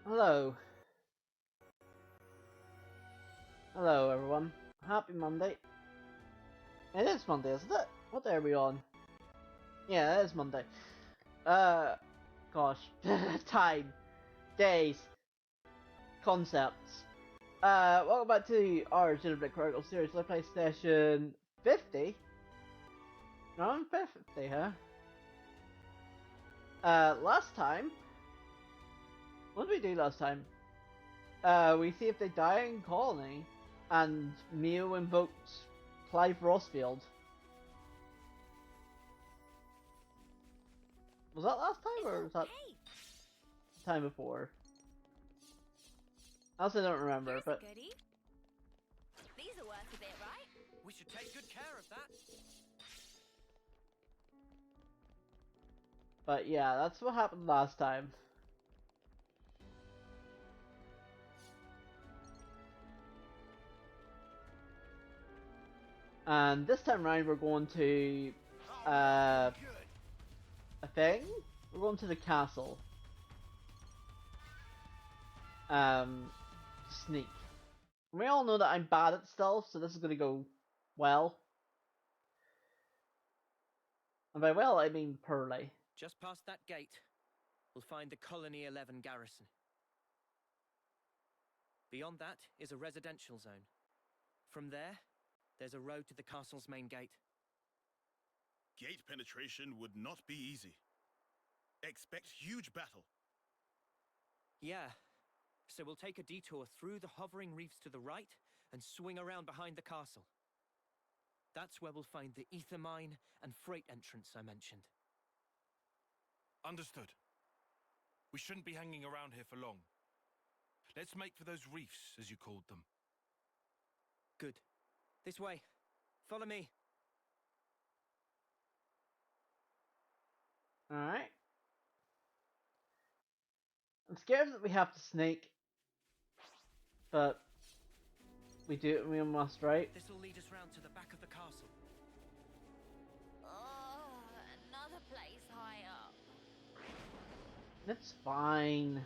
Hello. Hello, everyone. Happy Monday. It is Monday, isn't it? What day are we on? Yeah, it is Monday. Gosh. Time. Days. Concepts. Welcome back to our Xenoblade Chronicles series. Let's play session 50? No, I'm 50, huh? Last time... What did we do last time? We see if they die in colony, and Mio invoked Clive Rossfield. Was that last time, or was that the time before? I also don't remember, but... These are worth a bit, right? We should take good care of that. But yeah, that's what happened last time. And this time around we're going to a thing? We're going to the castle. Sneak. We all know that I'm bad at stealth, so this is gonna go well. And by well I mean poorly. Just past that gate, we'll find the Colony 11 garrison. Beyond that is a residential zone. From there, there's a road to the castle's main gate. Gate penetration would not be easy. Expect huge battle. Yeah, so we'll take a detour through the hovering reefs to the right and swing around behind the castle. That's where we'll find the ether mine and freight entrance I mentioned. Understood. We shouldn't be hanging around here for long. Let's make for those reefs, as you called them. Good. This way. Follow me. Alright. I'm scared that we have to sneak. But we do, we must, right? This'll lead us round to the back of the castle. Oh, another place high up. It's fine.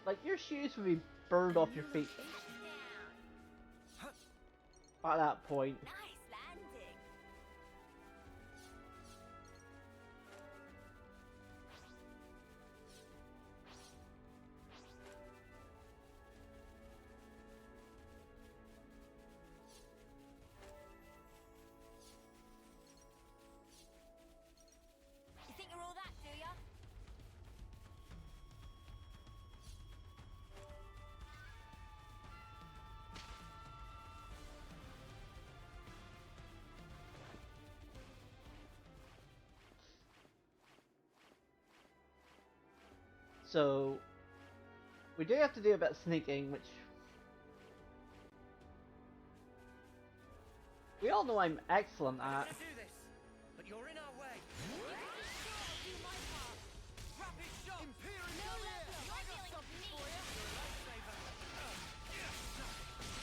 Like, your shoes would be burned off your feet at that point. Nice landing. You think you're all that, do ya? So, we do have to do a bit of sneaking, which we all know I'm excellent I'm at. gonna do this, but you're in our way. I'll do my part. Rapid shot! Imperial No level. My feelings of me.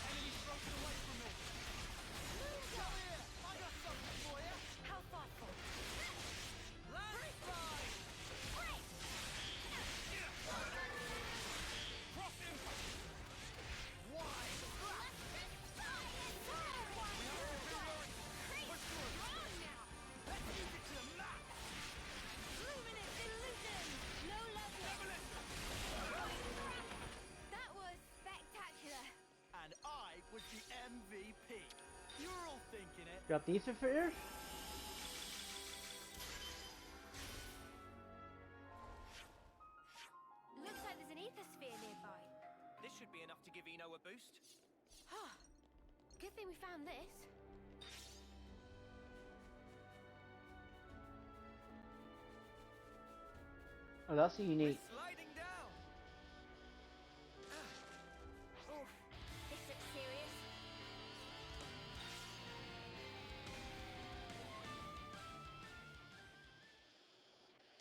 Enemy's broken away from me. Come here! I got something for you. How thoughtful. Landslide! Great. Cross him! Why? Let's use it to the max! Luminous illusion. No level. That was spectacular. And I was the MVP. You were all thinking it. Got these for here? Looks like there's an ether sphere nearby. This should be enough to give Eno a boost. Good thing we found this. Oh, that's unique. We're sliding down. Oof. This looks serious.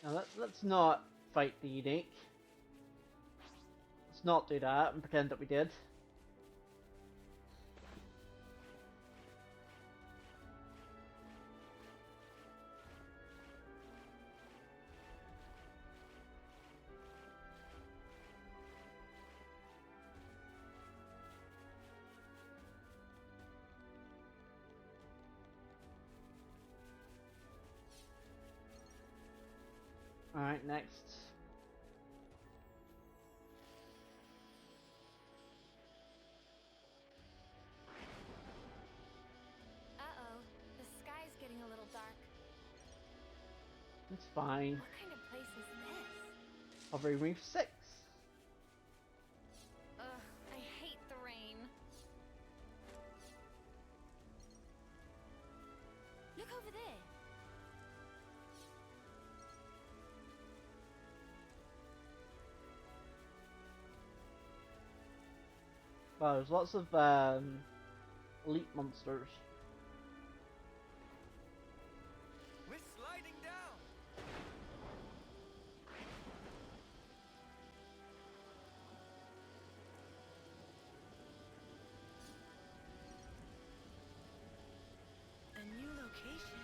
Now let's not fight the unique. Let's not do that and pretend that we did. Alright, next. Uh-oh. The sky's getting a little dark. It's fine. What kind of place is this? Hovering Reef 6. Ugh, I hate the rain. Look over there. Wow, there's lots of elite monsters. We're sliding down. A new location.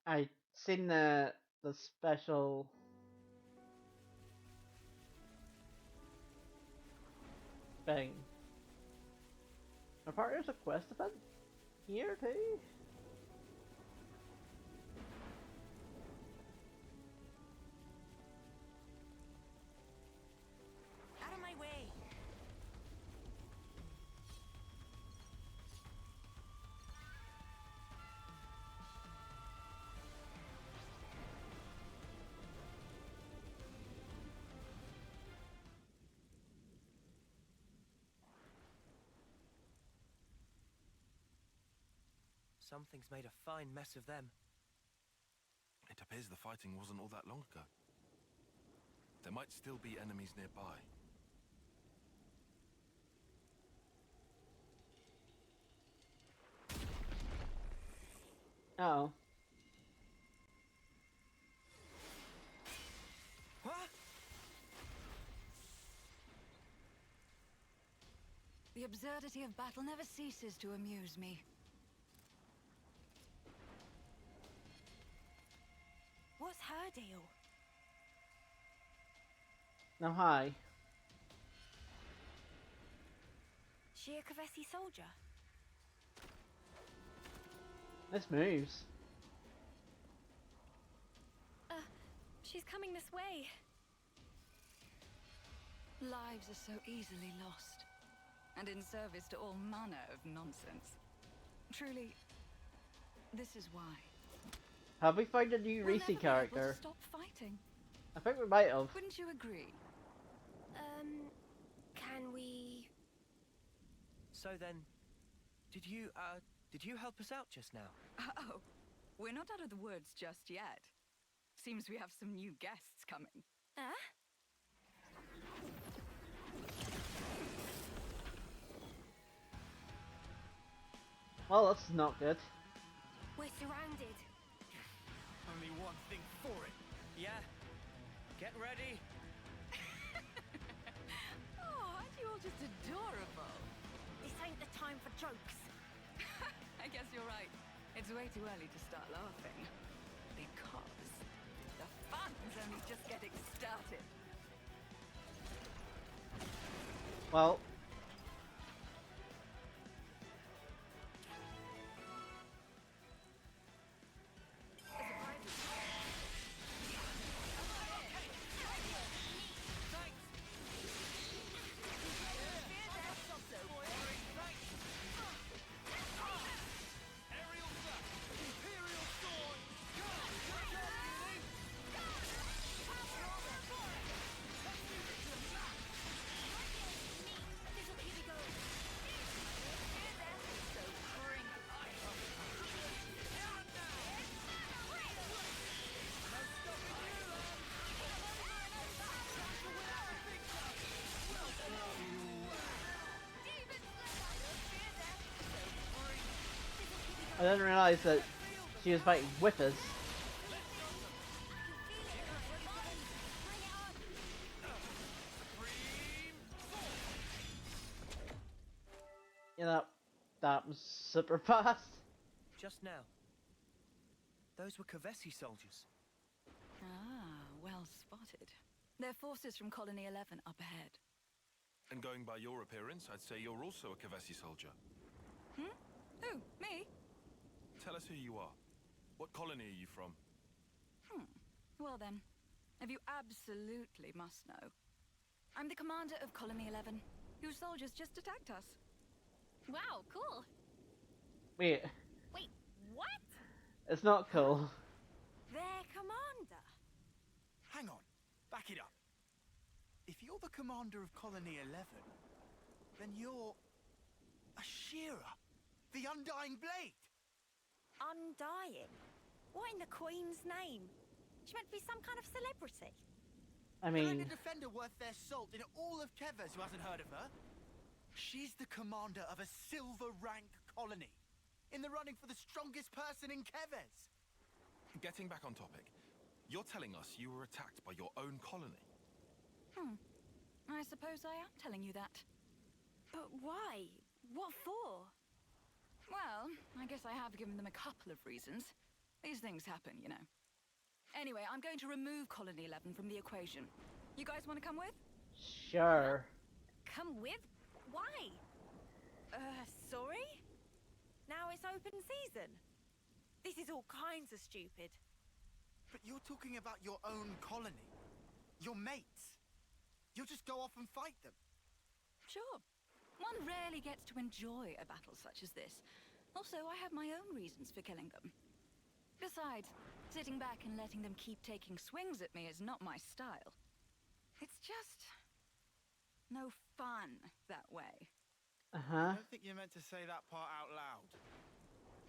I seen the special thing. Apparently there's a quest event here too. Out of my way. Something's made a fine mess of them. It appears the fighting wasn't all that long ago. There might still be enemies nearby. Oh. What? The absurdity of battle never ceases to amuse me. What's her deal? Now hi. She a Kavesi soldier? This moves. She's coming this way. Lives are so easily lost, and in service to all manner of nonsense. Truly, this is why. Have we found a new We'll Reese never be able to character? stop fighting. I think we might have. Wouldn't you agree? Can we... So then, did you help us out just now? Oh, we're not out of the woods just yet. Seems we have some new guests coming. Huh? Well, that's not good. We're surrounded. Only one thing for it. Yeah. Get ready. Oh, aren't you all just adorable? This ain't the time for jokes. I guess you're right. It's way too early to start laughing. Because the fun's only just getting started. Well, I didn't realize that she was fighting with us. You know, that was super fast. Just now. Those were Kavesi soldiers. Ah, well spotted. They're forces from Colony 11 up ahead. And going by your appearance, I'd say you're also a Kavesi soldier. Hmm? Who? Me? Tell us who you are. What colony are you from? Well then, if you absolutely must know, I'm the commander of Colony 11, whose soldiers just attacked us. Wow, cool. Wait, Wait, what? it's not cool. Their commander? Hang on, back it up. If you're the commander of Colony 11, then you're a shearer, the Undying Blade. Undying? What in the Queen's name? She meant to be some kind of celebrity. I The only mean, defender worth their salt in all of Kevers who hasn't heard of her. She's the commander of a silver rank colony, in the running for the strongest person in Kevers. Getting back on topic, you're telling us you were attacked by your own colony. I suppose I am telling you that. But why? What for? Well, I guess I have given them a couple of reasons. These things happen, you know. Anyway, I'm going to remove Colony 11 from the equation. You guys want to come with? sure. Come with? Why? Sorry? Now it's open season. This is all kinds of stupid. But you're talking about your own colony, your mates. You'll just go off and fight them. Sure. One rarely gets to enjoy a battle such as this. Also, I have my own reasons for killing them. Besides, sitting back and letting them keep taking swings at me is not my style. It's just no fun that way. Uh-huh. I don't think you're meant to say that part out loud.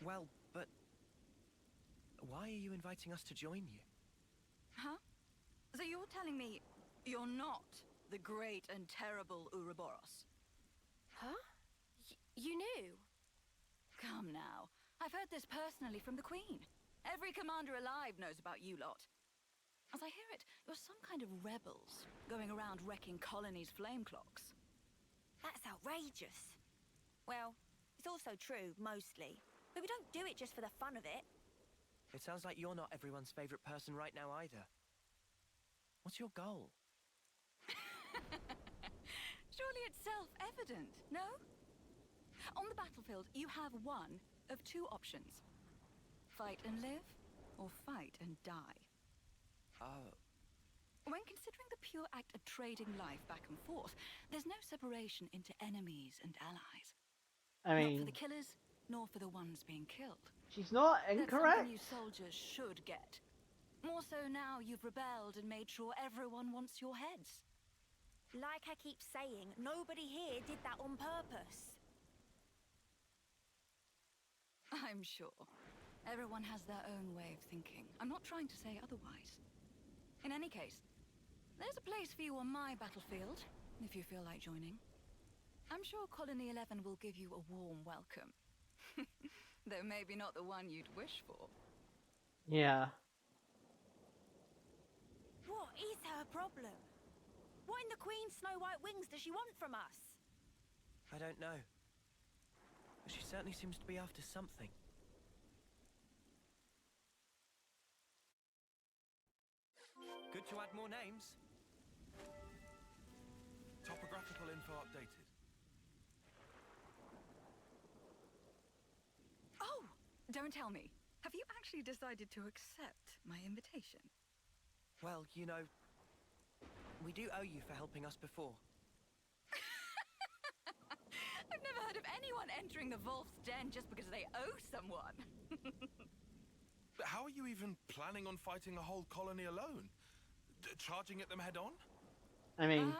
Well, but why are you inviting us to join you? Huh? So you're telling me you're not the great and terrible Ouroboros? Huh? You knew? Come now. I've heard this personally from the Queen. Every commander alive knows about you lot. As I hear it, you're some kind of rebels, going around wrecking colonies' flame clocks. That's outrageous. Well, it's also true, mostly. But we don't do it just for the fun of it. It sounds like you're not everyone's favorite person right now either. What's your goal? Surely it's self-evident, no? On the battlefield, you have one of two options. Fight and live, or fight and die. Oh. When considering the pure act of trading life back and forth, there's no separation into enemies and allies. I Not for mean, the killers, nor for the ones being killed. she's not That's incorrect. something you soldiers should get. More so now you've rebelled and made sure everyone wants your heads. Like I keep saying, nobody here did that on purpose. I'm sure. Everyone has their own way of thinking. I'm not trying to say otherwise. In any case, there's a place for you on my battlefield, if you feel like joining. I'm sure Colony 11 will give you a warm welcome. Though maybe not the one you'd wish for. Yeah. What is her problem? What in the Queen's Snow White wings does she want from us? I don't know. But she certainly seems to be after something. Good to add more names. Topographical info updated. Oh! Don't tell me. Have you actually decided to accept my invitation? Well, you know, we do owe you for helping us before. I've never heard of anyone entering the Wolf's Den just because they owe someone. But how are you even planning on fighting a whole colony alone? Charging at them head on? I mean,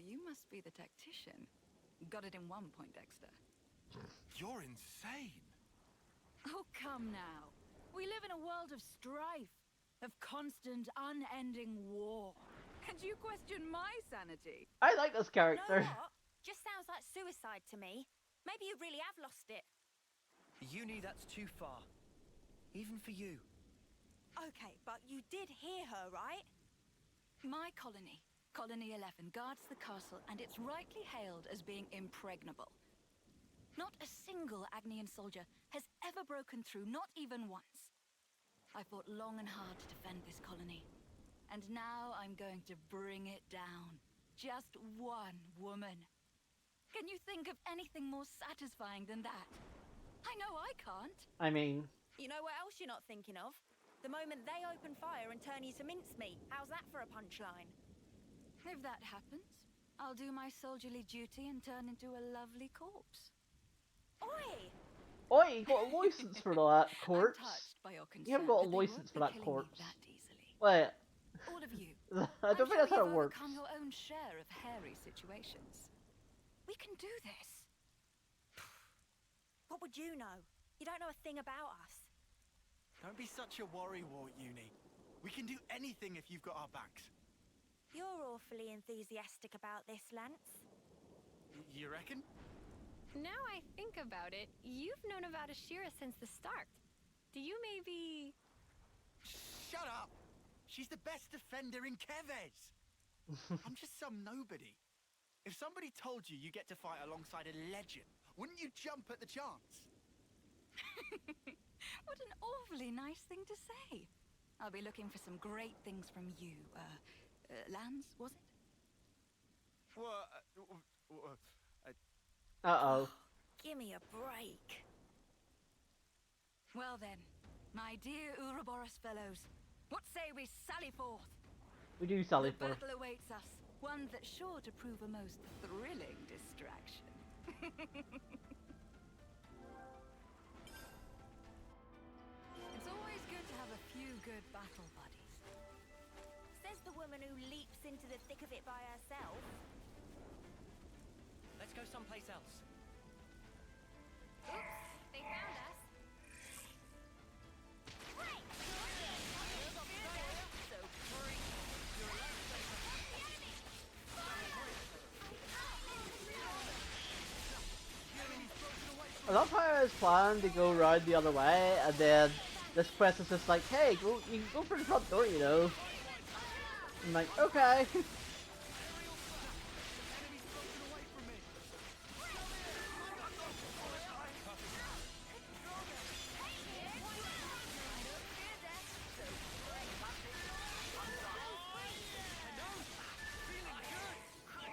You must be the tactician. Got it in one point, Dexter. You're insane. Oh, come now. We live in a world of strife, of constant, unending war. And you question my sanity? I like this Know character. what? Just sounds like suicide to me. Maybe you really have lost it. You knew that's too far. Even for you. Okay, but you did hear her, right? My colony, Colony 11, guards the castle, and it's rightly hailed as being impregnable. Not a single Agnian soldier has ever broken through, not even once. I fought long and hard to defend this colony. And now I'm going to bring it down. Just one woman. Can you think of anything more satisfying than that? I know I can't. I mean, You know what else you're not thinking of? The moment they open fire and turn you to mincemeat. How's that for a punchline? If that happens, I'll do my soldierly duty and turn into a lovely corpse. Oi! oi, you got a license for that corpse. I'm touched by your concern, You haven't got a but they license won't for be that killing me corpse. that easily. Wait, All of you. I don't think that's how it works. Overcome your own share of hairy situations. We can do this. What would you know? You don't know a thing about us. Don't be such a worrywart, Uni. We can do anything if you've got our backs. You're awfully enthusiastic about this, Lance. You reckon? Now I think about it, you've known about Ashira since the start. Do you maybe... Shut up! She's the best defender in Keves! I'm just some nobody. If somebody told you you get to fight alongside a legend, wouldn't you jump at the chance? What an awfully nice thing to say. I'll be looking for some great things from you. Lance, was it? Uh-oh. Give me a break. Well then, my dear Ouroboros fellows, what say we sally forth? We do sally The forth. battle awaits us, one that's sure to prove a most thrilling distraction. It's always good to have a few good battle buddies. Says the woman who leaps into the thick of it by herself. Let's go someplace else. Oops, they found us. Right! I love how I was planning to go around the other way, and then this quest is just like, hey, go, you can go for the front door, you know. I'm like, okay.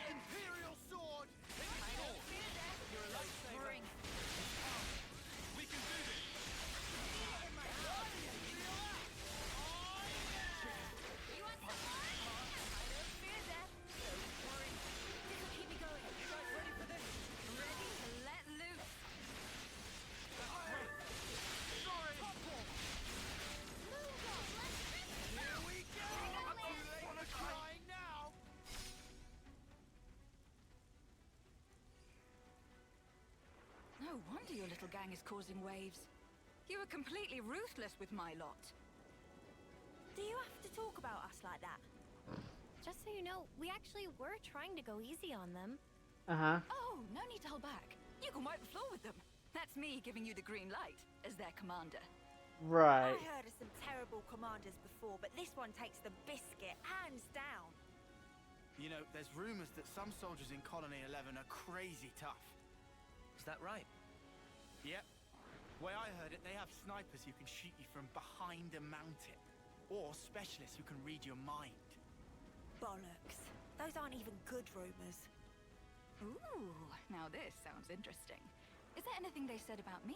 Imperial sword! Let loose. Here we go! I'm too late for crying now! No wonder your little gang is causing waves. You were completely ruthless with my lot. Do you have to talk about us like that? Just so you know, we actually were trying to go easy on them. Uh-huh. Oh, no need to hold back. You can wipe the floor with them. That's me giving you the green light as their commander. Right. I heard of some terrible commanders before, but this one takes the biscuit, hands down. You know, there's rumors that some soldiers in Colony 11 are crazy tough. Is that right? Yep. Way I heard it, they have snipers who can shoot you from behind a mountain. Or specialists who can read your mind. Bollocks. Those aren't even good rumors. Ooh, now this sounds interesting. Is there anything they said about me?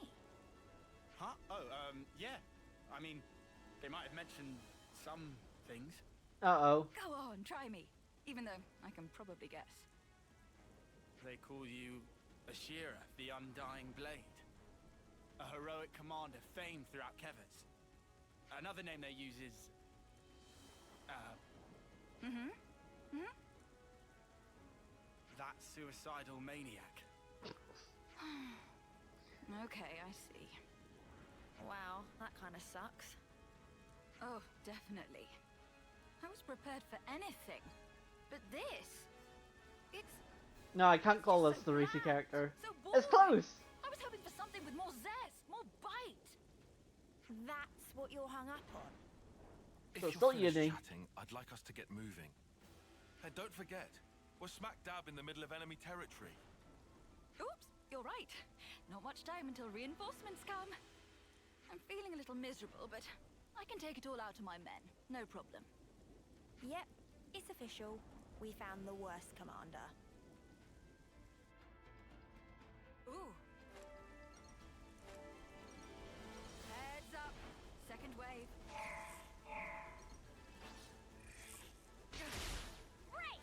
Huh? Oh, yeah. I mean, they might have mentioned some things. Uh-oh. Go on, try me. Even though I can probably guess. They call you Ashira, the Undying Blade. A heroic commander famed throughout Keves. Another name they use is... that suicidal maniac. Okay, I see. Wow, that kind of sucks. Oh, definitely. I was prepared for anything. But this... It's... No, I can't call so this the Reese bland, character. So It's boring. close! I was hoping for something with more zest, more bite. That's what you're hung up on. If So it's you're still finished Uni. chatting, I'd like us to get moving. And don't forget, we're smack dab in the middle of enemy territory. Oops, you're right. Not much time until reinforcements come. I'm feeling a little miserable, but I can take it all out of my men. No problem. Yep, it's official. We found the worst commander. Ooh. Heads up. Second wave. Right!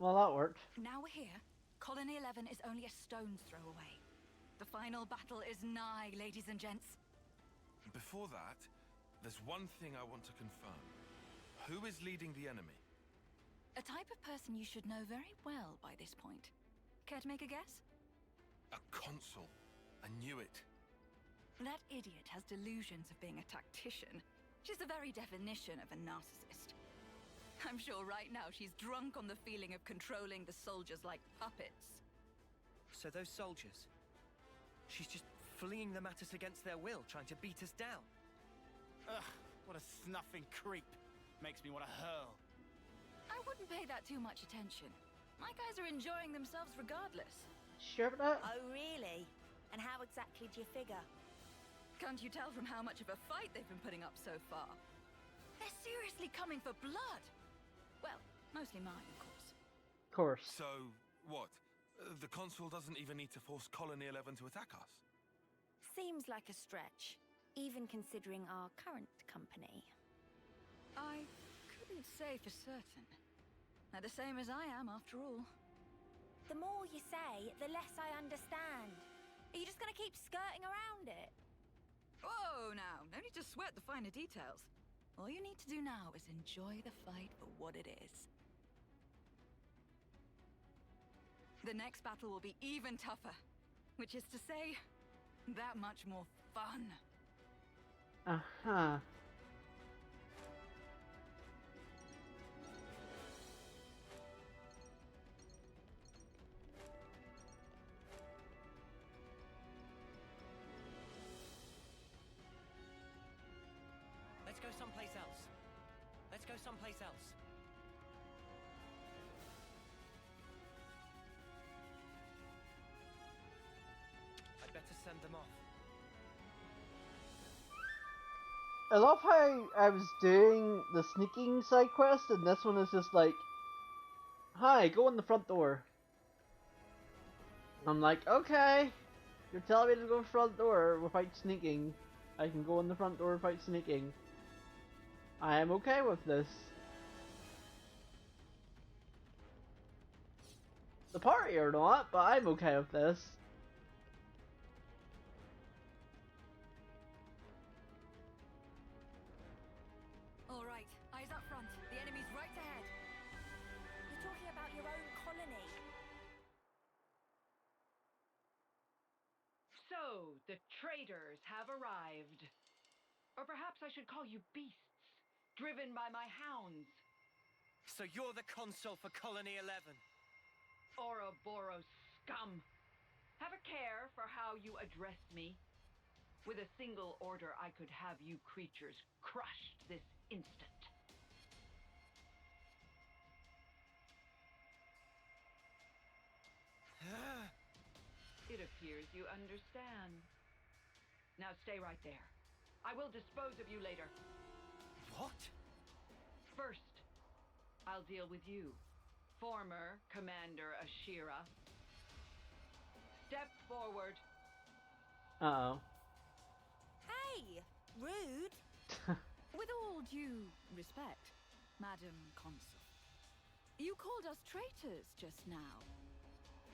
Well, that worked. Now we're here. Colony 11 is only a stone's throw away. The final battle is nigh, ladies and gents. Before that, there's one thing I want to confirm. Who is leading the enemy? A type of person you should know very well by this point. Care to make a guess? A consul. I knew it. That idiot has delusions of being a tactician. She's the very definition of a narcissist. I'm sure right now she's drunk on the feeling of controlling the soldiers like puppets. So those soldiers, she's just fleeing them at us against their will, trying to beat us down. Ugh, what a snuffing creep. Makes me want to hurl. I wouldn't pay that too much attention. My guys are enjoying themselves regardless. Sure about that? Oh, really? And how exactly do you figure? Can't you tell from how much of a fight they've been putting up so far? They're seriously coming for blood. Well, mostly mine, of course. Of course. So, what? The consul doesn't even need to force Colony 11 to attack us? Seems like a stretch, even considering our current company. I couldn't say for certain. They're the same as I am, after all. The more you say, the less I understand. Are you just gonna keep skirting around it? Whoa, now. No need to sweat the finer details. All you need to do now is enjoy the fight for what it is. The next battle will be even tougher. Which is to say, that much more fun. Uh-huh. Let's go someplace else. Let's go someplace else. I'd better send them them off. I love how I was doing the sneaking side quest, and this one is just like, hi, go in the front door. I'm like, okay, you're telling me to go front door without sneaking. I can go in the front door without sneaking. I am okay with this. The party or not, but I'm okay with this. All right, eyes up front. The enemy's right ahead. You're talking about your own colony. So, the traders have arrived. Or perhaps I should call you beasts, driven by my hounds. So you're the consul for Colony 11? Ouroboros scum. Have a care for how you address me. With a single order, I could have you creatures crushed this instant. It appears you understand. Now stay right there. I will dispose of you later. What? First, I'll deal with you, former Commander Ashira. Step forward. Uh-oh. Hey, rude. With all due respect, Madam Consul, you called us traitors just now.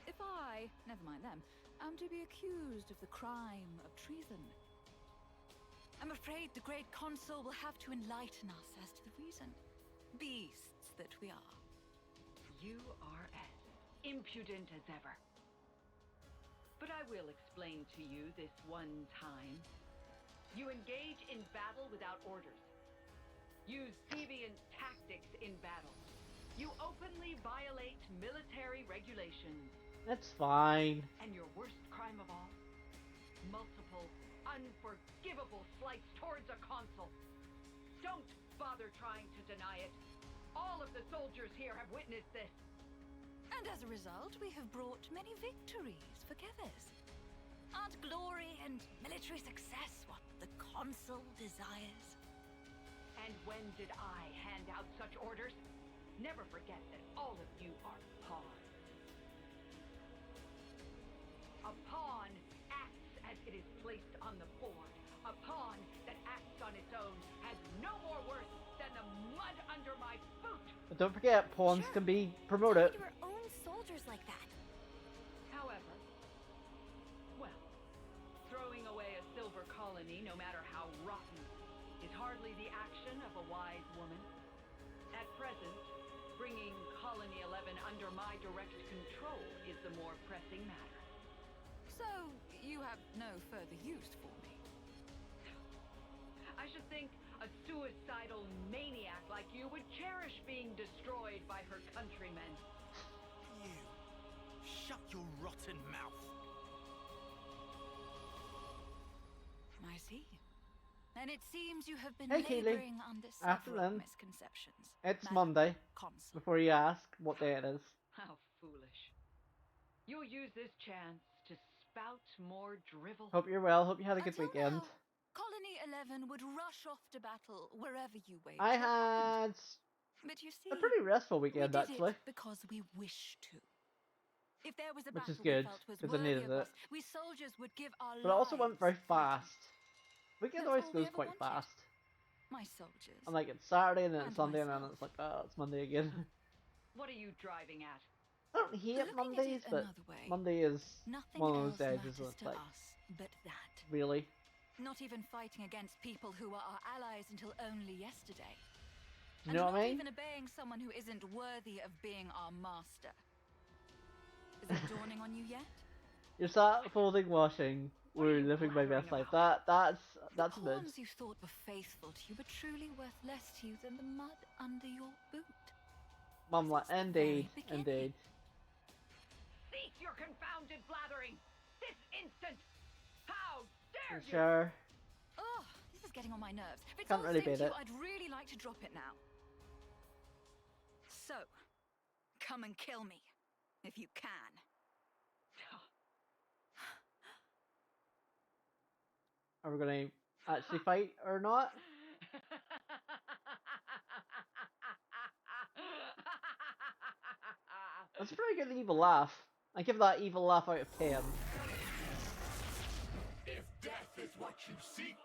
If I, never mind them, am to be accused of the crime of treason, I'm afraid the great consul will have to enlighten us as to the reason. Beasts that we are. You are as impudent as ever. But I will explain to you this one time. You engage in battle without orders. Use deviant tactics in battle. You openly violate military regulations. That's fine. And your worst crime of all? Multiple, unforgivable slights towards a consul. Don't bother trying to deny it. All of the soldiers here have witnessed this. And as a result, we have brought many victories for Keves. Aren't glory and military success what the consul desires? And when did I hand out such orders? Never forget that all of you are pawns. A pawn acts as it is placed on the board. A pawn that acts on its own has no more worth than the mud under my boot. But don't forget, pawns Sure. can be promoted. Your own soldiers like that. However, well, throwing away a silver colony, no matter how rotten, is hardly the action of a wise woman. At present, bringing Colony 11 under my direct control is the more pressing matter. So, you have no further use for me? I should think a suicidal maniac like you would cherish being destroyed by her countrymen. You. Shut your rotten mouth. I see. And it seems you have been Hey, Keely. laboring under several Afternoon. misconceptions. It's Madam Monday, Consul. before you ask what day it is. How foolish. You'll use this chance to spout more drivel. Hope you're well, hope you had a good Until weekend. now, Colony 11 would rush off to battle wherever you waved I your hand. had But you see, a pretty restful we weekend, did actually. it because we wished to. If there was a Which is battle we good, felt was 'cause I worthy needed of it. us, we soldiers would give our But it also went lives very for it. fast. Weekend That's always all we goes ever quite wanted. fast. My soldiers. And like, it's Saturday, and then it's And Sunday, and then myself. it's like, oh, it's Monday again. What are you driving at? I don't hate Looking at Mondays, it but another way, Monday is nothing one of else those days matters where it's to like, us but that. really? Not even fighting against people who were our allies until only yesterday. Do you know what I not mean? even obeying someone who isn't worthy of being our master. Is it dawning on you yet? You're sat folding, washing, What are we're you living my best blabbering life. That's The mid. pawns you thought were faithful to you were truly worth less to you than the mud under your boot. Mum, like, Since the very indeed, beginning. indeed. Cease your confounded blathering! This instant! How dare you! Sure. Oh, this is getting on my nerves. If it's Can't all really suits beat you, it. I'd really like to drop it now. So, come and kill me, if you can. Are we gonna actually fight or not? That's a pretty good evil laugh. I give that evil laugh out of 10. If death is what you seek,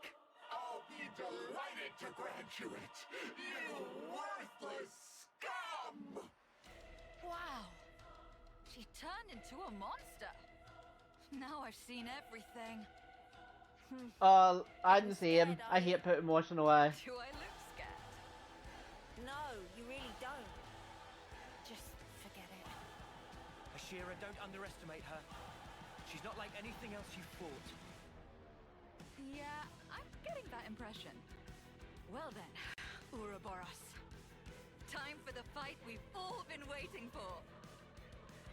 I'll be delighted to grant you it, you worthless scum! Wow. She turned into a monster. Now I've seen everything. I'm the same. I hate putting emotion away. Do I look scared? No, you really don't. Just forget it. Ashira, don't underestimate her. She's not like anything else you've fought. Yeah, I'm getting that impression. Well then, Ouroboros. Time for the fight we've all been waiting for.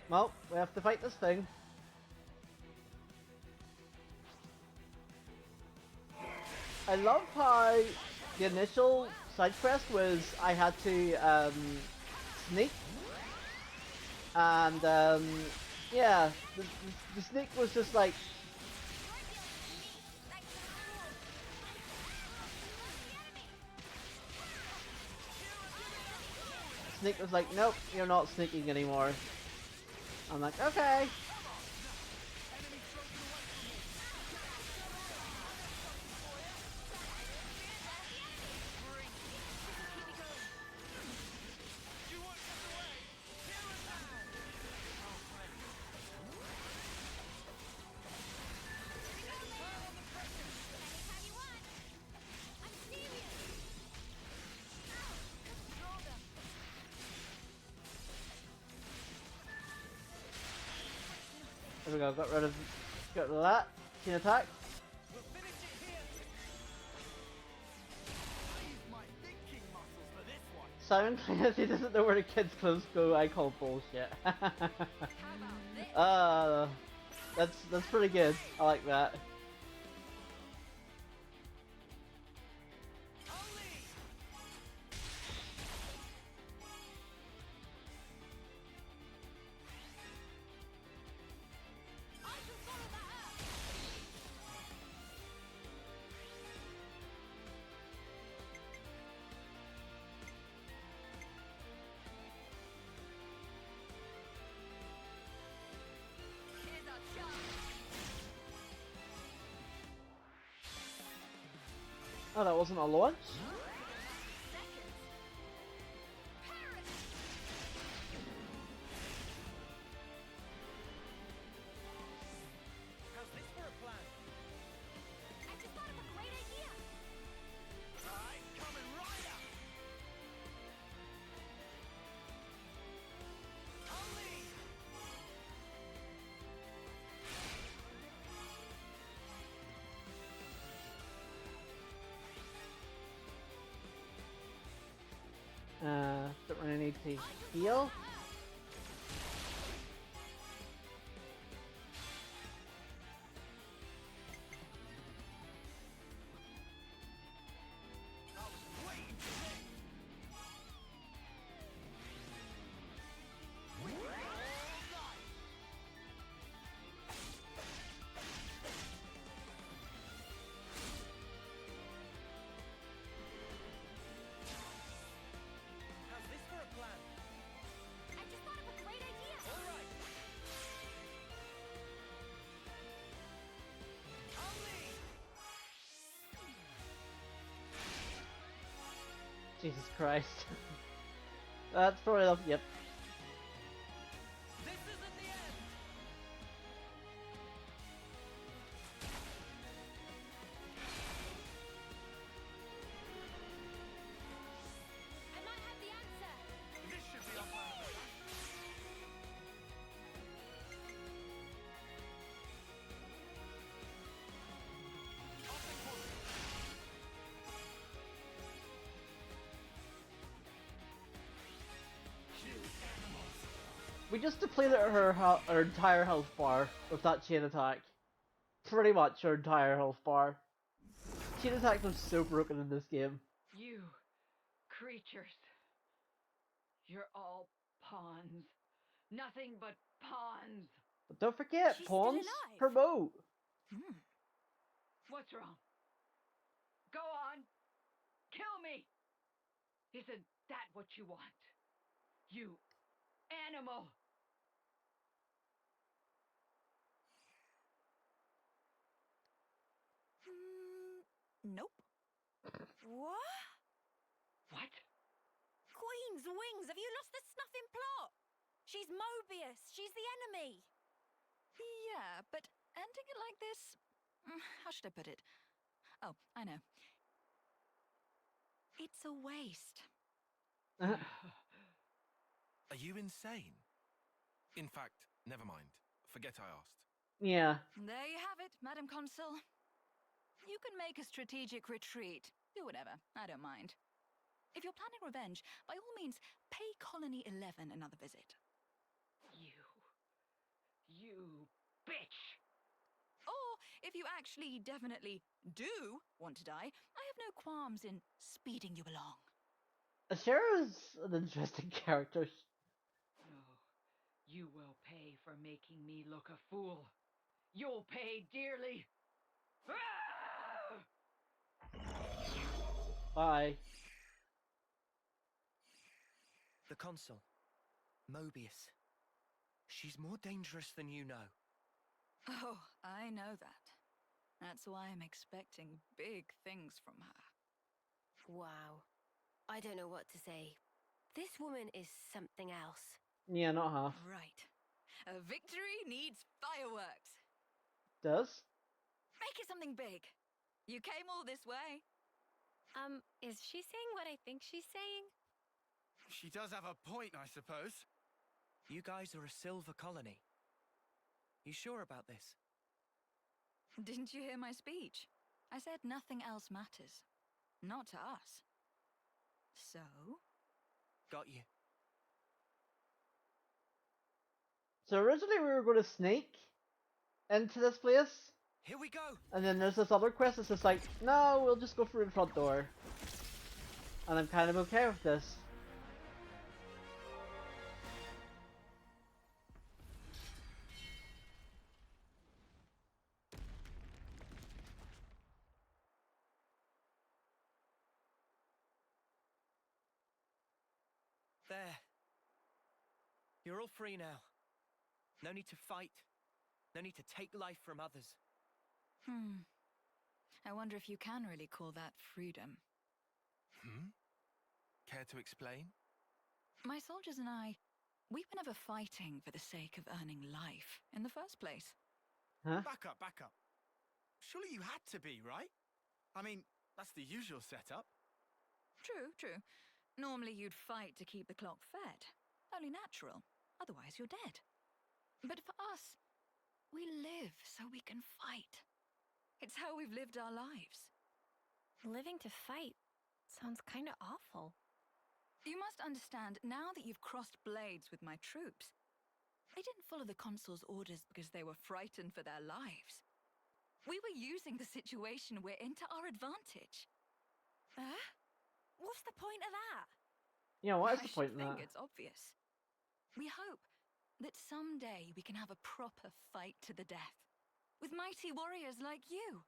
Well, we have to fight this thing. I love how the initial side quest was I had to sneak, and yeah, the sneak was just like Sneak was like, nope, you're not sneaking anymore. I'm like, okay. There we go, got rid of that. Chain attack. Simon Clancy doesn't know where the kids' clothes go. I call bullshit. That's pretty good. I like that. Oh, that wasn't a launch? How's this for a plan? I just thought of a great idea. I'm coming right up. Only. Don't really need to heal. How's this for a plan? I just thought of a great idea. All right. Jesus Christ. That's probably enough. Yep. This isn't the end. I might have the answer. This should be our plan of attack. We just depleted her entire health bar with that chain attack. Pretty much her entire health bar. Chain attacks are so broken in this game. You creatures. You're all pawns. Nothing but pawns. But don't forget, She's still pawns alive. promote. What's wrong? Kill me! Isn't that what you want? You animal! Nope. What? What? Queen's wings! Have you lost the snuffing plot? She's Mobius. She's the enemy. Yeah, but ending it like this... how should I put it? Oh, I know. It's a waste. Are you insane? In fact, never mind. Forget I asked. Yeah. There you have it, Madam Consul. You can make a strategic retreat. Do whatever. I don't mind. If you're planning revenge, by all means, pay Colony 11 another visit. You bitch! Or, if you actually definitely do want to die, I have no qualms in speeding you along. Ashera's an interesting character. No, you will pay for making me look a fool. You'll pay dearly. Bye. The consul, Mobius. She's more dangerous than you know. Oh, I know that. That's why I'm expecting big things from her. Wow. I don't know what to say. This woman is something else. Yeah, not half. Right. A victory needs fireworks. Does? Make it something big. You came all this way. Is she saying what I think she's saying? She does have a point, I suppose. You guys are a silver colony. You sure about this? Didn't you hear my speech? I said nothing else matters. Not to us. So? Got you. So originally we were going to sneak into this place, Here we go! and then there's this other quest that's just like, no, we'll just go through the front door. And I'm kind of okay with this. There. You're all free now. No need to fight. No need to take life from others. I wonder if you can really call that freedom. Care to explain? My soldiers and I, we were never fighting for the sake of earning life in the first place. Huh? Back up. Surely you had to be, right? I mean, that's the usual setup. True. Normally you'd fight to keep the clock fed. Only natural. Otherwise you're dead. But for us, we live so we can fight. It's how we've lived our lives. Living to fight sounds kind of awful. You must understand, now that you've crossed blades with my troops, they didn't follow the consul's orders because they were frightened for their lives. We were using the situation we're in to our advantage. What's the point of that? Yeah, what is I the point should in think that? it's obvious. We hope that someday we can have a proper fight to the death, with mighty warriors like you.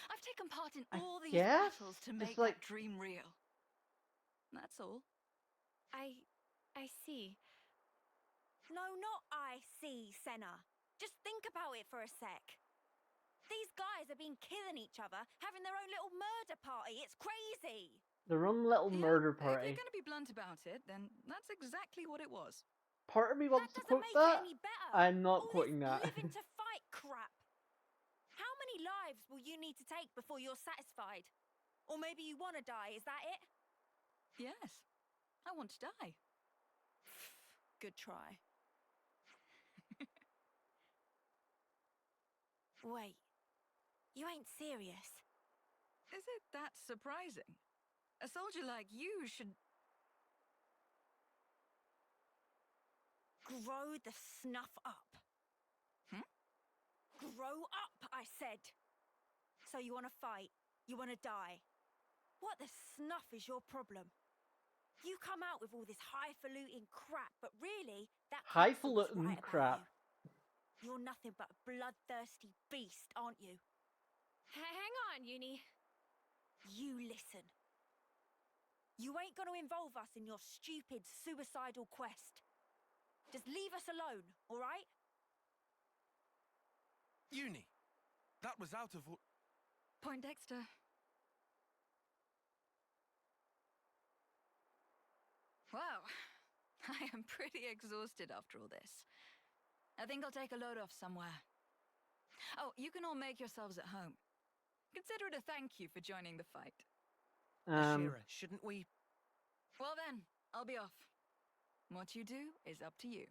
I've taken part in all these guess battles to it's make like- that dream real. That's all. I see. No, not I see, Senna. Just think about it for a sec. These guys have been killing each other, having their own little murder party. It's crazy. Their own little Yeah, murder If party. you're going to be blunt about it, then that's exactly what it was. Part of me That wants to doesn't quote make that. it any better. I'm not All quoting this that. living to fight crap. How many lives will you need to take before you're satisfied? Or maybe you want to die, is that it? Yes, I want to die. Good try. Wait, you ain't serious? Is it that surprising? A soldier like you should... Grow the snuff up. Grow up, I said. So you want to fight? You want to die? What the snuff is your problem? You come out with all this highfalutin crap, but really, that consul was Highfalutin right about crap. you. You're nothing but a bloodthirsty beast, aren't you? Hang on, Uni. You listen. You ain't gonna involve us in your stupid suicidal quest. Just leave us alone, all right? Uni, that was out of Point Dexter. Wow, I am pretty exhausted after all this. I think I'll take a load off somewhere. Oh, you can all make yourselves at home. Consider it a thank you for joining the fight. Ashira, shouldn't we? Well then, I'll be off. What you do is up to you.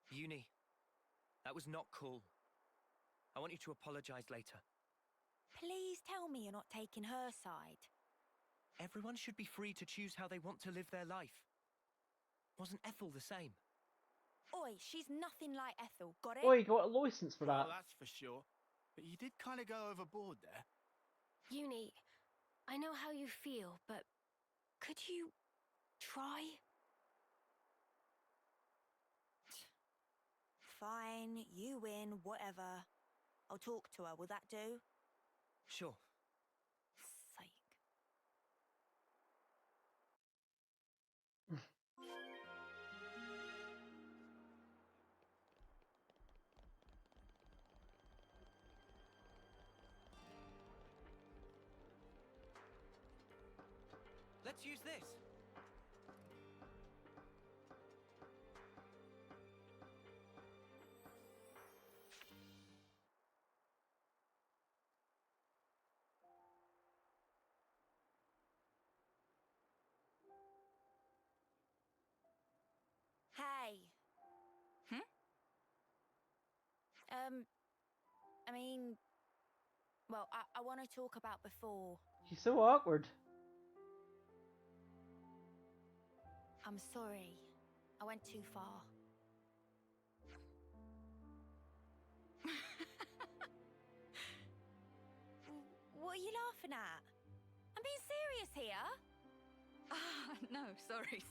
Uni, that was not cool. I want you to apologize later. Please tell me you're not taking her side. Everyone should be free to choose how they want to live their life. Wasn't Ethel the same? Oi, she's nothing like Ethel, got it? Oh, you got a license for Well, that. that's for sure. But you did kind of go overboard there. Uni, I know how you feel, but could you try? Fine, you win, whatever. I'll talk to her, will that do? Sure. Sake. Let's use this. Hey. Hmm? I mean... Well, I want to talk about before. She's so awkward. I'm sorry. I went too far. What are you laughing at? I'm being serious here. Ah, no, sorry.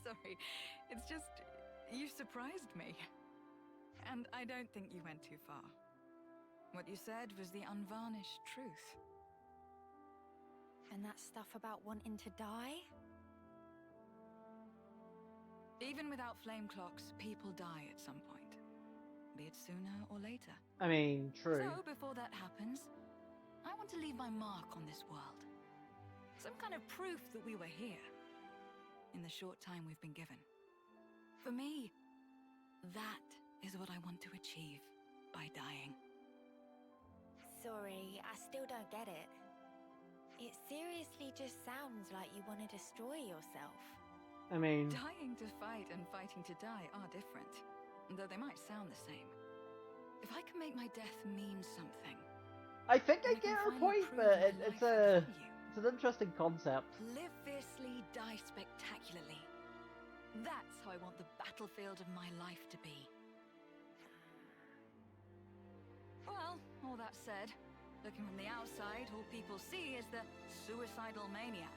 It's just, you surprised me. And I don't think you went too far. What you said was the unvarnished truth. And that stuff about wanting to die? Even without flame clocks, people die at some point. Be it sooner or later. I mean, true. So, before that happens, I want to leave my mark on this world. Some kind of proof that we were here. In the short time we've been given. For me, that is what I want to achieve by dying. Sorry, I still don't get it. It seriously just sounds like you want to destroy yourself. I mean... Dying to fight and fighting to die are different, though they might sound the same. If I can make my death mean something... I think I then get can her finally point, prove but my it's life had value. an interesting concept. Live fiercely, die spectacularly. That's how I want the battlefield of my life to be. Well, all that said, looking from the outside, all people see is the suicidal maniac.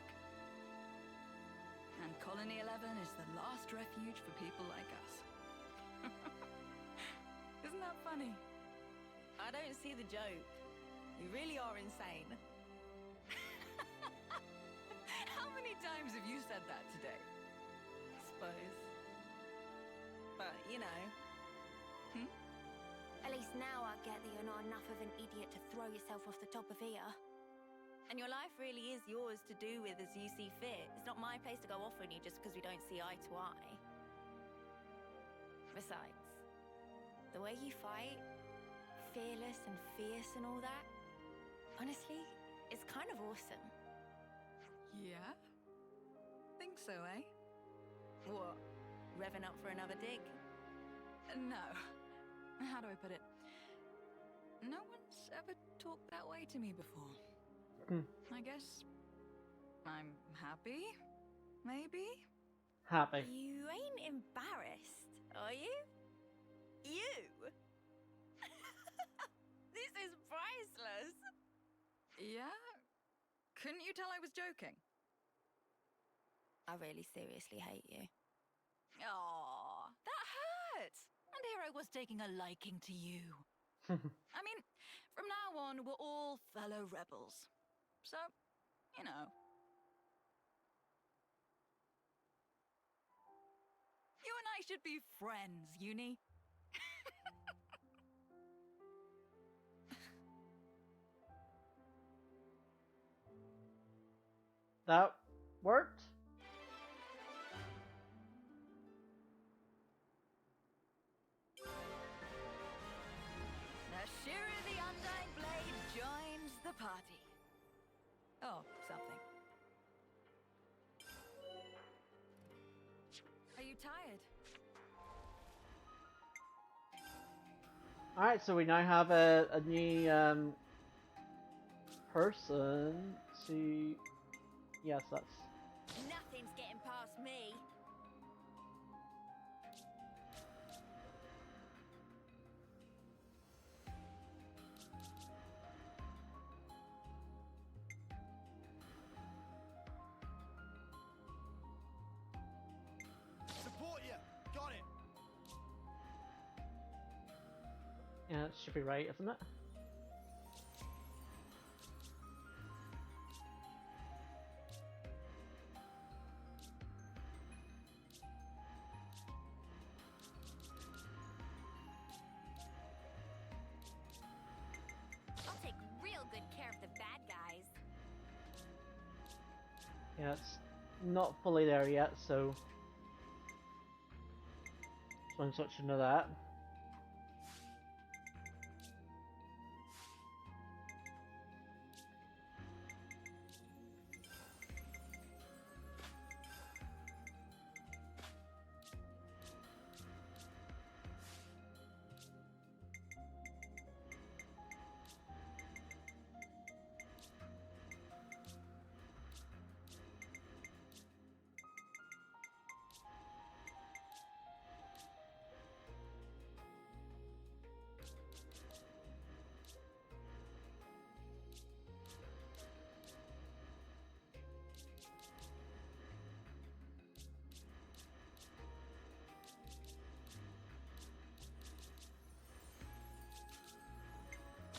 And Colony 11 is the last refuge for people like us. Isn't that funny? I don't see the joke. You really are insane. How many times have you said that today? Suppose. But, you know. Hmm? At least now I get that you're not enough of an idiot to throw yourself off the top of here. And your life really is yours to do with as you see fit. It's not my place to go off on you just because we don't see eye to eye. Besides, the way you fight, fearless and fierce and all that, honestly, it's kind of awesome. Yeah? Think so, eh? What? Revving up for another dig? No. How do I put it? No one's ever talked that way to me before. I guess I'm happy, maybe? Happy. You ain't embarrassed, are you? You? This is priceless. Yeah? Couldn't you tell I was joking? I really seriously hate you. Aw, that hurts! And here I was taking a liking to you. I mean, from now on, we're all fellow rebels. So, you know. You and I should be friends, Uni. That worked? The Shira the Undying Blade joins the party. Oh, something. Are you tired? Alright, so we now have a new person to... Yes, that's... Nothing's getting past me. Support you. Got it. Yeah, it should be right, isn't it? I'll take real good care of the bad guys. Yeah, it's not fully there yet, so... Just want to touch into that.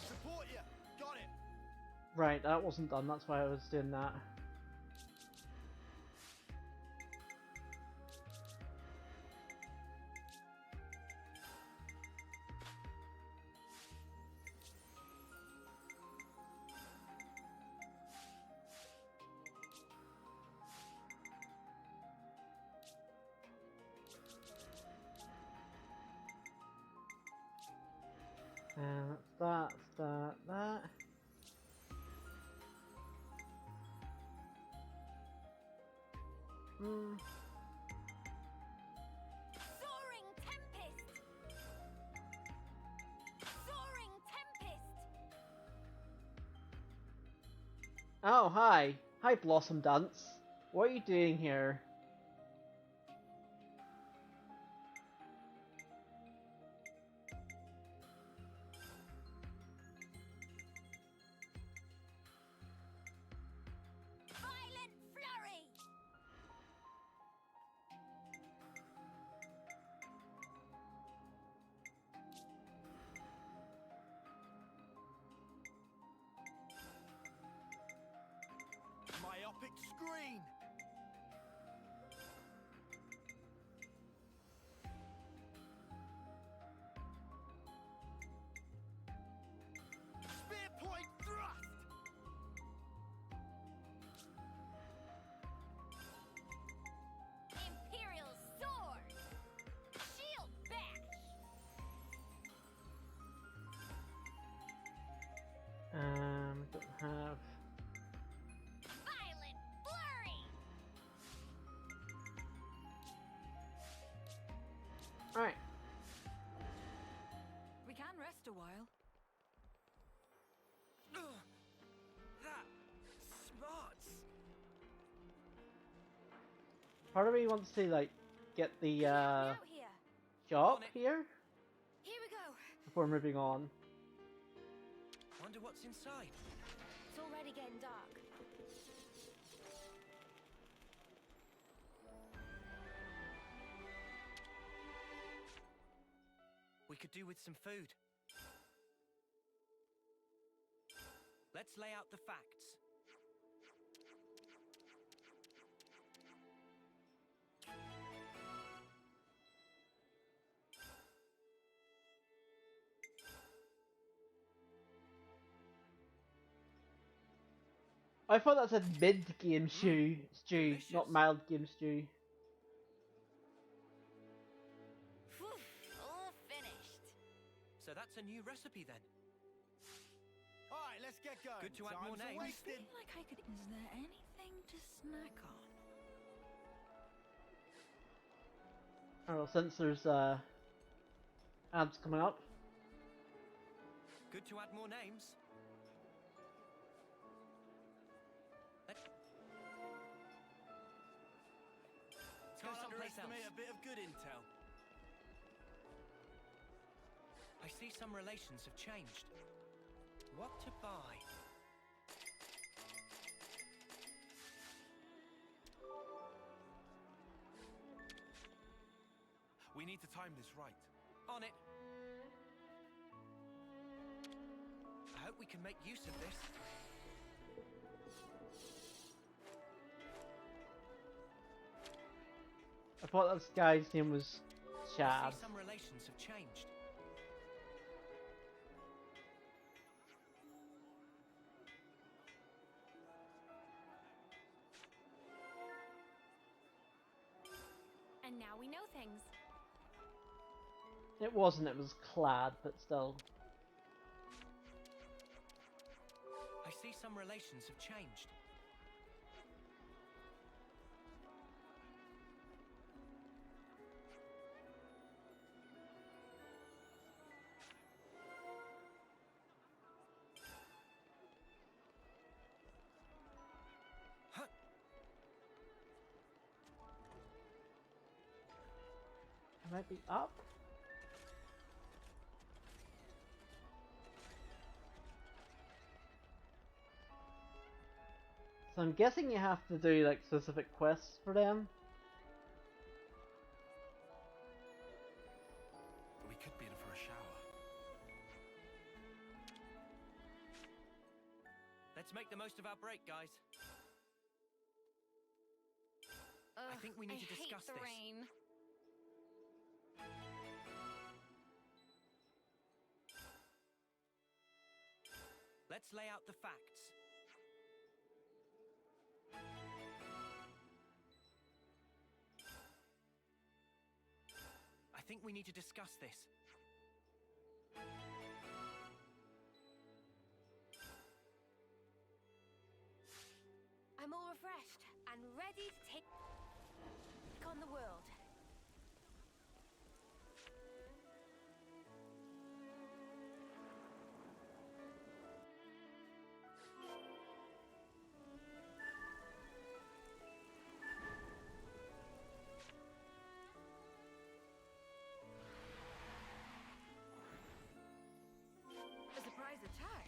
Support you. Got it. Right, that wasn't done, that's why I was doing that. And that's that. Soaring Tempest! Soaring Tempest! Oh, hi. Hi, Blossom Dance. What are you doing here? Violent Flurry! Myopic screen. Spear point thrust. Imperial Sword! Shield Bash! Don't have... Violent Flurry! Alright. We can rest a while. That smarts. Part of me wants to, like, get the, Out here! job On it. here Here we go! before moving on. Wonder what's inside. It's already getting dark. We could do with some food. Let's lay out the facts. I thought that said mid-game stew, not delicious. mild game stew. Phew, all finished. So that's a new recipe then. All right, let's get going. Good to add Time's more names. I wasted. feel like I could. Is there anything to snack on? Well, since there's ads coming up. Good to add more names. Let's go Can't someplace underestimate else. a bit of good intel. I see some relations have changed. What to buy? We need to time this right. On it. I hope we can make use of this. I thought this guy's name was I Chad. see some relations have changed. And now we know things. It wasn't, it was Clad, but still. I see some relations have changed. Huh. I might be up. So I'm guessing you have to do like specific quests for them. We could be in for a shower. Let's make the most of our break, guys. Ugh, think we need to hate discuss the this. rain. Let's lay out the facts. I think we need to discuss this. I'm all refreshed and ready to take on the world. A surprise attack.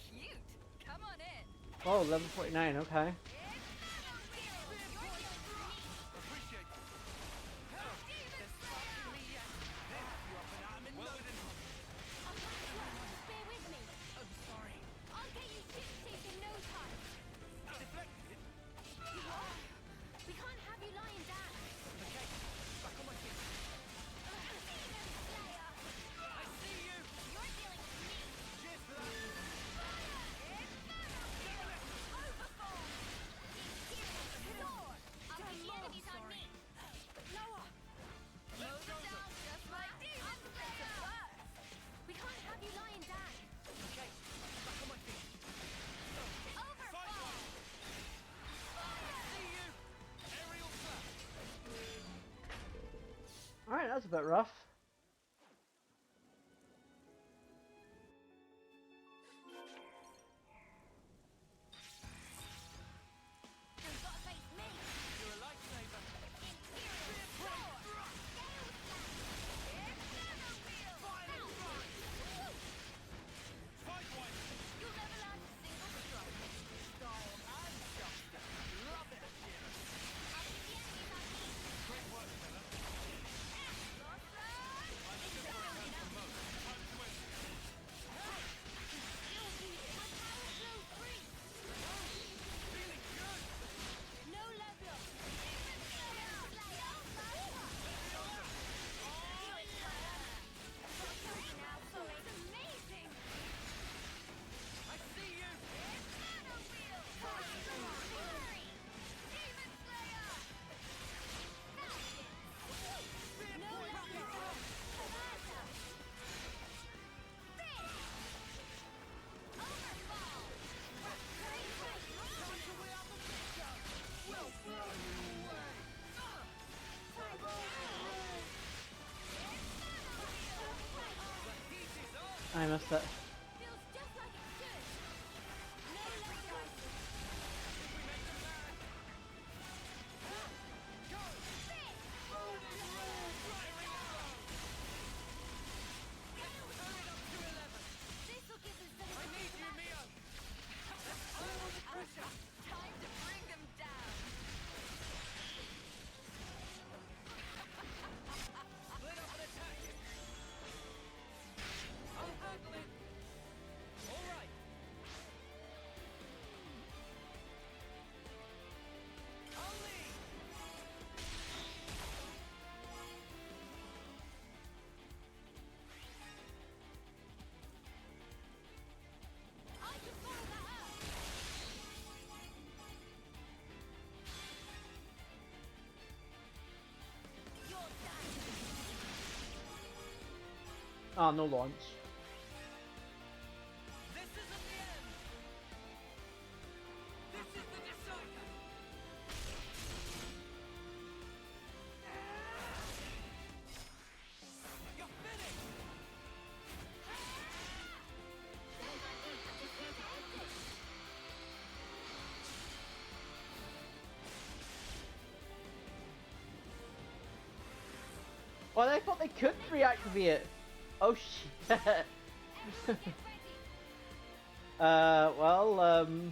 Cute. Come on in. Oh, level 49, okay. Appreciate it. Well within. Bear with me. I'm sorry. I'll get you ship-safe in no time. Deflected. We can't have you lying down. Okay, back on my feet. Demon Slayer! I see you! You're dealing with me. Cheers for that. Overform! Imperial Sword! I'll get the enemies on me. Lower! Let's go. Just like Demon Slayer! We can't have you lying down. Okay, back on my feet. Overform! See you! Aerial slap. Alright, that's a bit rough. You've got to face me. You're a lifesaver. Imperial Sword! Gale Slash! Fight one. You'll never land a single stroke. Style and justice. Love it, Akira. I'll get the enemies on me. Great work, fella. Lost I missed it. Feels just like it should. No less This'll give them something. I need you, Mia. Time to bring them down. Split up and attack him. I'll handle it. All right. I'll lead. I can follow that up. You're done. Ah, no launch. This isn't the end. This is the decider. You're finished. Well, I thought they couldn't reactivate it. Oh shit. Well, I'll lead.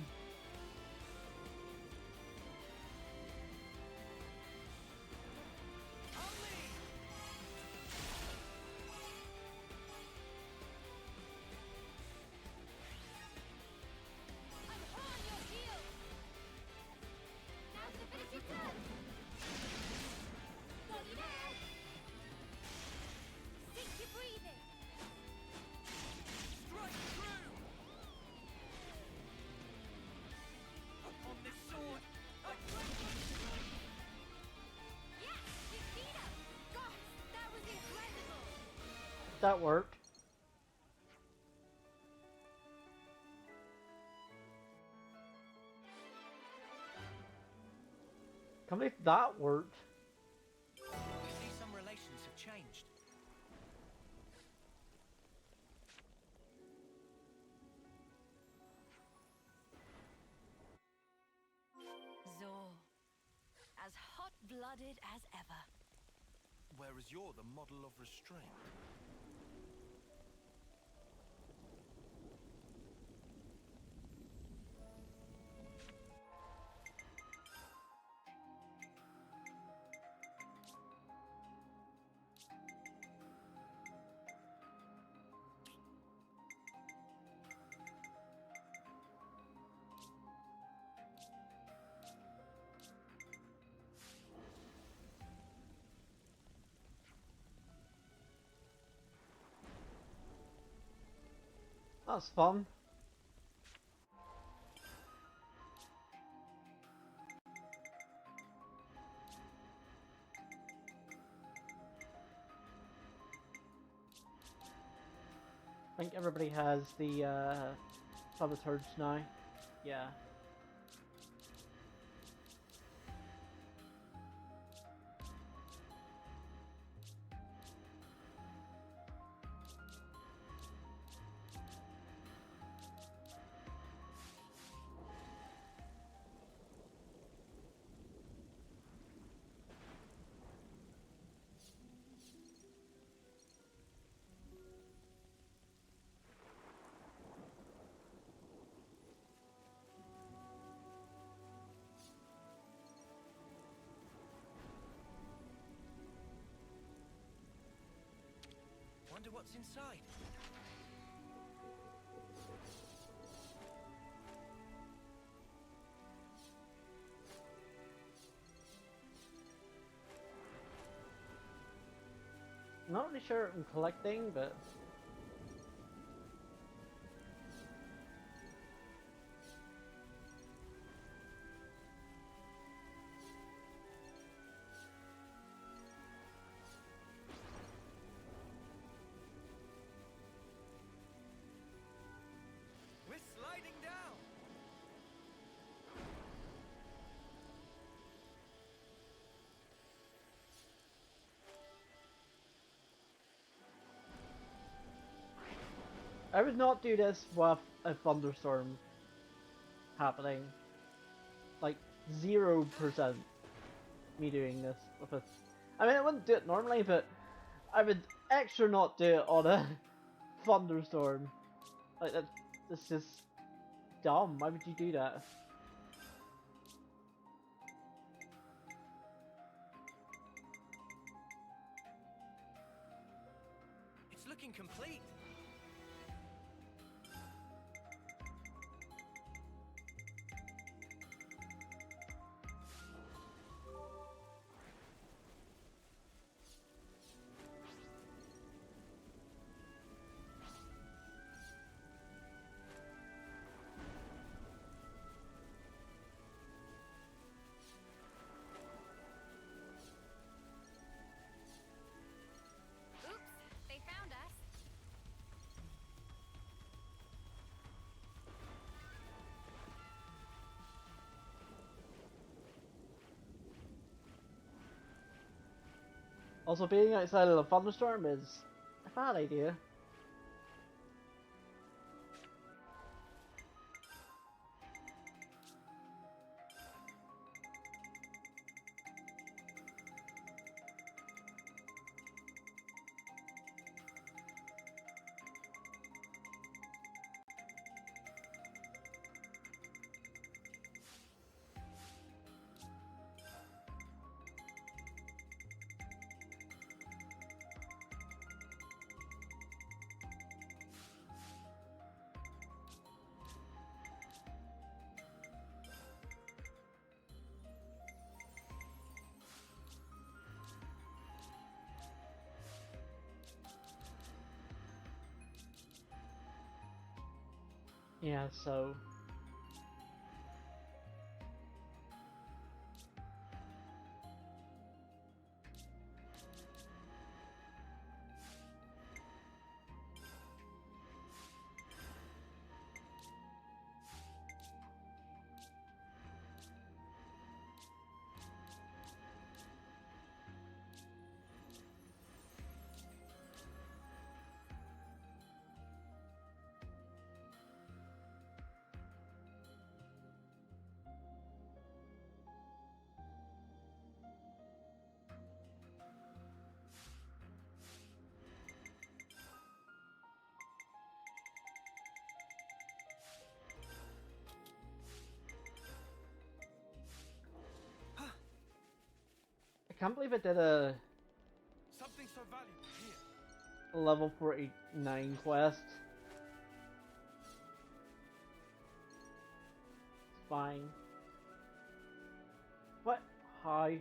I'm on your heels. Now's the finishing touch. Got you there. Sink your breathing. Strike true. Upon this sword, I Yes, you beat him. Gosh, that was incredible. that worked. Can't believe that worked. You see, some relations have changed. Zor, as hot-blooded as ever. Whereas you're the model of restraint. That's fun. I think everybody has the thaumaturge now. Yeah. Wonder what's inside. Not really sure what I'm collecting, but We're sliding down. I would not do this with a thunderstorm happening. Like 0% me doing this with a. I mean, I wouldn't do it normally, but I would extra not do it on a thunderstorm. Like that's just dumb. Why would you do that? It's looking complete. Oops, they found us. Also, being outside of a thunderstorm is a bad idea. Yeah, so I can't believe I did a Something so valuable here. level 49 quest. It's fine. What? Hi.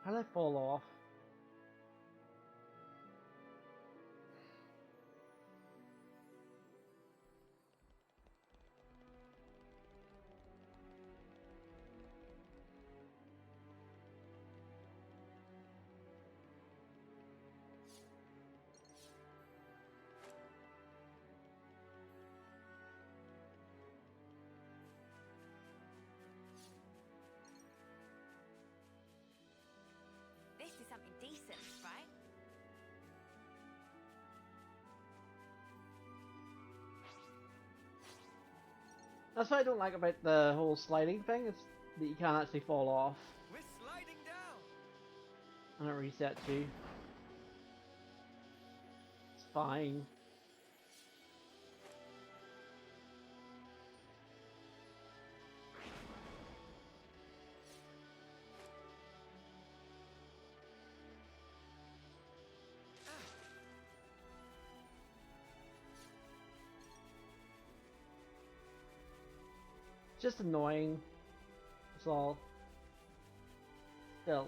How did I fall off? This is something decent, right? That's what I don't like about the whole sliding thing, is that you can't actually fall off. We're sliding down. And it resets you. It's fine. Just annoying. That's all. Still.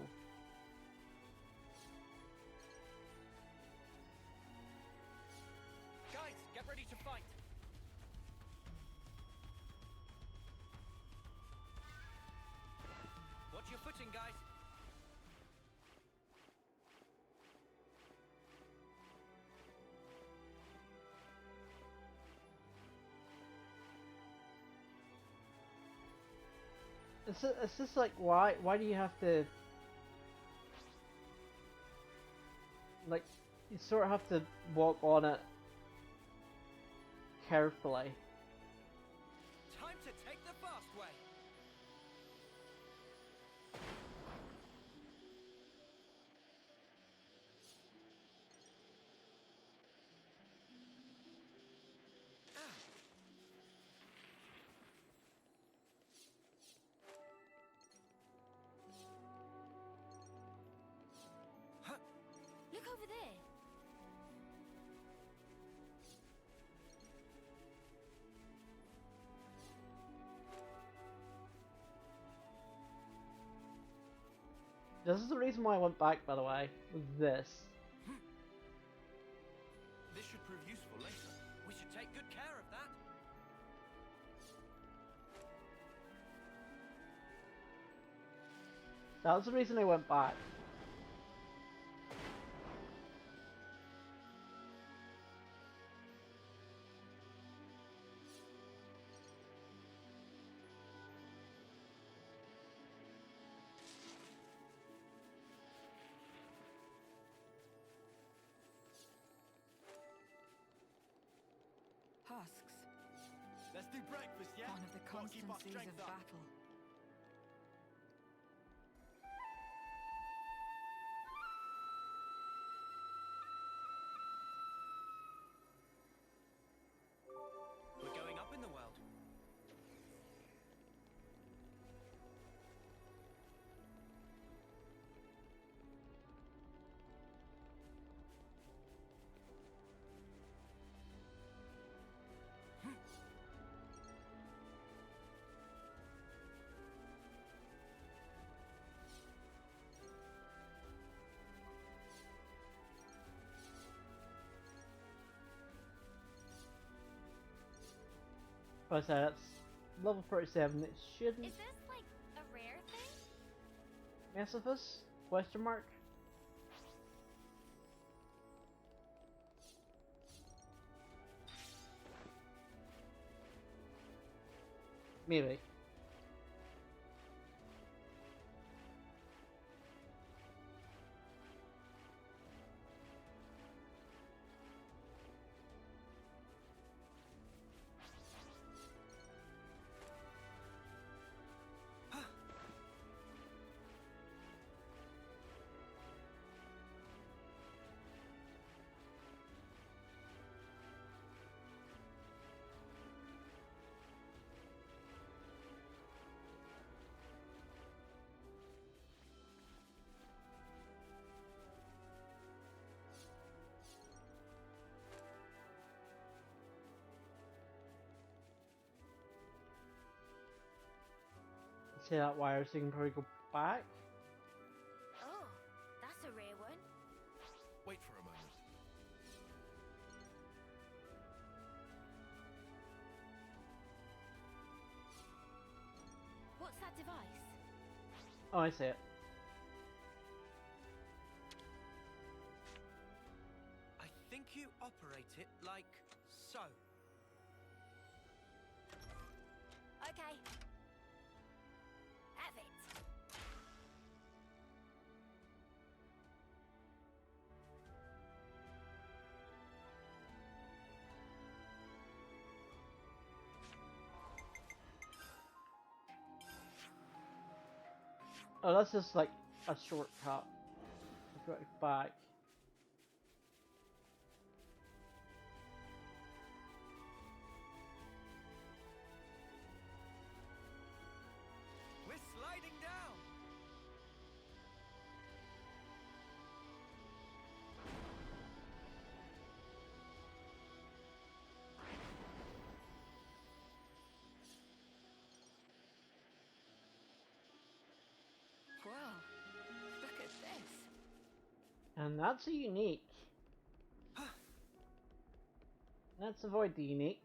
Guys, get ready to fight. Watch your footing, guys. It's just like, why do you have to, like, You sort of have to walk on it carefully. Time to take the fast way. Look over there. This is the reason why I went back, by the way, was this. This should prove useful later. We should take good care of that. That was the reason I went back. Husks. Let's do breakfast, yeah? One of the Gotta keep our constancies strength of up. battle. We're going up in the world. But I said it's level 37. It shouldn't Is this like a rare thing? mess with us? Question mark? Maybe. See that wire so you can probably go back? Oh, that's a rare one. Wait for a moment. What's that device? Oh, I see it. I think you operate it like so. Okay. Have it. Oh, that's just like a shortcut. Go back. We're sliding down. Well, look at this. And that's a unique. Let's avoid the unique.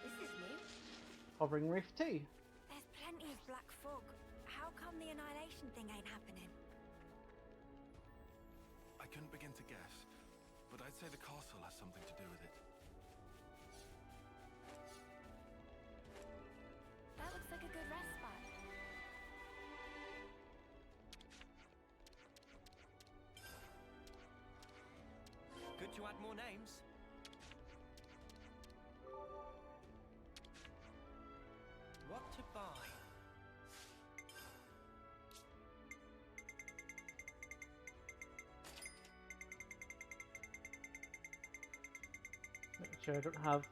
This is new. Hovering Reef 2. There's plenty of black Fog, how come the annihilation thing ain't happening? I couldn't begin to guess, but I'd say the castle has something to do with it. That looks like a good rest spot. Good to add more names. What to buy? Make sure I don't have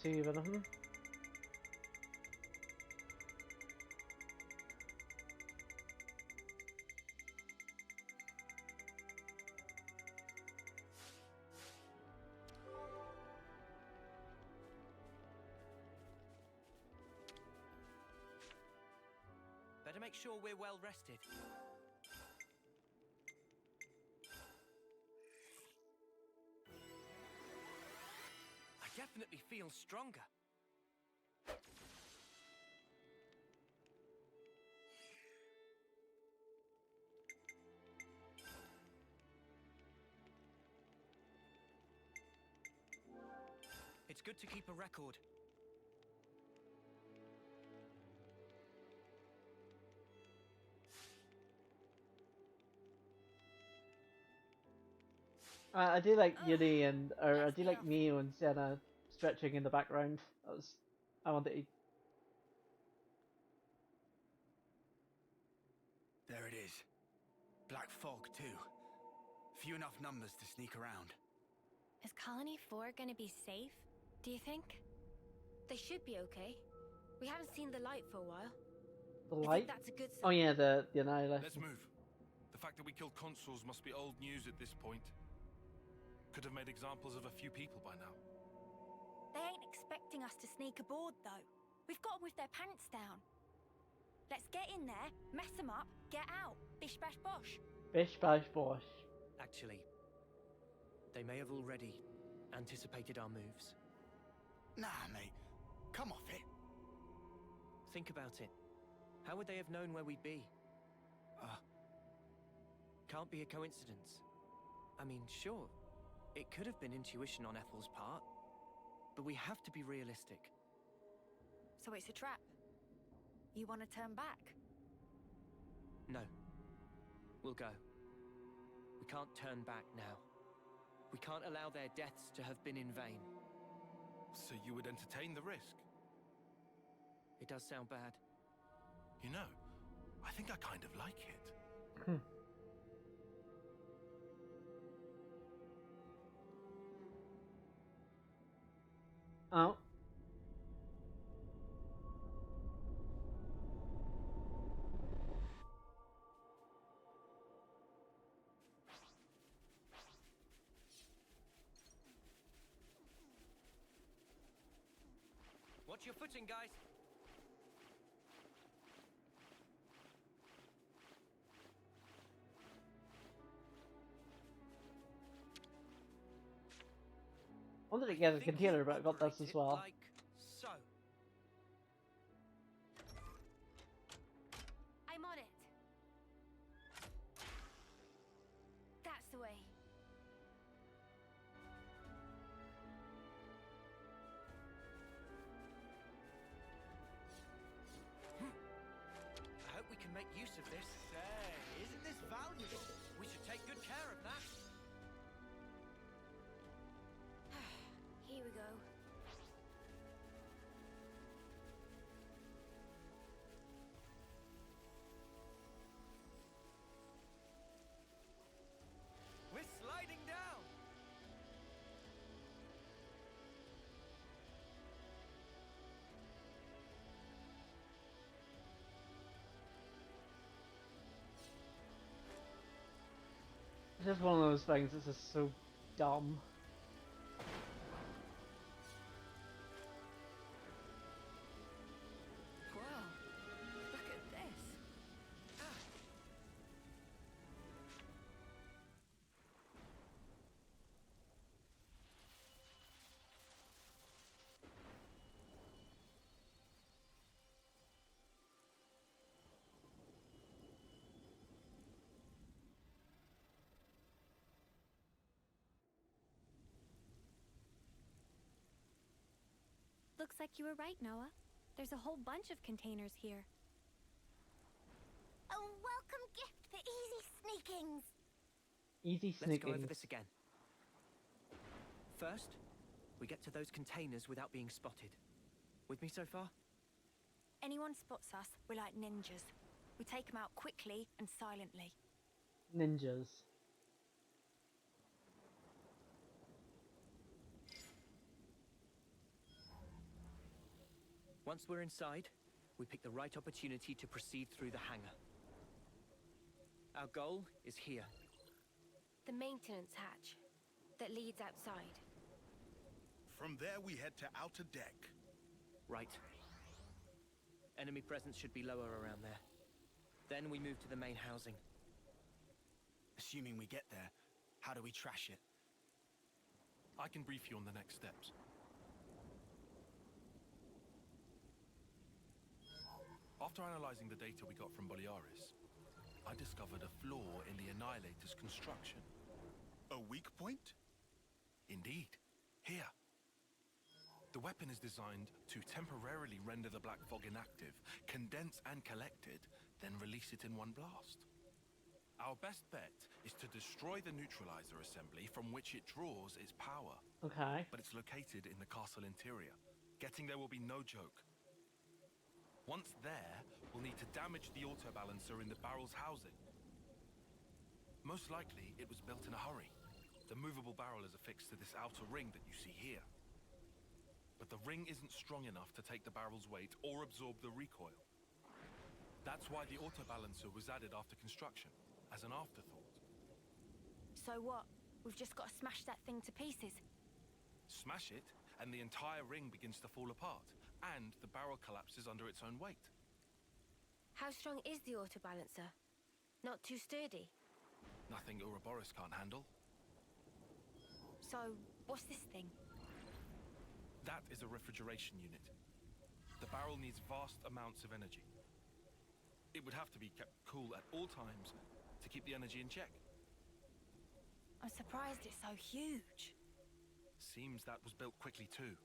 two of anything. Better make sure we're well rested. I definitely feel stronger. It's good to keep a record. I do like Ugh, Yuri and, or I makes do me like off. Neo and Senna stretching in the background. I wanted to. There it is. Black fog, too. Few enough numbers to sneak around. Is Colony 4 gonna be safe, do you think? They should be okay. We haven't seen the light for a while. The I light? think that's a good Oh sign. yeah, the annihilation. Let's move. The fact that we killed consuls must be old news at this point. Could have made examples of a few people by now. They ain't expecting us to sneak aboard, though. We've got 'em with their pants down. Let's get in there, mess 'em up, get out. Bish bash bosh. Bish bash bosh. Actually, they may have already anticipated our moves. Nah, mate. Come off it. Think about it. How would they have known where we'd be? Can't be a coincidence. I mean, sure, it could have been intuition on Ethel's part, but we have to be realistic. So it's a trap. You want to turn back? No. We'll go. We can't turn back now. We can't allow their deaths to have been in vain. So you would entertain the risk? It does sound bad. You know, I think I kind of like it. Oh. Watch your footing, guys. I wanted to get a Think you container, but I got this operate as it well. like so. I'm on it. That's the way. I hope we can make use of this. Say, isn't this valuable? We should take good care of that. Here we go. We're sliding down. It's just one of those things that's just so dumb. Wow, look at this. Looks like you were right, Noah. There's a whole bunch of containers here. A welcome gift for easy sneakings. Easy Let's go over sneaking. this again. First, we get to those containers without being spotted. With me so far? Anyone spots us, we're like ninjas. We take them out quickly and silently. Ninjas. Once we're inside, we pick the right opportunity to proceed through the hangar. Our goal is here. The maintenance hatch that leads outside. From there, we head to outer deck. Right. Enemy presence should be lower around there. Then we move to the main housing. Assuming we get there, how do we trash it? I can brief you on the next steps. After analyzing the data we got from Boliaris, I discovered a flaw in the Annihilator's construction. A weak point? Indeed. Here. The weapon is designed to temporarily render the black fog inactive, condense and collect it, then release it in one blast. Our best bet is to destroy the neutralizer assembly from which it draws its power. Okay. But it's located in the castle interior. Getting there will be no joke. Once there, we'll need to damage the auto-balancer in the barrel's housing. Most likely, it was built in a hurry. The movable barrel is affixed to this outer ring that you see here. But the ring isn't strong enough to take the barrel's weight or absorb the recoil. That's why the auto-balancer was added after construction, as an afterthought. So what? We've just got to smash that thing to pieces. Smash it, and the entire ring begins to fall apart, and the barrel collapses under its own weight. How strong is the autobalancer? Not too sturdy. Nothing Ouroboros can't handle. So, what's this thing? That is a refrigeration unit. The barrel needs vast amounts of energy. It would have to be kept cool at all times to keep the energy in check. I'm surprised it's so huge. Seems that was built quickly too.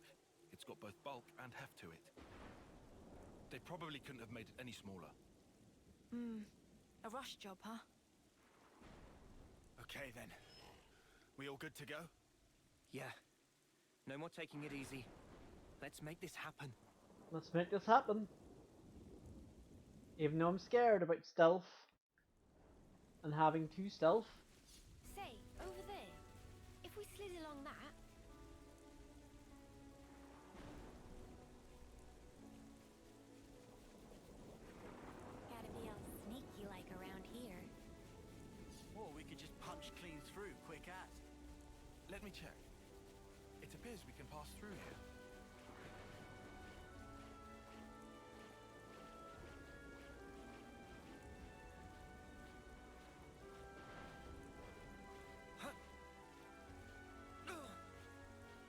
It's got both bulk and heft to it. They probably couldn't have made it any smaller. A rush job, huh? Okay then. We all good to go? Yeah. No more taking it easy. Let's make this happen. Let's make this happen. Even though I'm scared about stealth and having two stealth. Say, over there, if we slid along that. Gotta be all sneaky like around here. Or we could just punch clean through, quick as. Let me check. It appears we can pass through here.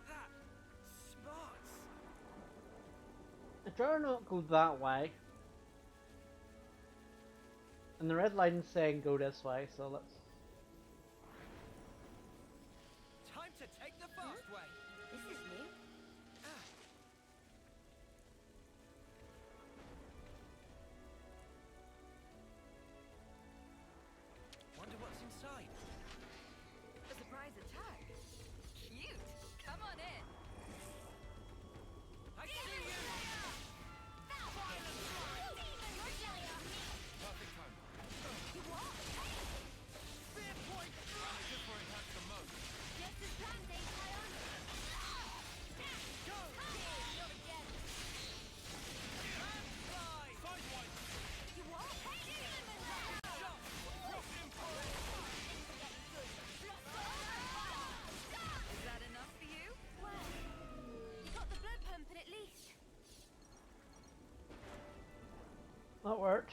That smarts. I'd rather not go that way. And the red line's saying go this way, so let's... Time to take the fast way. This is new. Wonder what's inside. A surprise attack. Cute. Come on in. I see you. Perfect time. Spear point. Only good for attacks the most. Just as planned, Ion. Go. Not again. Landslide. Sidewise. You what? Shot. Cross impulse. Is that enough for you? Well, you got the blood pumping at least. That worked.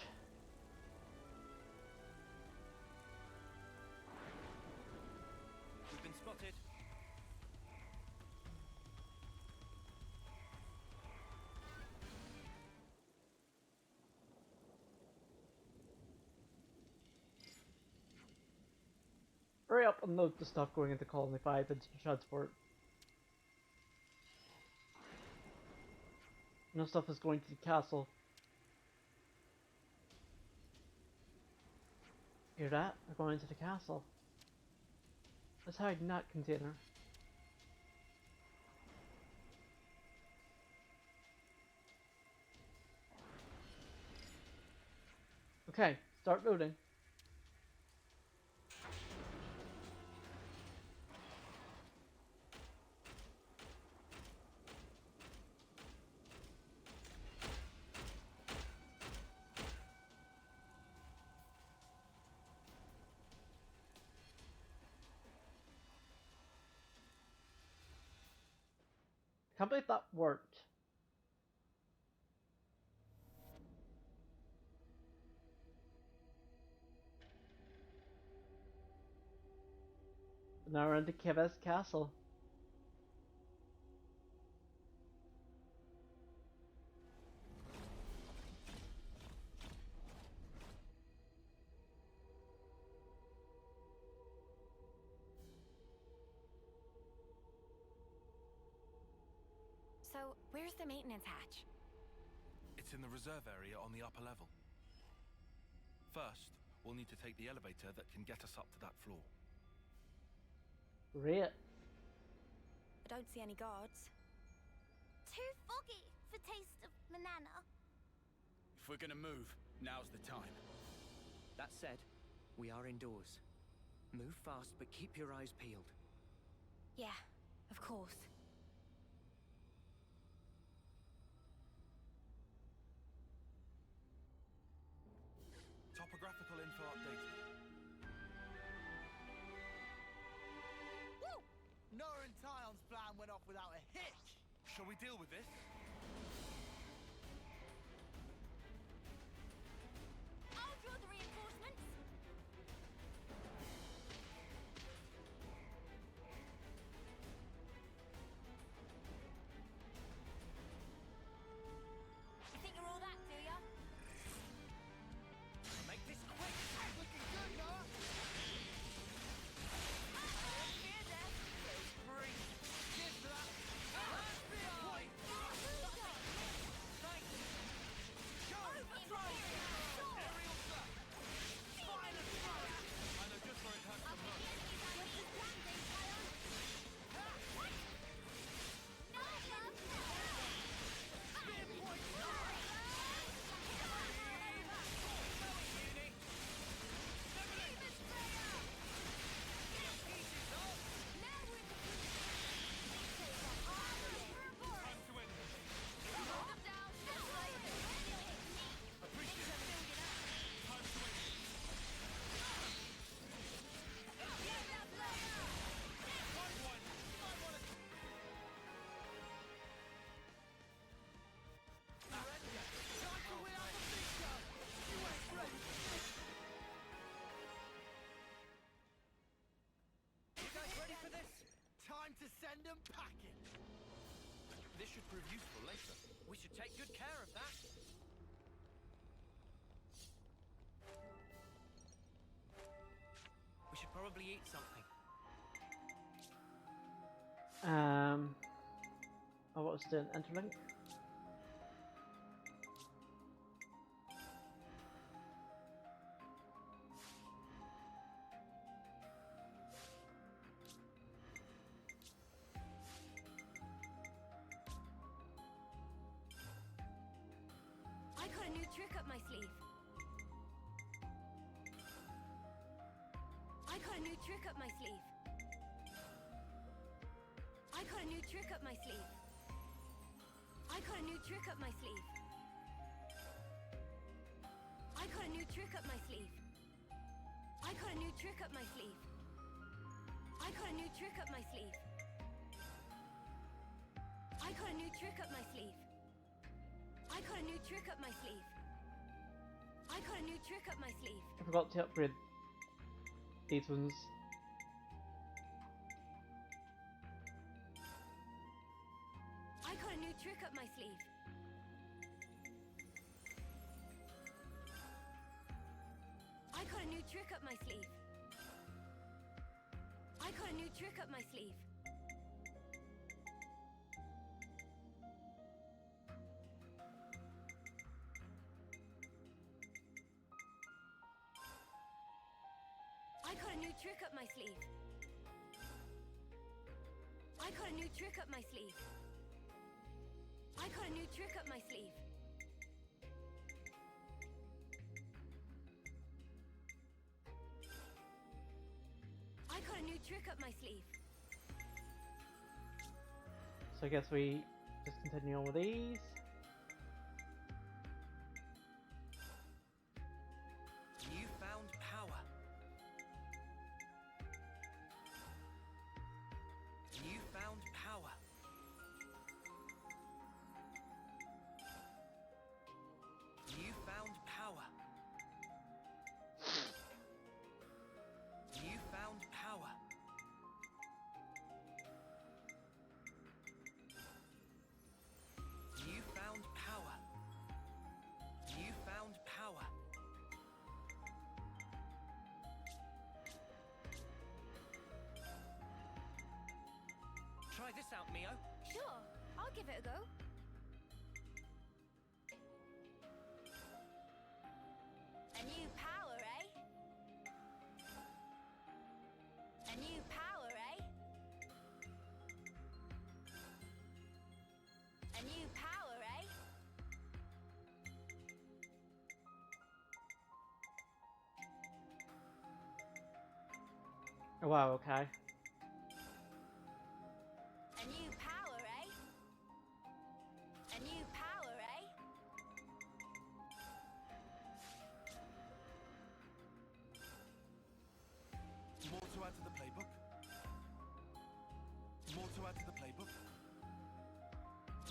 We've been spotted. Hurry up and load the stuff going into Colony 5 into the transport. No stuff is going to the castle. Hear that? We're going to the castle. Let's hide in that container. Okay, start loading. Can't believe that worked. Now we're into Keves Castle. So, where's the maintenance hatch? It's in the reserve area on the upper level. First, we'll need to take the elevator that can get us up to that floor. Great. I don't see any guards. Too foggy for taste of banana. If we're gonna move, now's the time. That said, we are indoors. Move fast, but keep your eyes peeled. Yeah, of course. Topographical info updated. Woo! Nora and Tyon's plan went off without a hitch. Shall we deal with this? I'll draw the reinforcements. You think you're all that, do ya? Make this quick! Looking good, Nora. Fear death. Free. Cheers for that. Hands behind. Right. Go. Aerial thrust. Fire the throw. I know just where it hurts the most. Spear point. Time to end this. Appreciate it. Time to end this. Time to win out the big show. US ready. You guys ready for this? Time to send them packing. This should prove useful later. We should take good care of that. We should probably eat something. Oh, what was the interlink? I got a new trick up my sleeve. I got a new trick up my sleeve. I got a new trick up my sleeve. I got a new trick up my sleeve. I got a new trick up my sleeve. I got a new trick up my sleeve. I got a new trick up my sleeve. I got a new trick up my sleeve. I got a new trick up my sleeve. I got a new trick up my sleeve. I forgot to upgrade these ones. I got a new trick up my sleeve. I got a new trick up my sleeve. I got a new trick up my sleeve. got a new trick up my sleeve. I got a new trick up my sleeve. I got a new trick up my sleeve. I got a new trick up my sleeve. So I guess we just continue on with these. Newfound power. Newfound power. Newfound power. Newfound power. Newfound power. Newfound power. Try this out, Mio. Sure, I'll give it a go. A new power, eh? A new power, eh? A new power, eh? Oh, wow, okay. A new power, eh? A new power, eh? More to add to the playbook. More to add to the playbook.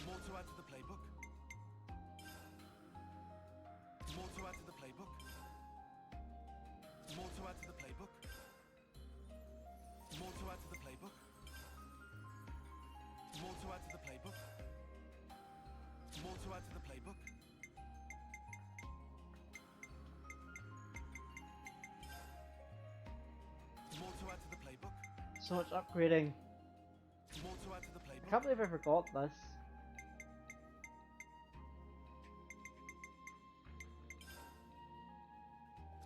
More to add to the playbook. More to add to the playbook. More to add to the playbook. More to add to the playbook. More to add to the playbook. More to add to the playbook. More to add to the playbook. So much upgrading. More to add to the I playbook. can't believe I forgot this.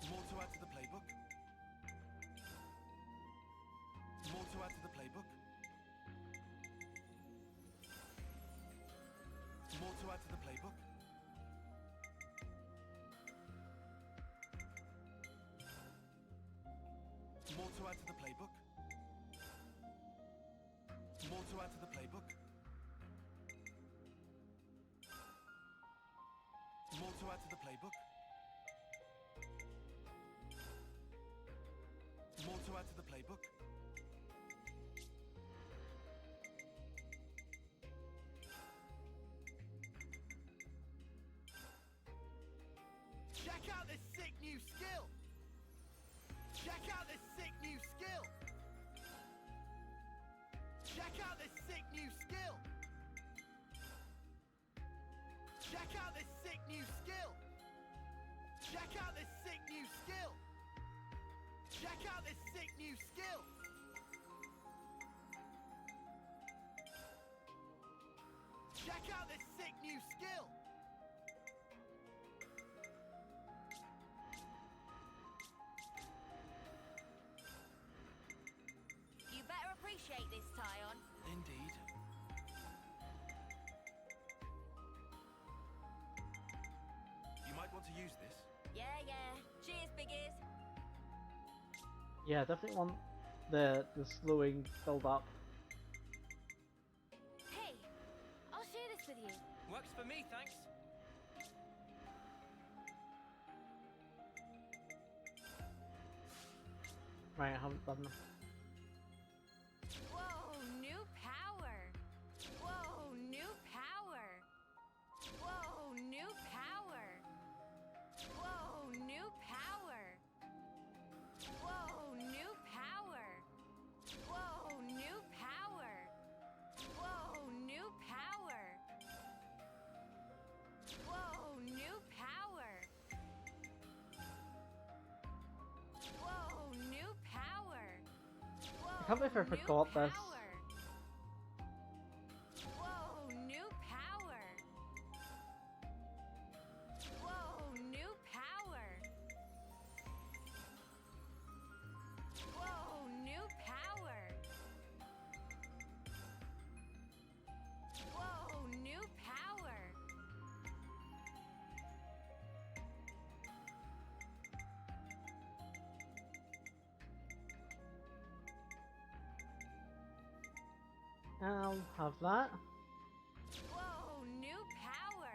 More to add to the playbook. More to add to the playbook. More to add to the playbook. More to add to the playbook. More to add to the playbook. More to add to the playbook. More to add to the playbook. Check out this sick new skill! Check out this sick new skill! Check out this sick new skill! Check out this sick new skill! Check out this sick new skill! Check out this sick new skill! Check out this sick new skill! You better appreciate this, Tyon. Indeed. You might want to use this. Yeah, yeah. Cheers, biggies. Yeah, definitely want the slowing build up. Hey, I'll share this with you. Works for me, thanks. Right, I haven't done. Whoa, new power. Whoa, new power. Whoa, new power. Whoa, new power. Whoa, new power. Whoa, new power. Whoa, new power. Whoa, new power. Whoa, new power. I can't believe I forgot this. Whoa, new power. Whoa, new power. I'll have that. Whoa, new power.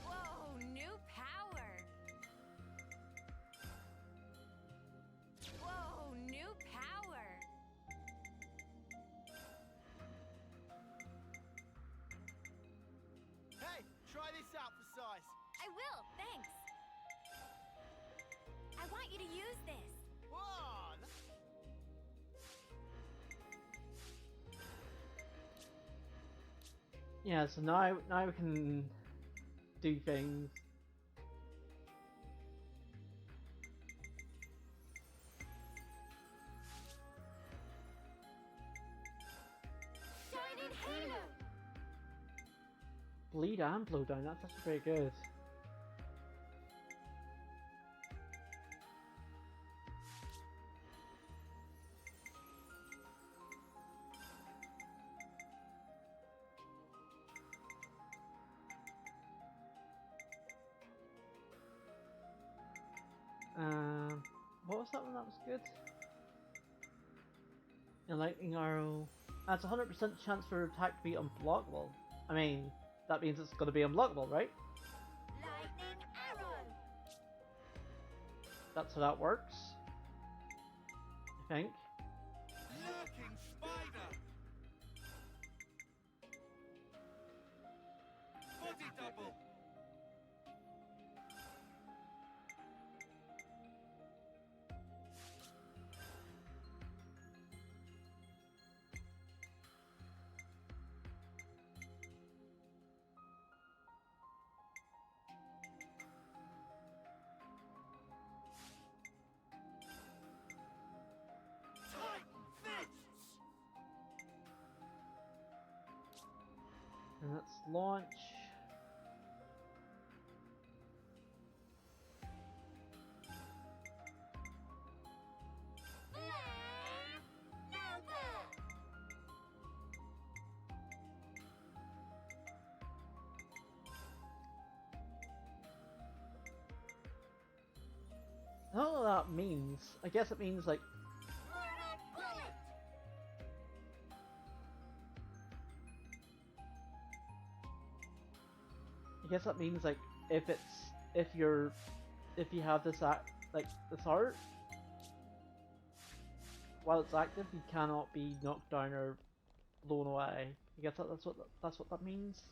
Whoa, new power. Whoa, new power. Hey, try this out for size. I will, thanks. I want you to use this. Whoa! Yeah, so now we can do things. Shining Halo! Bleed and blow down, that's actually pretty good. What was that one that was good? Lightning arrow. That's 100% chance for attack to be unblockable. I mean, that means it's going to be unblockable, right? Lightning arrow! That's how that works. I think. Lurking spider! Body double! Titan fists! And let's launch. I don't know what that means. I guess it means like I guess that means like if you have this like this art while it's active, you cannot be knocked down or blown away. I guess that's what that means.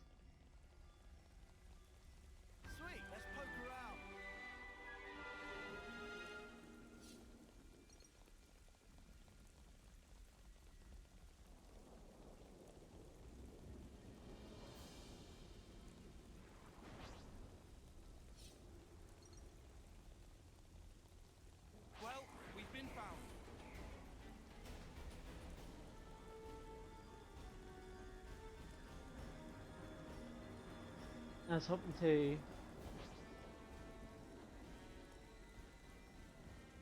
Sweet, let's poke around. Well, we've been found. I was hoping to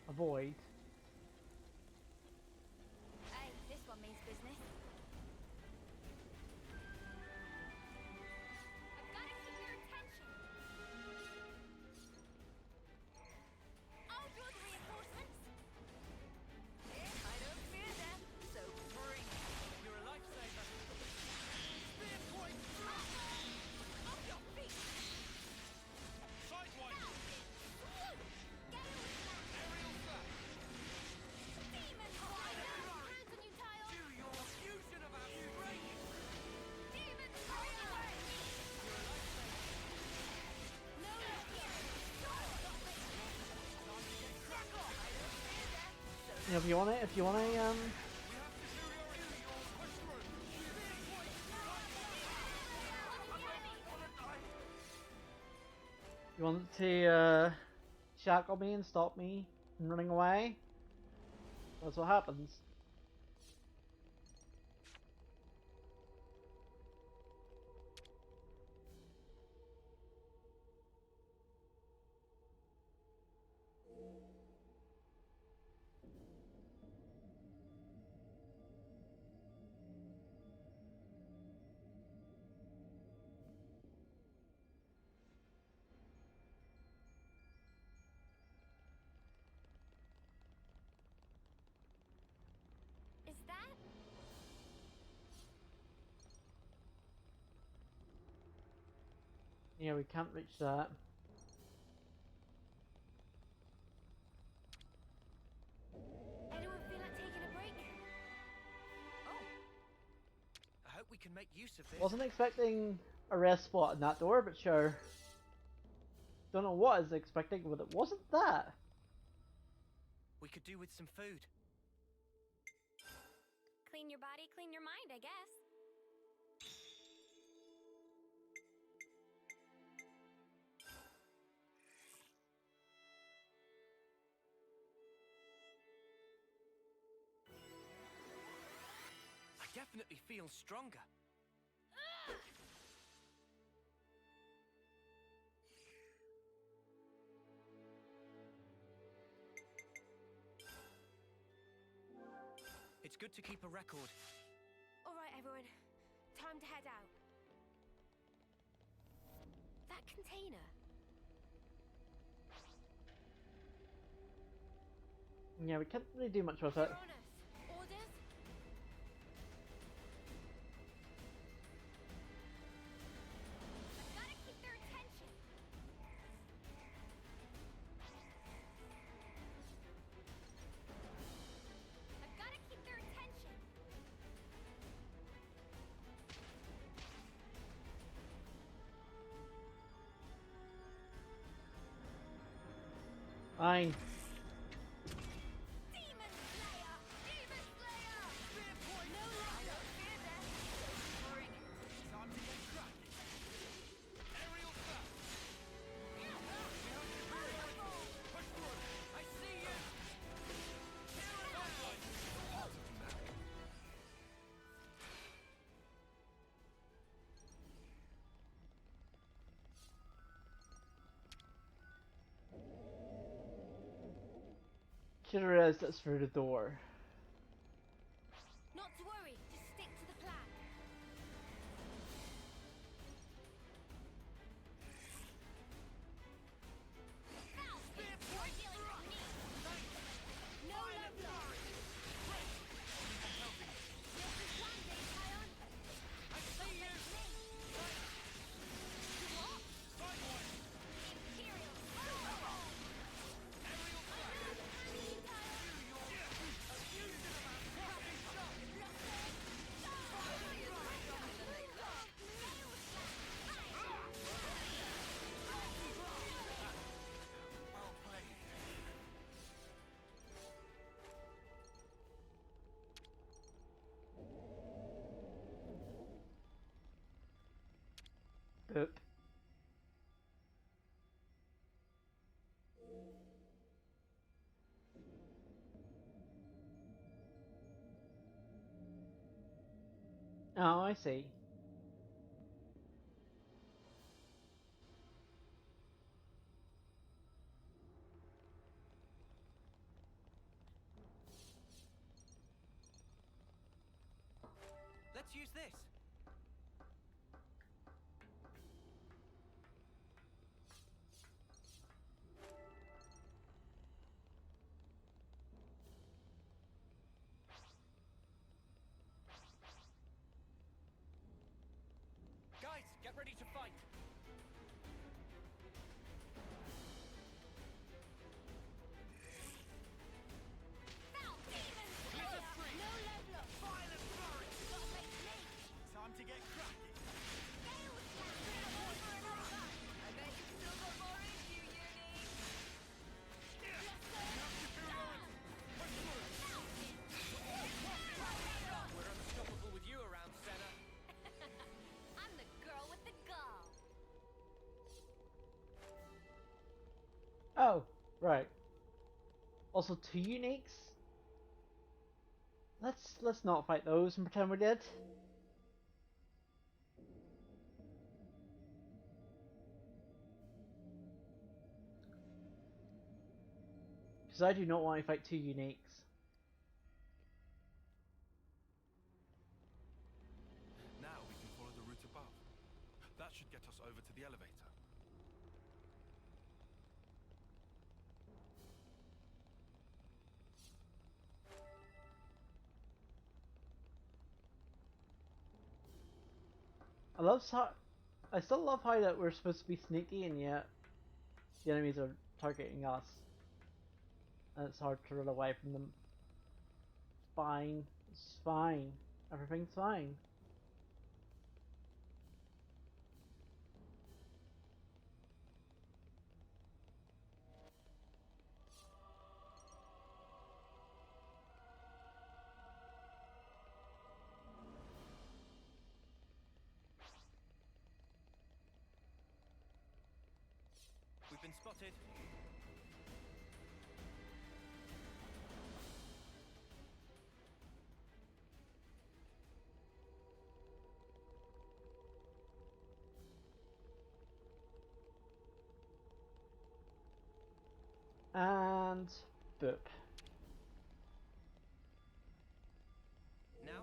avoid. Hey, this one means business. I've got to keep your attention. I'll draw the reinforcements. I don't fear them, so bring it. You're a lifesaver. Spear point! Off your feet! Sidewinder! Swoop! Get in with that! Aerial slash! Demon Spider! Hands on you, Tile! Do your fusion of our strength! Demon Spider! No love here! Crack off! I don't fear them, so You know, if you want it, We have superiority! Push through! Spear point! you want to shackle me and stop me from running away, that's what happens. Yeah, we can't reach that. Anyone feel like taking a break? Oh, I hope we can make use of this. Wasn't expecting a rest spot in that door, but sure. Don't know what I was expecting, but it wasn't that. We could do with some food. Clean your body, clean your mind, I guess. I definitely feel stronger. It's good to keep a record. All right, everyone. Time to head out. That container. Yeah, we can't really do much with it. You're on us. Orders? I've gotta keep their attention. I've gotta keep their attention. Fine. Demon Slayer! Demon Slayer! Spear point! No, I don't fear death. Bring it. Time to get cracking. Aerial thrust. Push through. I see you. Should've realized that's through the door. Not to worry. Just stick to the plan. Foul! You're dealing with me. No love lost. This is one day, Kion. I see you. Imperial. Well played. Boop. Oh, I see. Let's use this. Guys, get ready to fight. Foul! Demon Slayer! No love lost. Violent flurry. Gotta face me. Time to get cracking. Gale Slam! I bet you still got more in you, Uni. We're unstoppable with you around, Senna. I'm the girl with the gall. Oh, right. Also, two uniques. Let's not fight those and pretend we did. Because I do not want to fight two uniques. Now we can follow the route above. That should get us over to the elevator. I love how I still love how that we're supposed to be sneaky and yet the enemies are targeting us. And it's hard to run away from them. It's fine. It's fine. Everything's fine. We've been spotted. And boop. Now,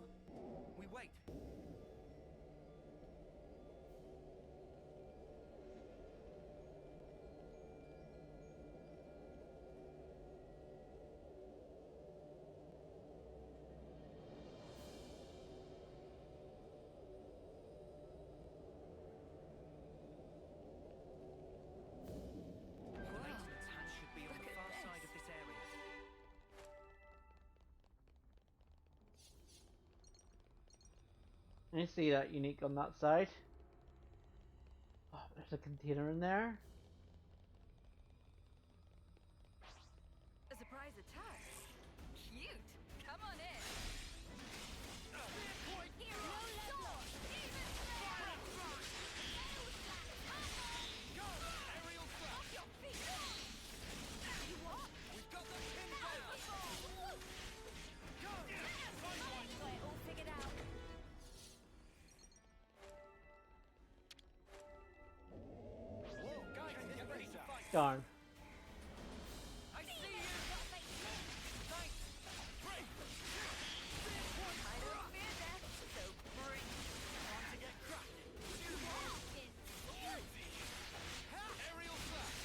we wait. The maintenance hatch should be on the far side of this area. I see that unique on that side. Oh, there's a container in there. A surprise attack. Cute. Come on in. Darn. I see you! Thanks! Aerial slash!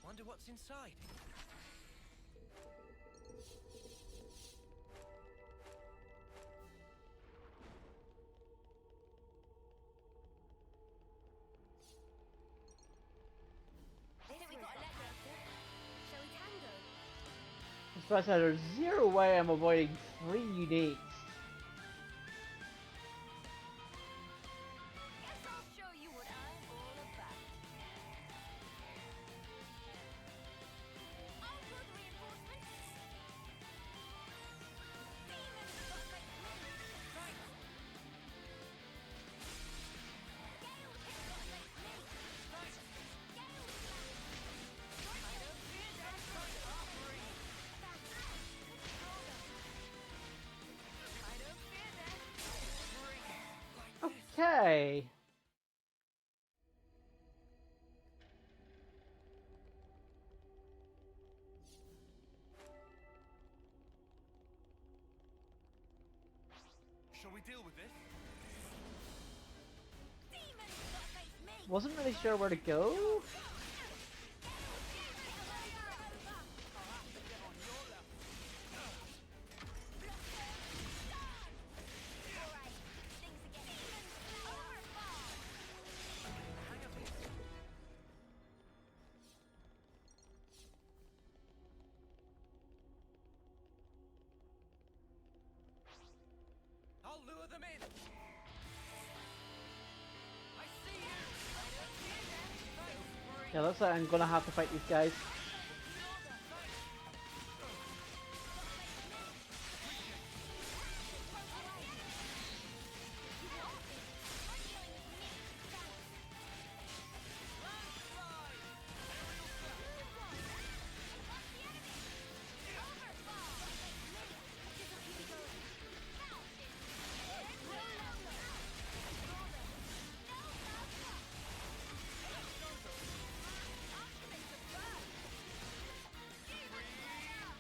Wonder what's inside. I think we got a letter. So we can go. Especially there's zero way I'm avoiding 3 uniques. Guess I'll show you what I'm all about. All good reinforcements. Demons got like me. Thanks! Gale hit got like me. Thanks! Gale slash. I don't fear death. I don't fear death. Okay. Shall we deal with this? Demons got like me. Wasn't really sure where to go. I'll lure them in! I see you! Yeah, looks like I'm gonna have to fight these guys.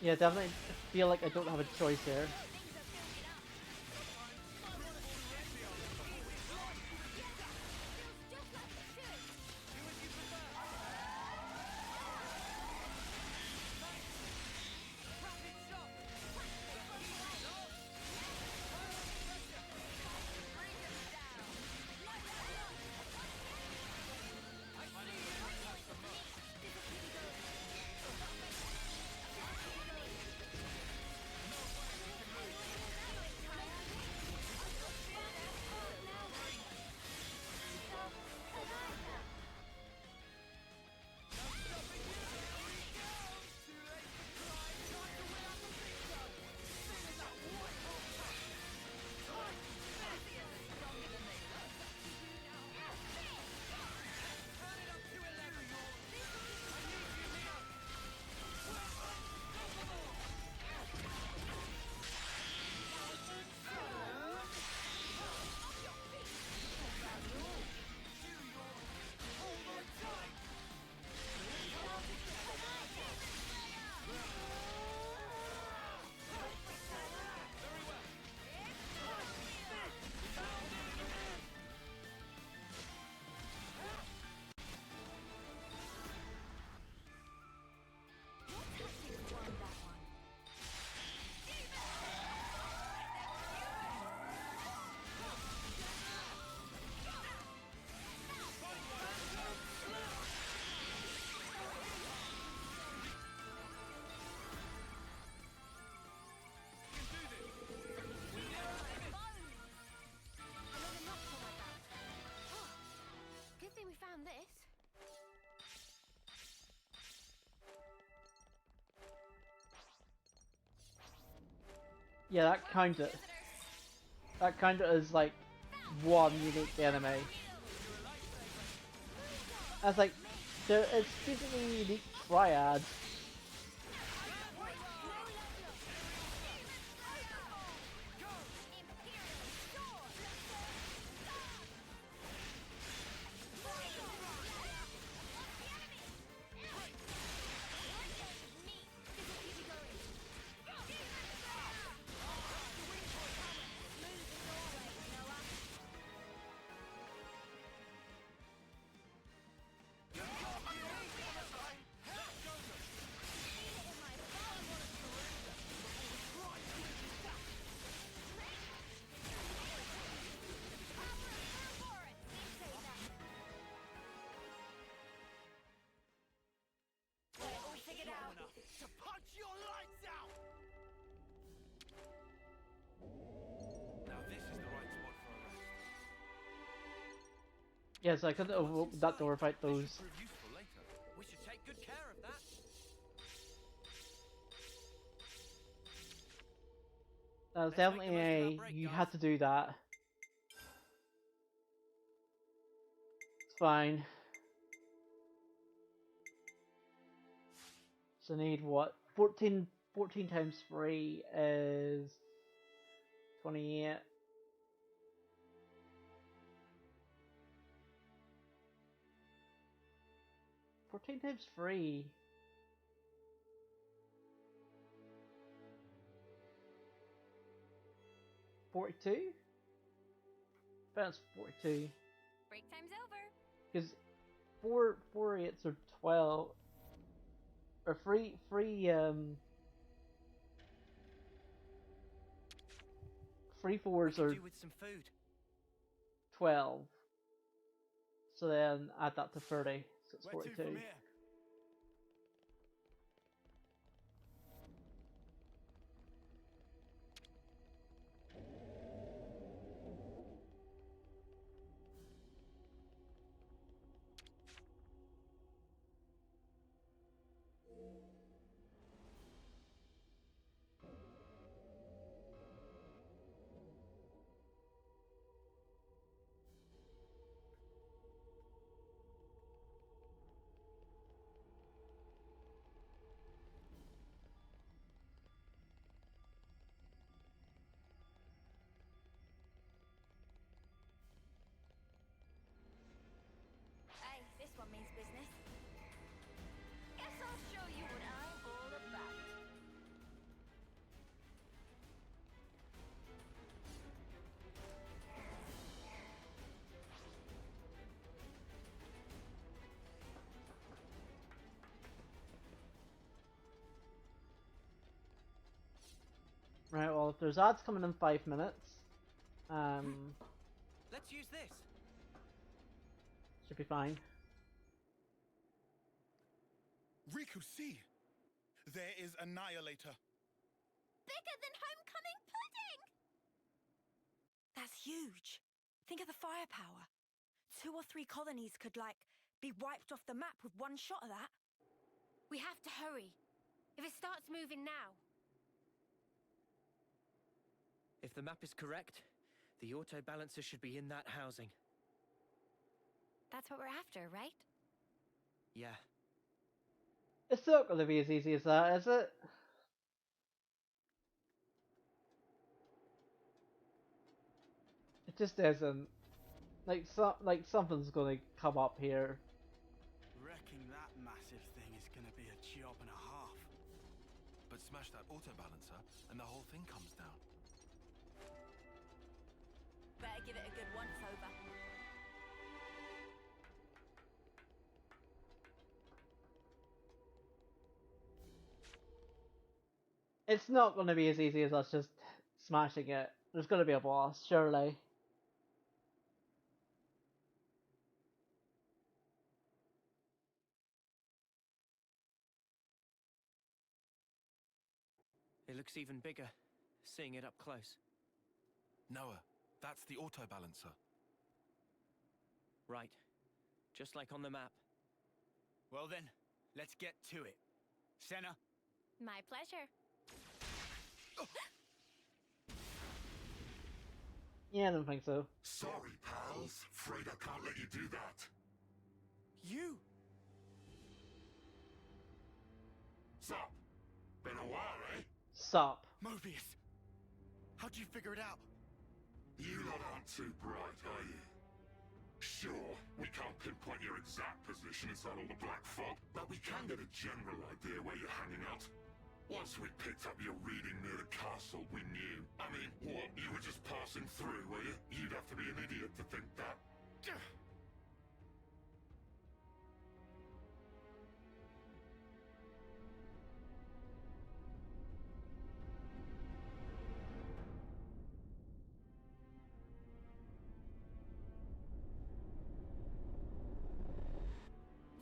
Yeah, definitely feel like I don't have a choice here. Yeah, that counted. That counted as like one unique enemy. That's like, it's basically a unique triad. To punch your lights out! Now this is the right spot for a rest. Yes, I couldn't have opened that door fight This those. should prove useful later. We should take good care of that. That's Let's make the definitely most of our a, break, you guys. had to do that. It's fine. So I need what? 14 times 3 is 28. Fourteen times 3. $42? That's 42. Break time's over. Because 4 eights are 12. Or three 3 fours Could are do with some food. 12. So then add that to 30. So it's Where to 42. from here? Hey, this one means business. Guess I'll show you what I'm all about. Right, well, if there's ads coming in 5 minutes, Let's use this. should be fine. Riku, see! There is Annihilator. Bigger than homecoming pudding! That's huge. Think of the firepower. 2 or 3 colonies could, like, be wiped off the map with one shot of that. We have to hurry. If it starts moving now. If the map is correct, the auto balancer should be in that housing. That's what we're after, right? Yeah. It's not going to be as easy as that, is it? It just isn't. Like something's going to come up here. Wrecking that massive thing is gonna be a job and a half. But smash that auto balancer and the whole thing comes down. Better give it a good once-over. It's not going to be as easy as us just smashing it. There's going to be a boss, surely. It looks even bigger, seeing it up close. Noah, that's the auto balancer. Right. Just like on the map. Well then, let's get to it. Senna? My pleasure. Yeah, I don't think so. Sorry, pals. Afraid I can't let you do that. You? Sup? Been a while, eh? Sup. Mobius! How'd you figure it out? You lot aren't too bright, are you? Sure, we can't pinpoint your exact position inside all the black fog, but we can get a general idea where you're hanging out. Once we picked up your reading near the castle, we knew. I mean, what, you were just passing through, were you? You'd have to be an idiot to think that.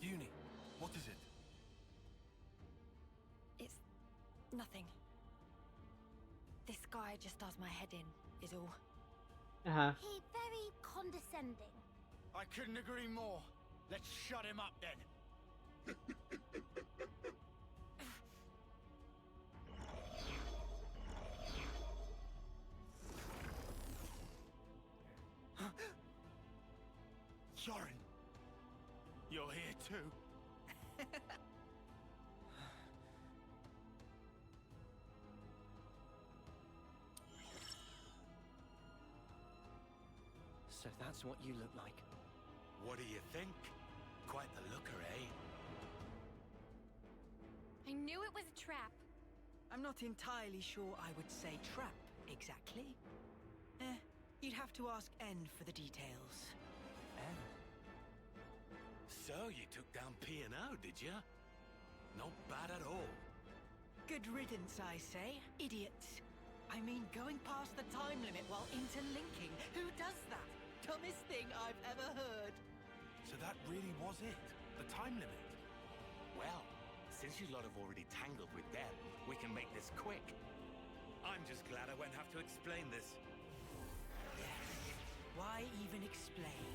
Uni, what is it? It's nothing. This guy just does my head in, is all. Uh-huh. He very condescending. I couldn't agree more. Let's shut him up then. Yorin, you're here too. So that's what you look like. What do you think? Quite the looker, eh? I knew it was a trap. I'm not entirely sure I would say trap, exactly. You'd have to ask N for the details. N? So you took down P&O, did you? Not bad at all. Good riddance, I say. Idiots. I mean, going past the time limit while interlinking. Who does that? Dumbest thing I've ever heard. So that really was it? The time limit? Well, since you lot have already tangled with them, we can make this quick. I'm just glad I won't have to explain this. Yes. Why even explain?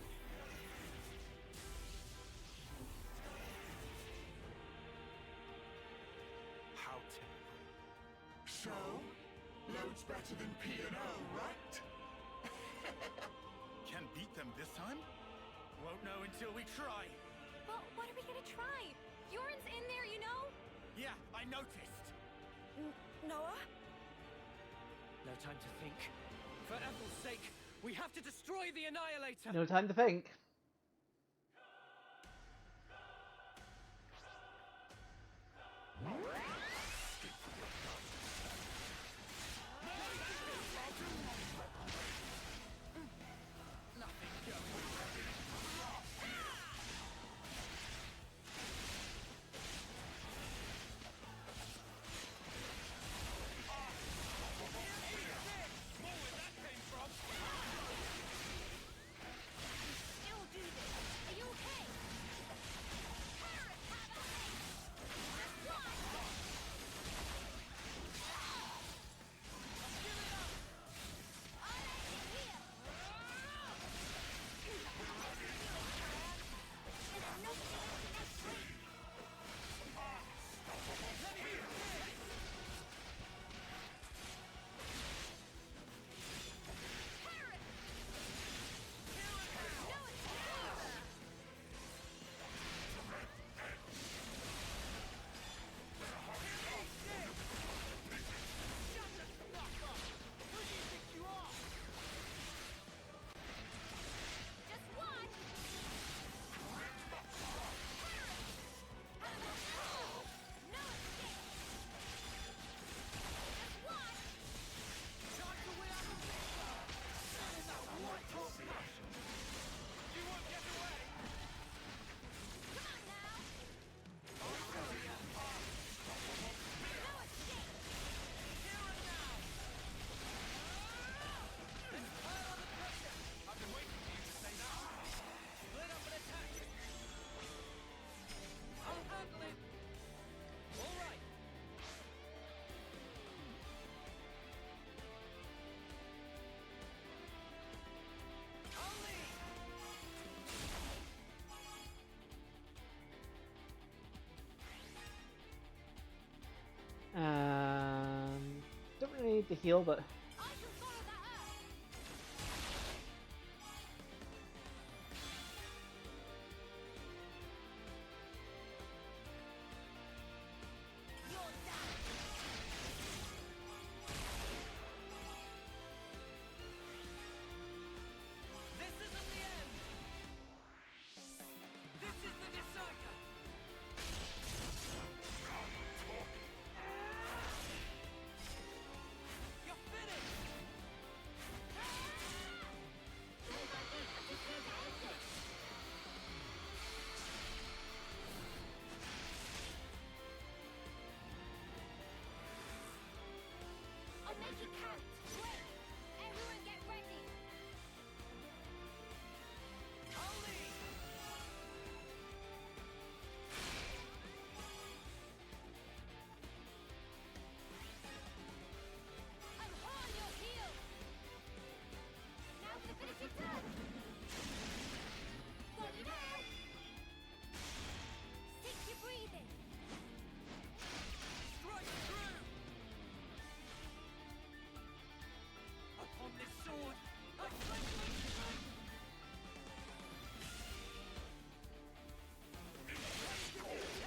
How typical. So? Loads better than P&O, right? Can beat them this time? Won't know until we try. But what are we gonna try? Yoren's in there, you know? Yeah, I noticed. Noah? No time to think. For Ethel's sake, we have to destroy the Annihilator! No time to think. Still do this. Are you okay? Pirate, have a haste! Just one! I'll end it here. It's no just one! No escape! Just one! Come on now! No escape! I've been waiting for you to say that. Split up and attack. I'll handle it! Alright! I'll lead! Don't really need to heal, but I can follow that up!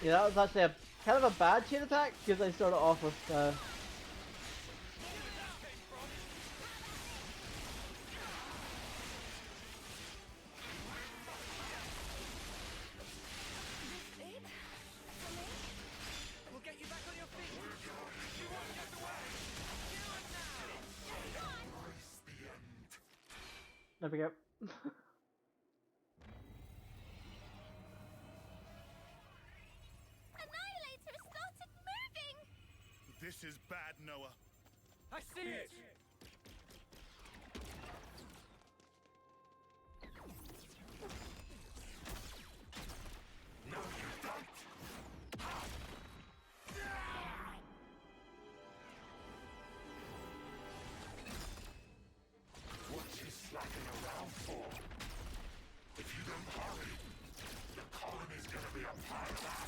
Yeah, that was actually a kind of a bad chain attack because I started off with We'll get you back on your feet. You won't get away. there we go. Annihilator started moving! This is bad, Noah. I see it. No, you don't! What you slacking around for? If you don't hurry, the colony's gonna be a pile of ash.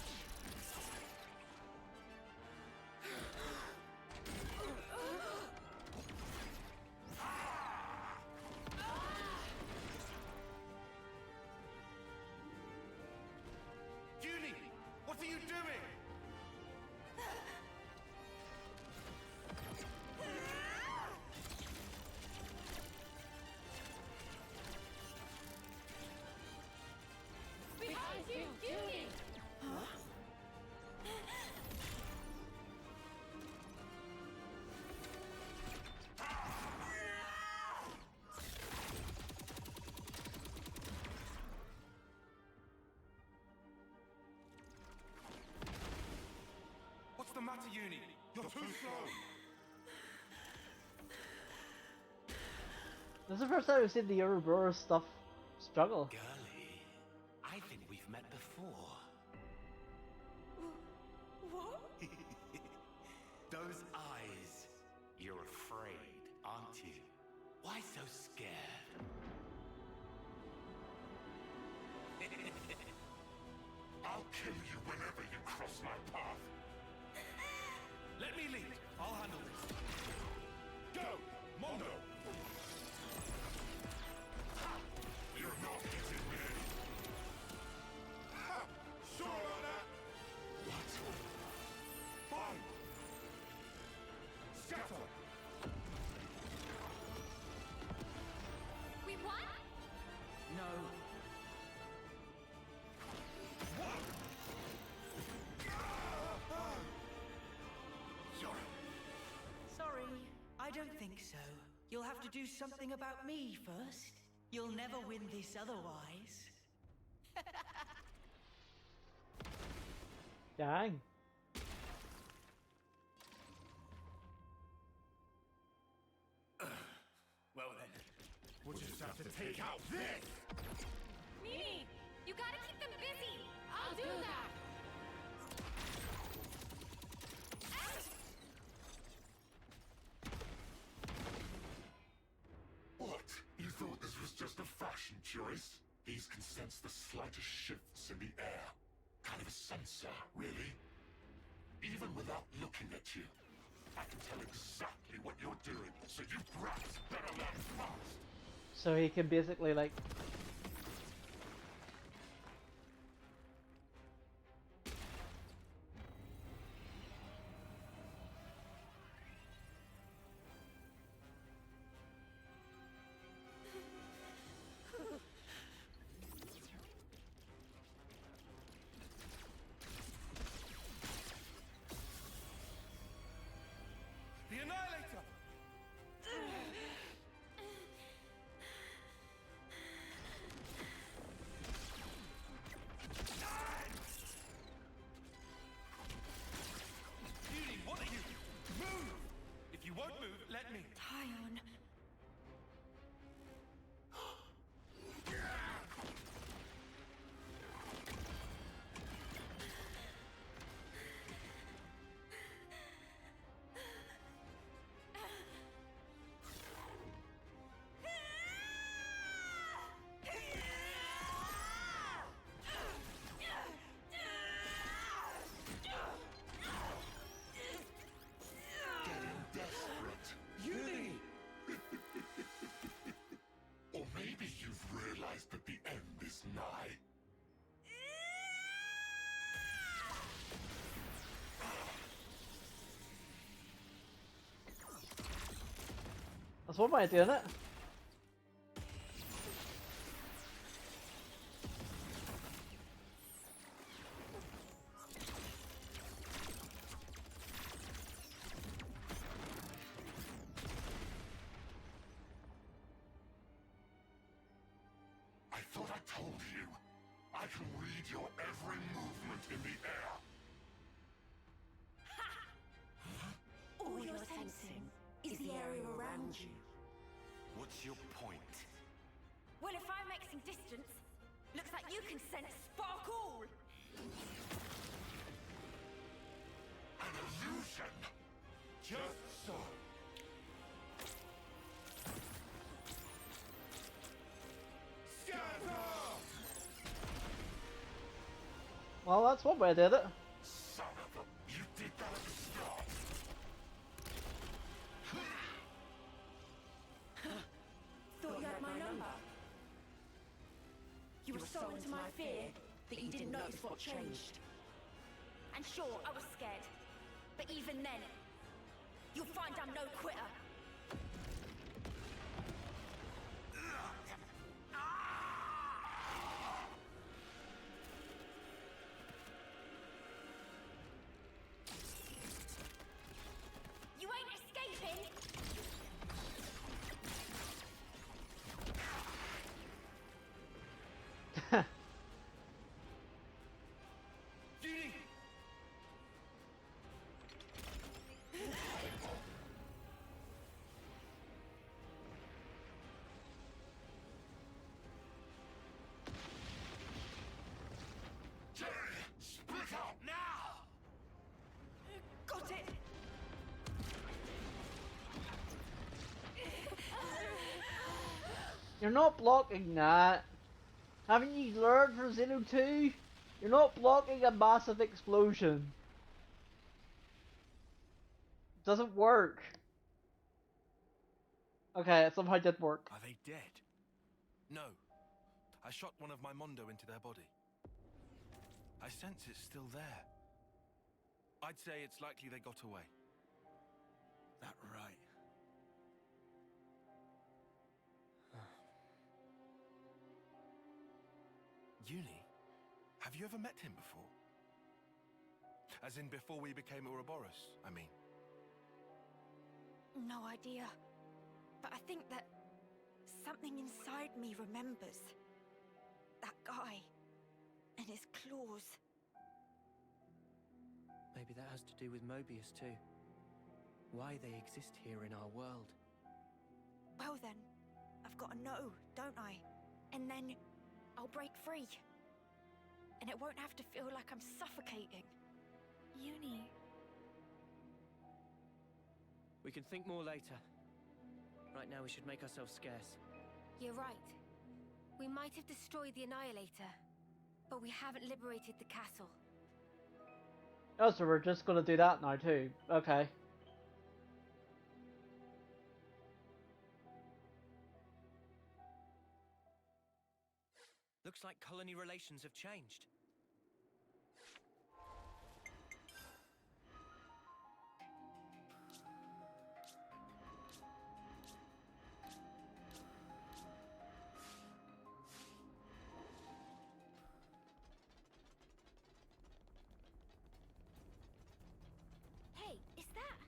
Junie, what are you doing? Behind you, Judy! What's the matter, Uni? You're too slow. This is the first time I've seen the Ouroboros stuff struggle. Girlie, I think we've met before. What? Those eyes. You're afraid, aren't you? Why so scared? I'll kill you whenever you cross my path. Let me lead. I'll handle this. Go, Mondo. You're not hitting me. Ha! Sure on that. What? Fine. Scatter. We won? No. Sorry, I don't think so. You'll have to do something about me first. You'll never win this otherwise. Dang. Well then, we'll just have to take out this. Mimi, you gotta keep them busy! I'll do that! What? You thought this was just a fashion choice? These can sense the slightest shifts in the air. Kind of a sensor, really. Even without looking at you, I can tell exactly what you're doing, so you brats better learn fast. So he can basically like The Annihilator. That's one way of doing it. I thought I told you. I can read your every movement in the air. All you're sensing is the area around you. What's your point? Well, if I'm mixing distance, looks like you can sense sparkle. An illusion. Just so. Scatter! Well, that's one way I did it. Son of a... You did that at the start. Thought you had my number. You were so into my fear that you didn't notice what changed. And sure, I was scared. But even then, you'll find I'm no quitter. You ain't escaping! Split up now! Got it! You're not blocking that. Haven't you learned from Xeno 2? You're not blocking a massive explosion. Doesn't work. Okay, it somehow did work. Are they dead? No. I shot one of my Mondo into their body. I sense it's still there. I'd say it's likely they got away. That right. Uni? Have you ever met him before? As in before we became Ouroboros, I mean. No idea. But I think that something inside me remembers. That guy. And his claws. Maybe that has to do with Mobius too. Why they exist here in our world. Well then, I've got to know, don't I? And then I'll break free. And it won't have to feel like I'm suffocating. Uni. We can think more later. Right now we should make ourselves scarce. You're right. We might have destroyed the Annihilator, but we haven't liberated the castle. Oh, so we're just gonna do that now too. Okay. Looks like colony relations have changed. Hey, is that?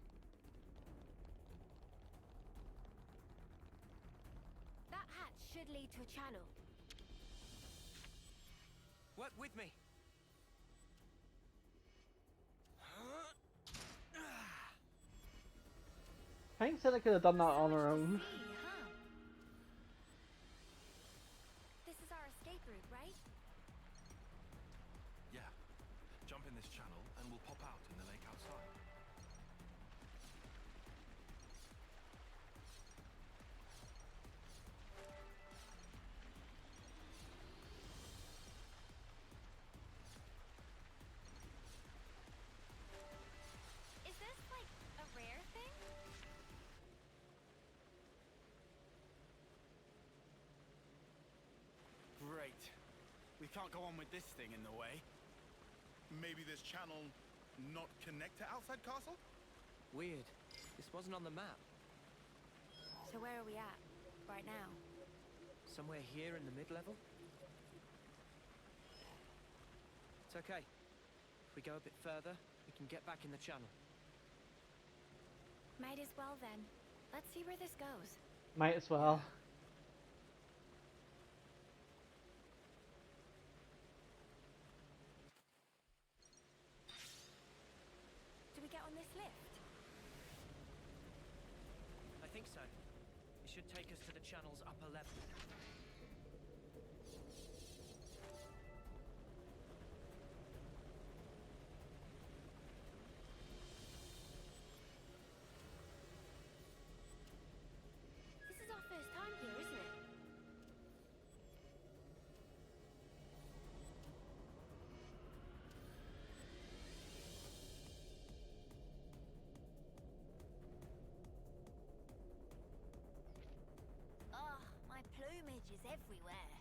That hatch should lead to a channel. Work with me. Hank said I could have done that on her own. This is our escape route, right? Yeah. Jump in this channel and we'll pop out in the lake outside. Is this like a rare thing? Great. We can't go on with this thing in the way. Maybe this channel not connect to outside castle? Weird. This wasn't on the map. So where are we at right now? Somewhere here in the mid-level? It's okay. If we go a bit further, we can get back in the channel. Might as well then. Let's see where this goes. Might as well. Do we get on this lift? I think so. It should take us to the channel's upper level. This is our first time here, isn't it? Ugh, my plumage is everywhere.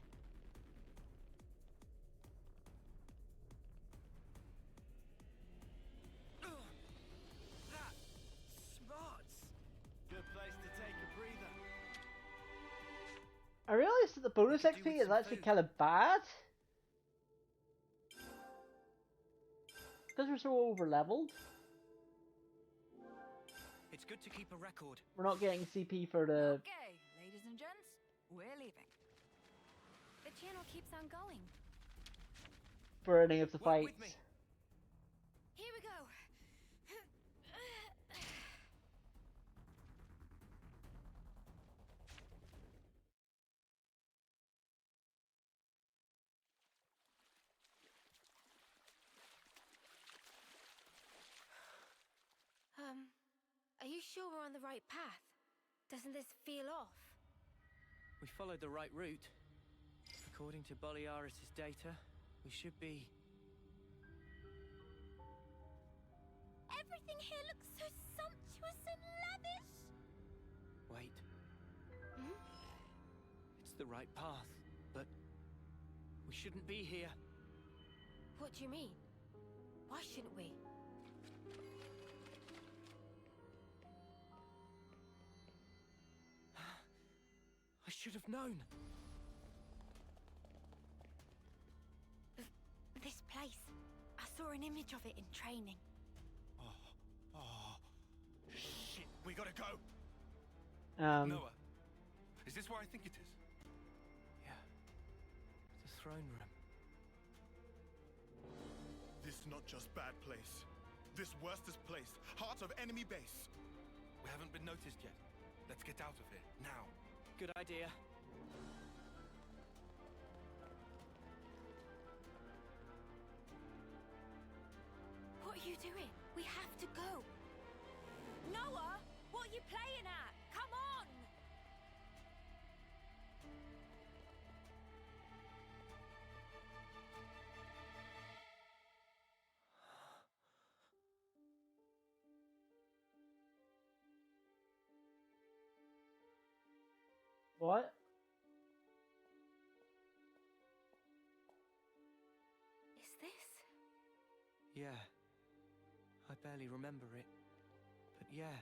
Smarts! Good place to take a breather. I realised that the bonus We could do XP with is some actually food. kind of bad. Because we're so over leveled. It's good to keep a record. We're not getting CP for the... Okay, ladies and gents, we're leaving. The channel keeps on going. for any of the Work with fights. me. Here we go. Are you sure we're on the right path? Doesn't this feel off? We followed the right route. According to Boliaris' data, we should be... Everything here looks so sumptuous and lavish. Wait, Hmm? it's the right path, but we shouldn't be here. What do you mean? Why shouldn't we? I should have known. This place. I saw an image of it in training. Oh, shit, we gotta go. Um, Noah, is this where I think it is? Yeah, the throne room. This not just bad place. This worstest place. Heart of enemy base. We haven't been noticed yet. Let's get out of here, now. Good idea. What are you doing? We have to go. Noah, what are you playing at? Come on! what? Is this? Yeah. I barely remember it. But yeah.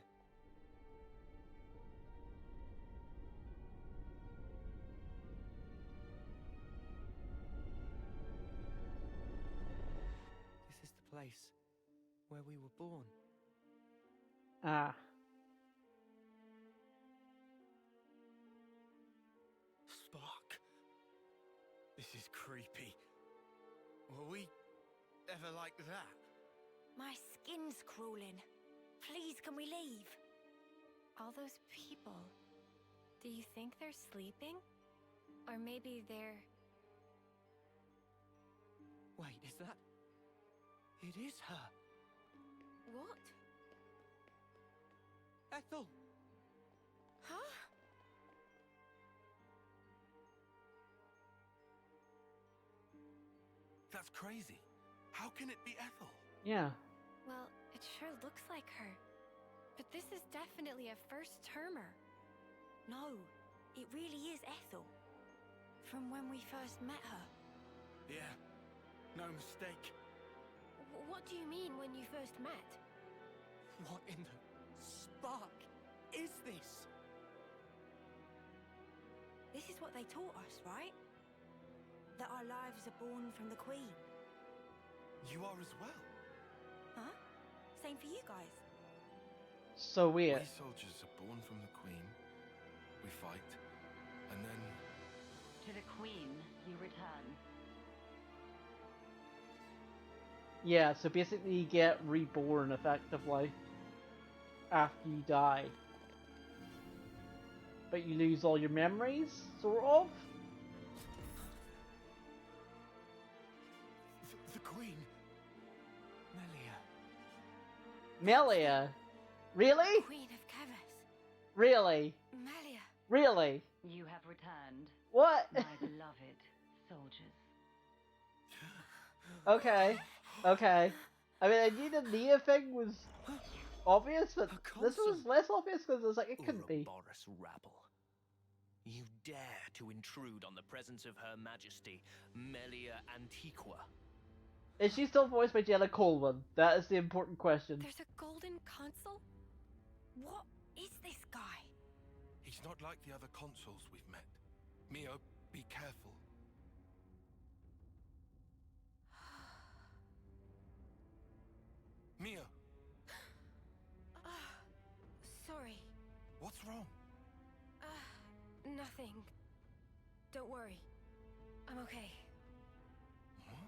This is the place where we were born. Ah. Spark. This is creepy. Were we ever like that? My skin's crawling. Please, can we leave? All those people. Do you think they're sleeping? Or maybe they're... Wait, is that... It is her. What? Ethel! Huh? That's crazy. How can it be Ethel? Yeah. Well, it sure looks like her. But this is definitely a first-termer. No, it really is Ethel. From when we first met her. Yeah, no mistake. What do you mean when you first met? What in the spark is this? what they taught us, right? That our lives are born from the Queen. You are as well. Huh? Same for you guys. So weird. We soldiers are born from the Queen. We fight, and then... To the Queen, you return. Yeah, so basically you get reborn effectively after you die. But you lose all your memories, sort of? The Queen. Melia. Melia? Really? Queen of Kevas. Really? Melia. Really? You have returned. What? My beloved soldiers. Okay. Okay. I mean, I knew the Nia thing was obvious, but this was less obvious because it was like, it couldn't be. Ouroboros rabble. You dare to intrude on the presence of Her Majesty, Melia Antiqua. Is she still voiced by Jenna Coleman? That is the important question. There's a golden console? What is this guy? He's not like the other consuls we've met. Mio, be careful. Mio, Sorry. what's wrong? Nothing. Don't worry. I'm okay. Huh?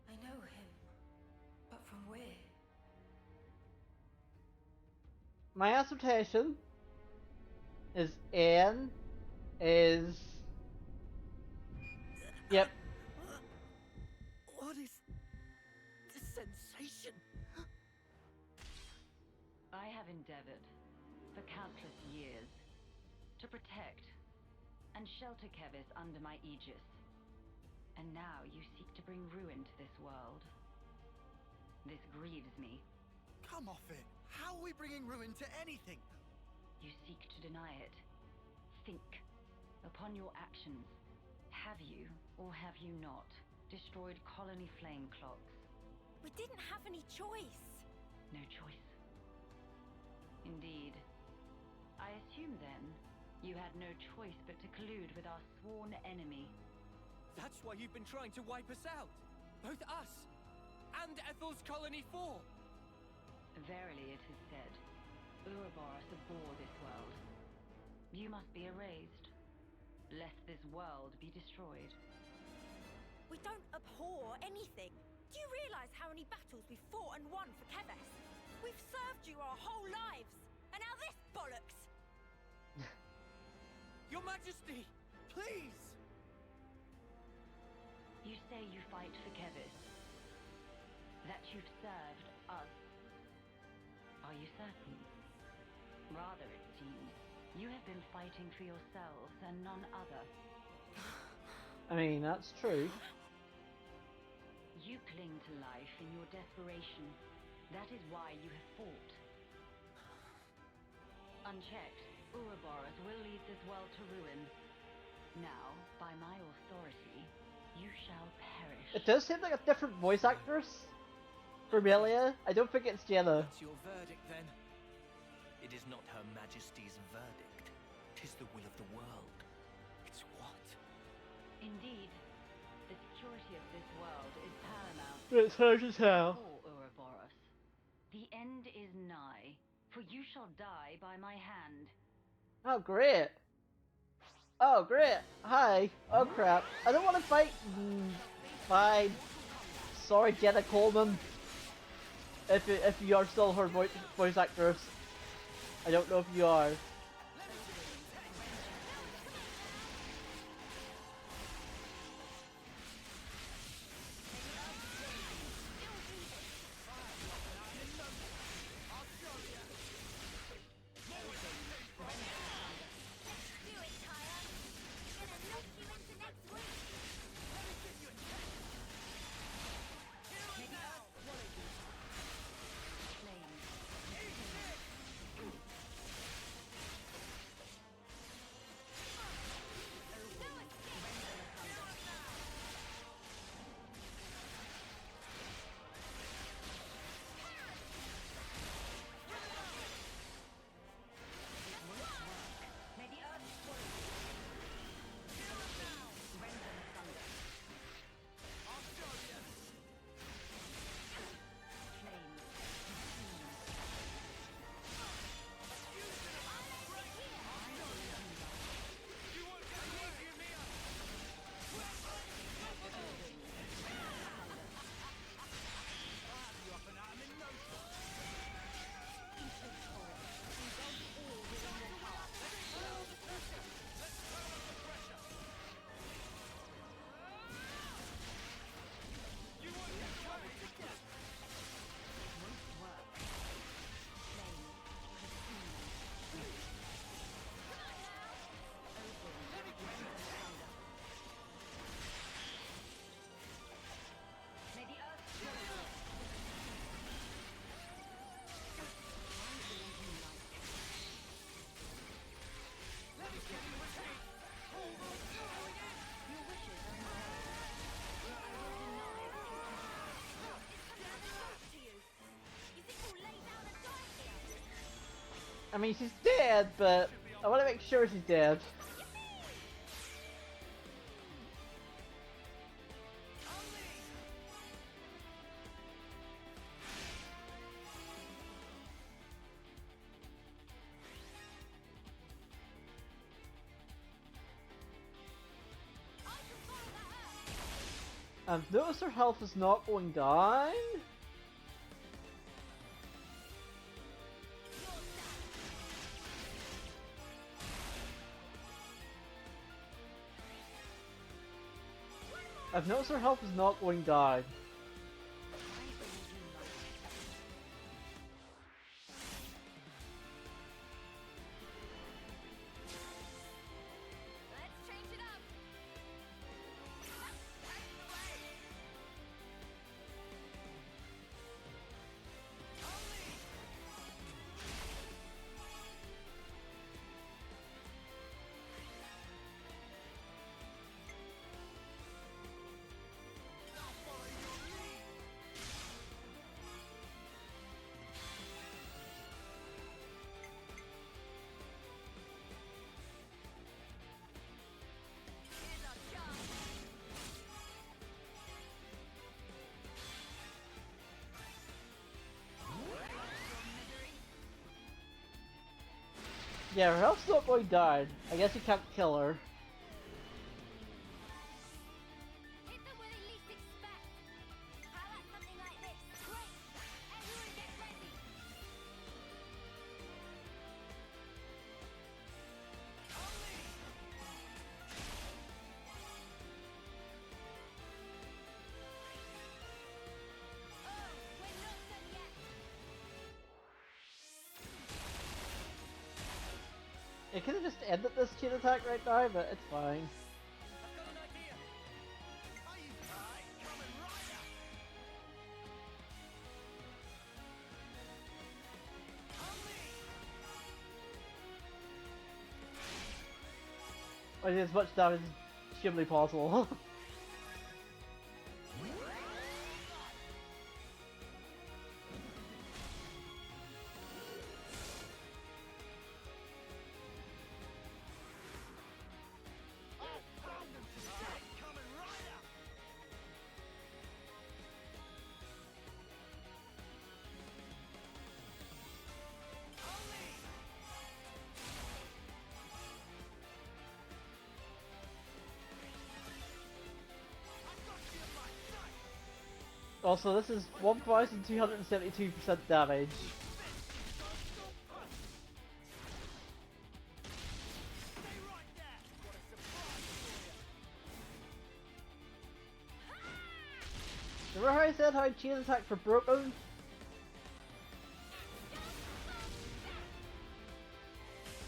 I know him. But from where? My assertion is Anne is... Yep. What is this sensation? I have endeavored for countless years to protect and shelter Kevis under my aegis. And now you seek to bring ruin to this world. This grieves me. Come off it. How are we bringing ruin to anything? You seek to deny it. Think upon your actions. Have you, or have you not, destroyed colony flame clocks? We didn't have any choice. No choice. Indeed. I assume then, you had no choice but to collude with our sworn enemy. That's why you've been trying to wipe us out. Both us and Ethel's Colony 4. Verily it is said, Ouroboros abhor this world. You must be erased, lest this world be destroyed. We don't abhor anything. Do you realize how many battles we've fought and won for Keves? We've served you our whole lives, and now this bollocks! Your Majesty, please! You say you fight for Kevis. That you've served us. Are you certain? Rather, it seems, you have been fighting for yourselves and none other. I mean, that's true. You cling to life in your desperation. That is why you have fought. Unchecked, Ouroboros will lead this world to ruin. Now, by my authority, you shall perish. It does seem like a different voice actress for Melia. I don't think it's Jenna. That's your verdict, then? It is not Her Majesty's verdict. 'Tis the will of the world. It's what? Indeed, the security of this world is paramount. It's hard as hell. For Ouroboros, the end is nigh, for you shall die by my hand. Oh, great. Oh, great. Hi. Oh, crap. I don't want to fight. Fine. Sorry, Jenna Coleman. If you are still her voice actress. I don't know if you are. mean, she's dead, but I want to make sure she's dead. I've noticed her health is not going down. I've noticed her health is not going down. Yeah, her health's not going down. I guess you can't kill her. Hit them where they least expect. How about something like this? Great! Everyone get ready! Oh, we're not done yet! It could have just ended this chain attack right now, but it's fine. I did as much damage as humanly possible. Also, this is 1,272% damage. Remember how I said how chain attacks were broken?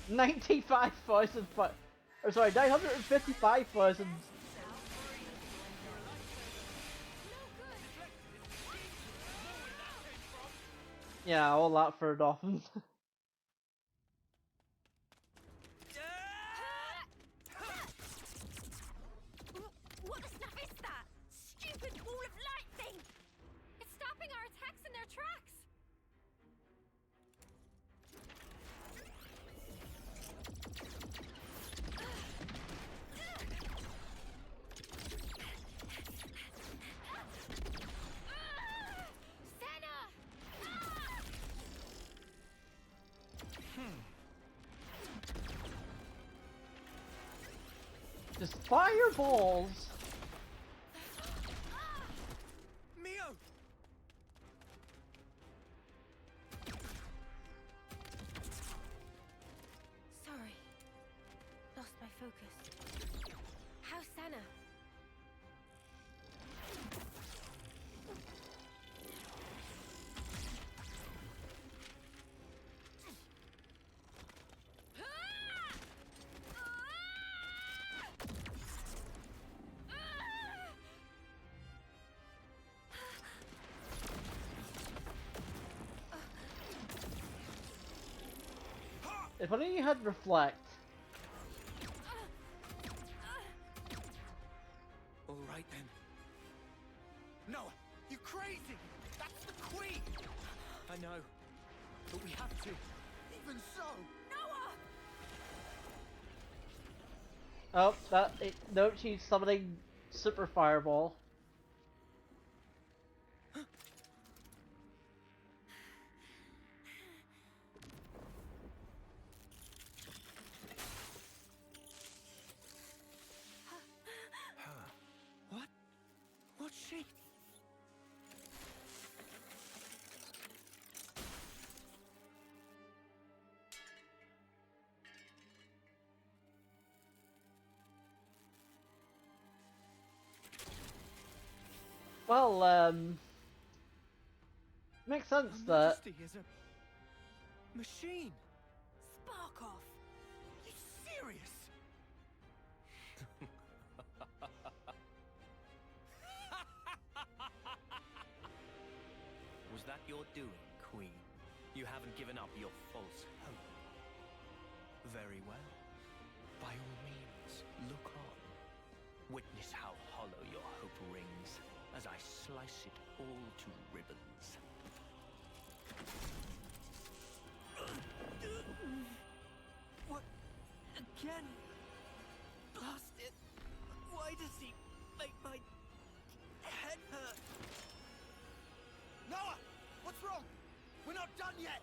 $95,000, or sorry, 955,000. Yeah, all that for nothing. What the snuff is that? Stupid wall of light thing! It's stopping our attacks in their tracks. Just fireballs! Mio! Sorry. Lost my focus. How's Sana? If only you had reflect. All right then. No, you crazy! That's the queen! I know, but we have to. Even so, Oh, no, she's summoning Super Fireball. What? What's she? Well, makes sense Her that. Majesty is a machine. Spark off. you serious? Was that your doing, Queen? You haven't given up your false hope. Very well. By all means, look on. Witness how hollow your hope rings as I slice it all to ribbons. What? Again? Blast it! Why does he make my head hurt? Noah! What's wrong? We're not done yet!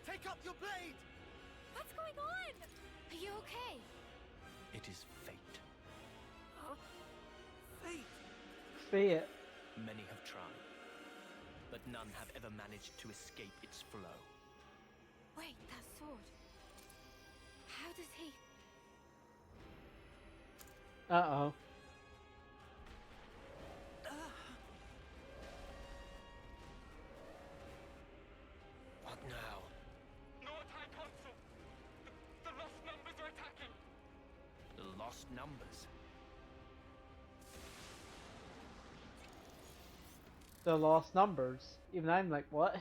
Take up your blade! What's going on? Are you okay? It is fate. Fate! Fate. Many have tried, but none have ever managed to escape its flow. Wait, that sword. How does he... Uh-oh. What now? No attack, Consul! The lost numbers are attacking! The lost numbers. The lost numbers. Even I'm like, what?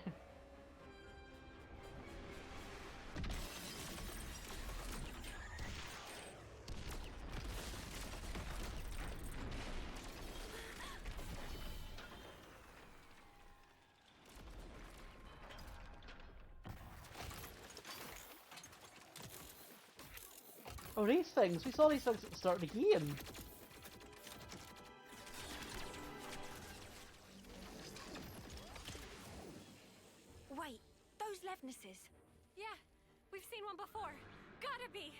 Oh, these things. We saw these things at the start of the game. Wait, those Levnesses. Yeah, we've seen one before. Gotta be.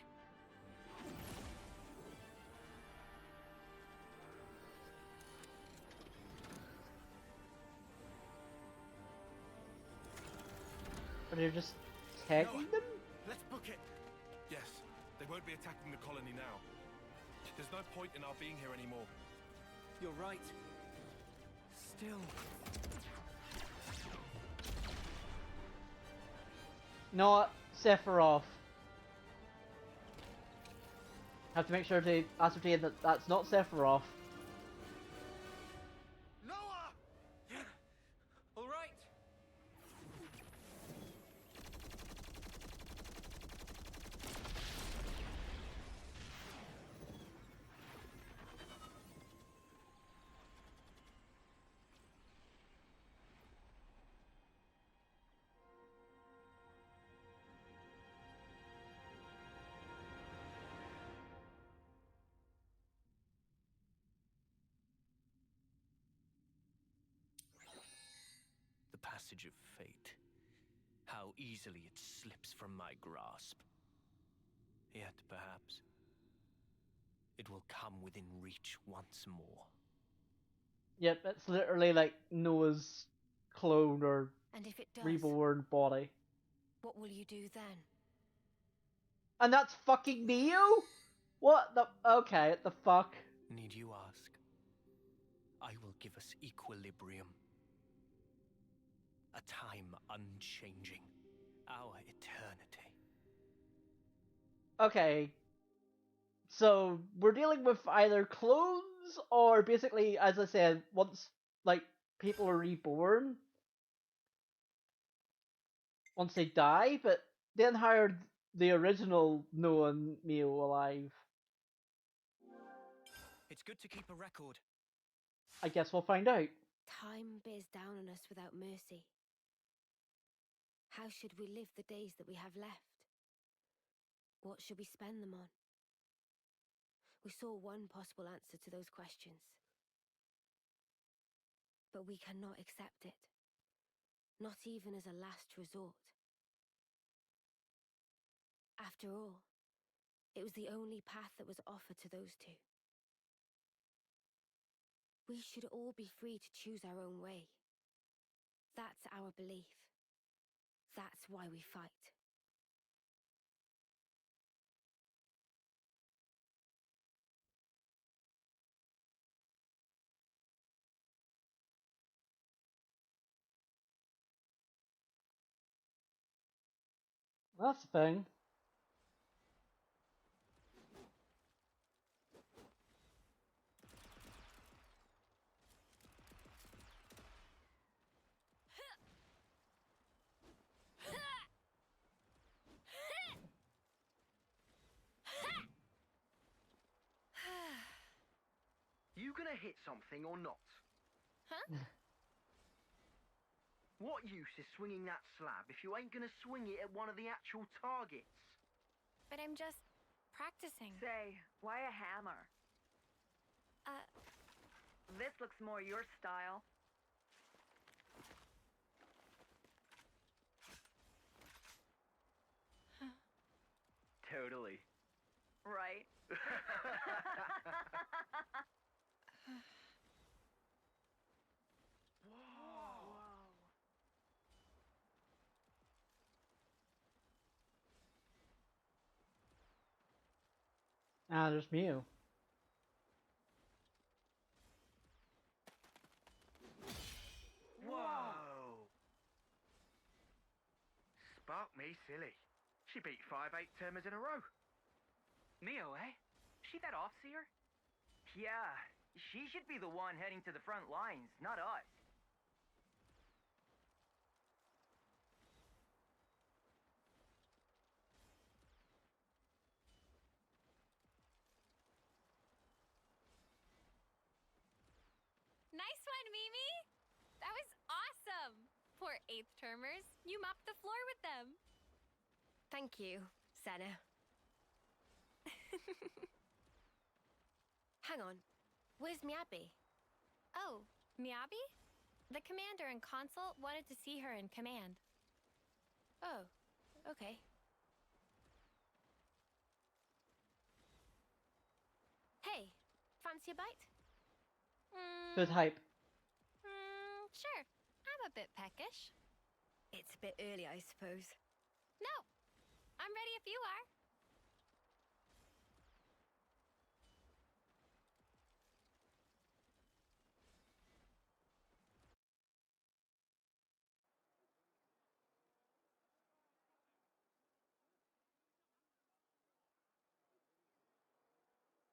Are they just tagging Noah, them? let's book it. Yes, they won't be attacking the colony now. There's no point in our being here anymore. You're right. Still. Not Sephiroth. Have to make sure to ascertain that that's not Sephiroth. Noah! All right. The passage of fate. How easily it slips from my grasp. Yet, perhaps, it will come within reach once more. Yep, it's literally like Noah's clone or And if it does, reborn body. what will you do then? And that's fucking Neo? What the? Okay, the fuck? Need you ask? I will give us equilibrium. A time unchanging. Our eternity. Okay. So, we're dealing with either clones or basically, as I said, once, like, people are reborn. Once they die, but then hired the original Noah and Neo alive. It's good to keep a record. I guess we'll find out. Time bears down on us without mercy. How should we live the days that we have left? What should we spend them on? We saw one possible answer to those questions. But we cannot accept it. Not even as a last resort. After all, it was the only path that was offered to those two. We should all be free to choose our own way. That's our belief. That's why we fight. That's the thing. You gonna hit something or not? Huh? What use is swinging that slab if you ain't gonna swing it at one of the actual targets? But I'm just practicing. Say, why a hammer? This looks more your style. Totally. Right. Ah, there's Mew. Whoa! Spark me silly. She beat 5 8-termers in a row. Mio, eh? She that Offseer? Yeah, she should be the one heading to the front lines, not us. Nice one, Mimi! That was awesome! Poor 8th termers. You mopped the floor with them. Thank you, Senna. Hang on. Where's Miyabi? Oh, Miyabi? The commander and consult wanted to see her in command. Oh, okay. Hey, fancy a bite? Good hype. Sure. I'm a bit peckish. It's a bit early, I suppose. No, I'm ready if you are.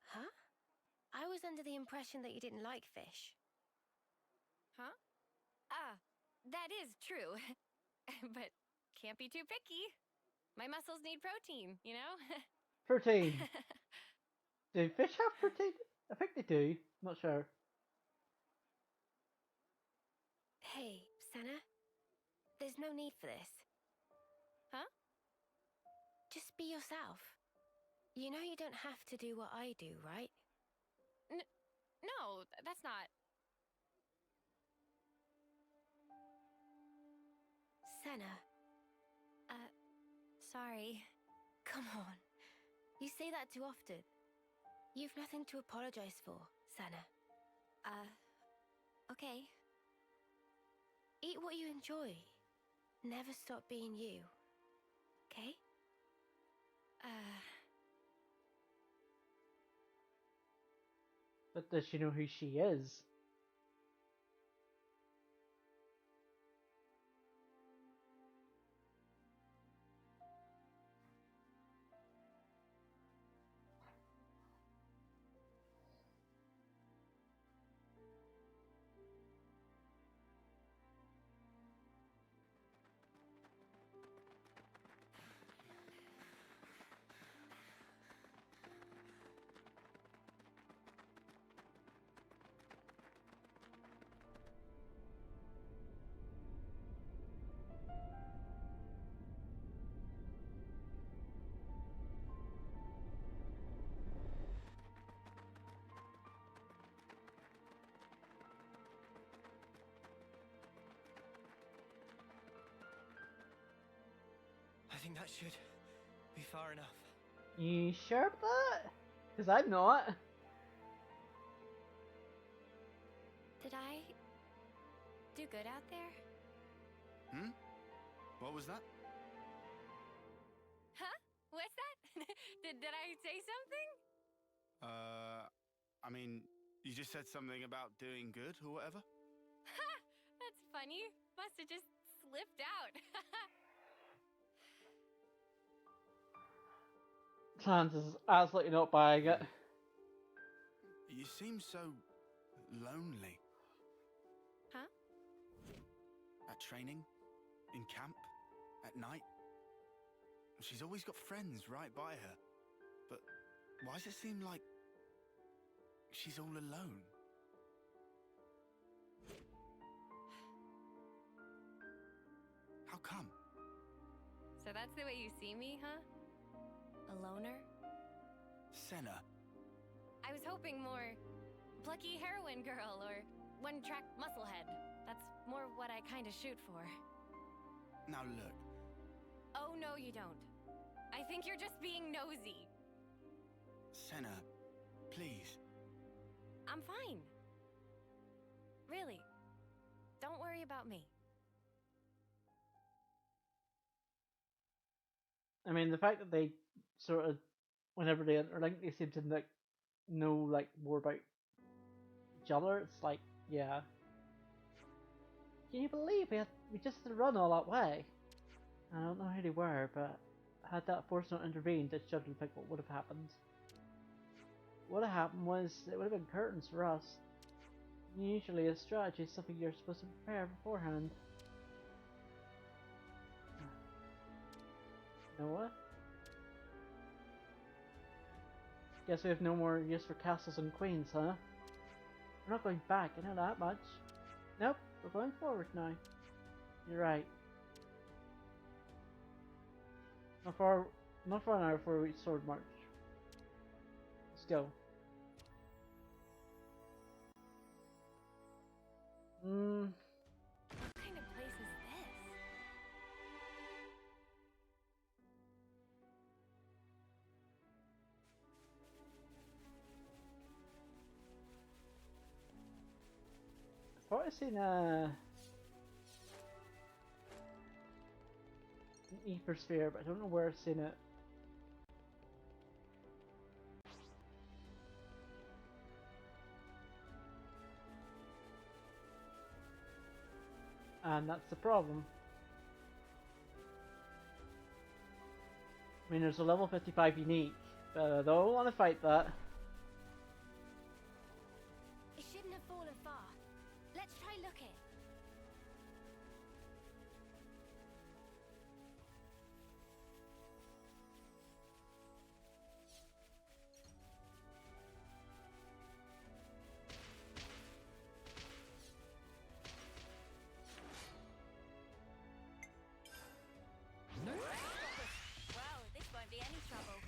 Huh? I was under the impression that you didn't like fish. Huh? That is true. But can't be too picky. My muscles need protein, you know? Protein. Do fish have protein? I think they do. Not sure. Hey, Senna. There's no need for this. Huh? Just be yourself. You know you don't have to do what I do, right? No, that's not... Senna. Sorry. Come on. You say that too often. You've nothing to apologize for, Senna. Okay. Eat what you enjoy. Never stop being you. Okay? But does she know who she is? think that should be far enough. You sure about that? Because I'm not. Did I do good out there? What was that? Huh? What's that? did I say something? I mean, you just said something about doing good or whatever? Ha! That's funny. Must have just slipped out. Clarence is absolutely not buying it. You seem so lonely. Huh? At training, in camp, at night. She's always got friends right by her. But why does it seem like she's all alone? How come? So that's the way you see me, huh? A loner? Senna. I was hoping more plucky heroine girl or one-track musclehead. That's more what I kind of shoot for. Now look. Oh, no, you don't. I think you're just being nosy. Senna, please. I'm fine. Really. Don't worry about me. I mean, the fact that they sort of, whenever they interlink, they seem to like know like more about each other. It's like, yeah. Can you believe we just had to run all that way? I don't know who they were, but had that force not intervened, I shudder to think what would have happened. What happened was it would have been curtains for us. Usually, a strategy is something you're supposed to prepare beforehand. Noah? Guess we have no more use for castles and queens, huh? We're not going back, I know that much. Nope, we're going forward now. You're right. Not far now before we reach Sword March. Let's go. What kind of place is this? I thought I'd seen an Ether Sphere, but I don't know where I've seen it. And that's the problem. I mean, there's a level 55 unique, but I don't want to fight that. It shouldn't have fallen far. Let's try looking. Well, this won't be any trouble.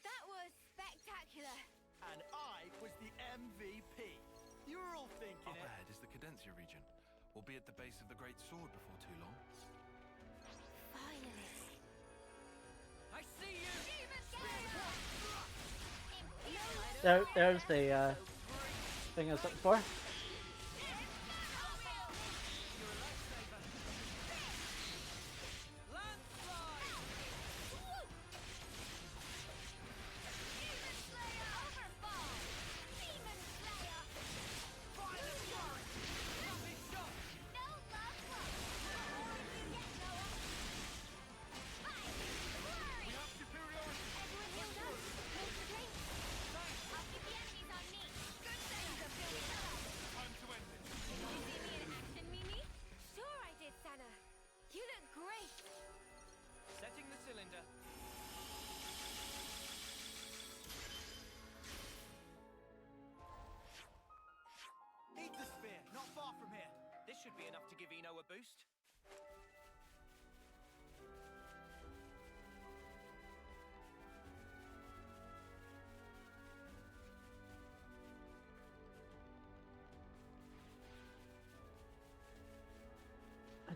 That was spectacular. And I was the MVP. You were all thinking Up it. ahead is the Cadencia region. We'll be at the base of the Great Sword before too long. Finally. I see you! There's the thing I was looking for.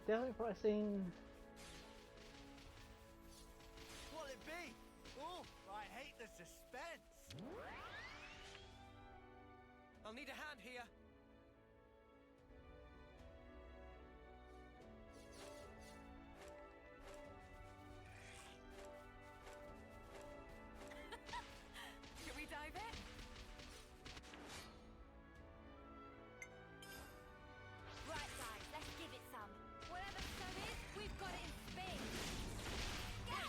definitely pressing. What'll it be? Oh, I hate the suspense. I'll need a hand here. Should we dive in? Right, guys, let's give it some. Whatever the sun is, we've got it in spades. Go!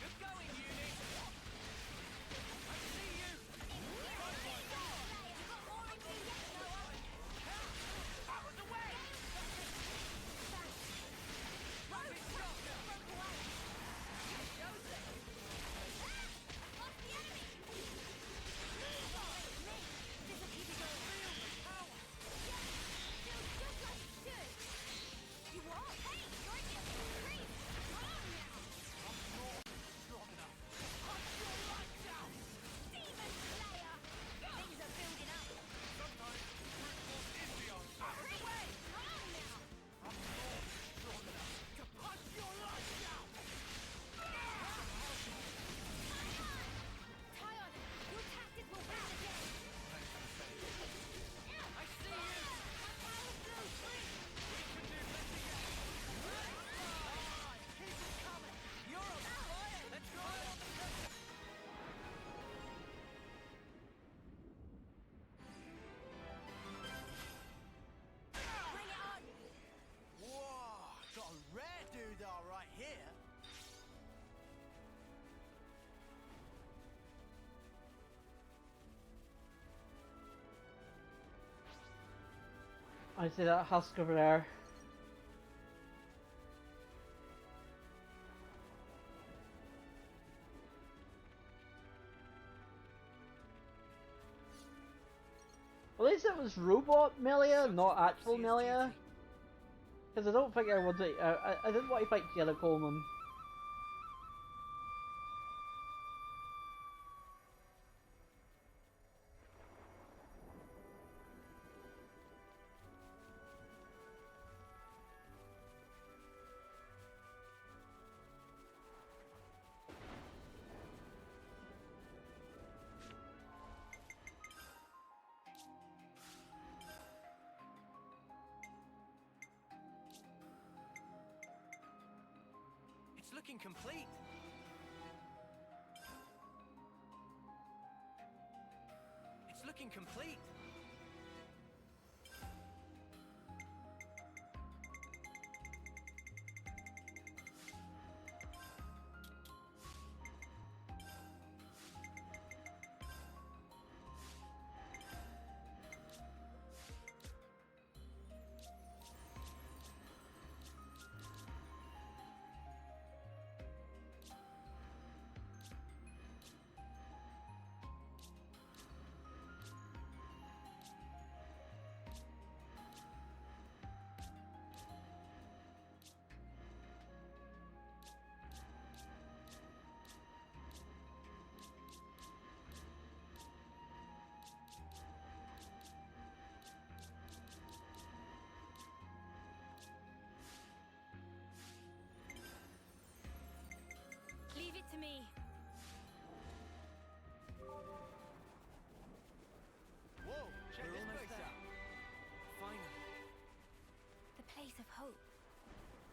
Good going, Uni. I see you. You've got more in you yet, Noah. Out of the way. Rope away. What's the enemy? This will keep you going. Yeah, feels just like it should. You what? Hey, you're in the creep. Come on now. Strong enough. Demon Slayer. Things are building up. Sometimes brute force is the answer. Away. Come on now. Strong enough to punch your lights out. Tyon, your tactic will win again. I see you. My power's blue free. We can do this together. Keep it coming. You're on fire. Let's go on the pressure. Bring it on. Whoa, got a rare doodah right here. I see that husk over there. At least it was robot Melia, not actual Melia. Because I don't think I want to. I didn't want to fight Kayla Coleman. It's looking complete. It's looking complete. Leave it to me. Whoa, check We're this almost place there. out. Finally. The place of hope.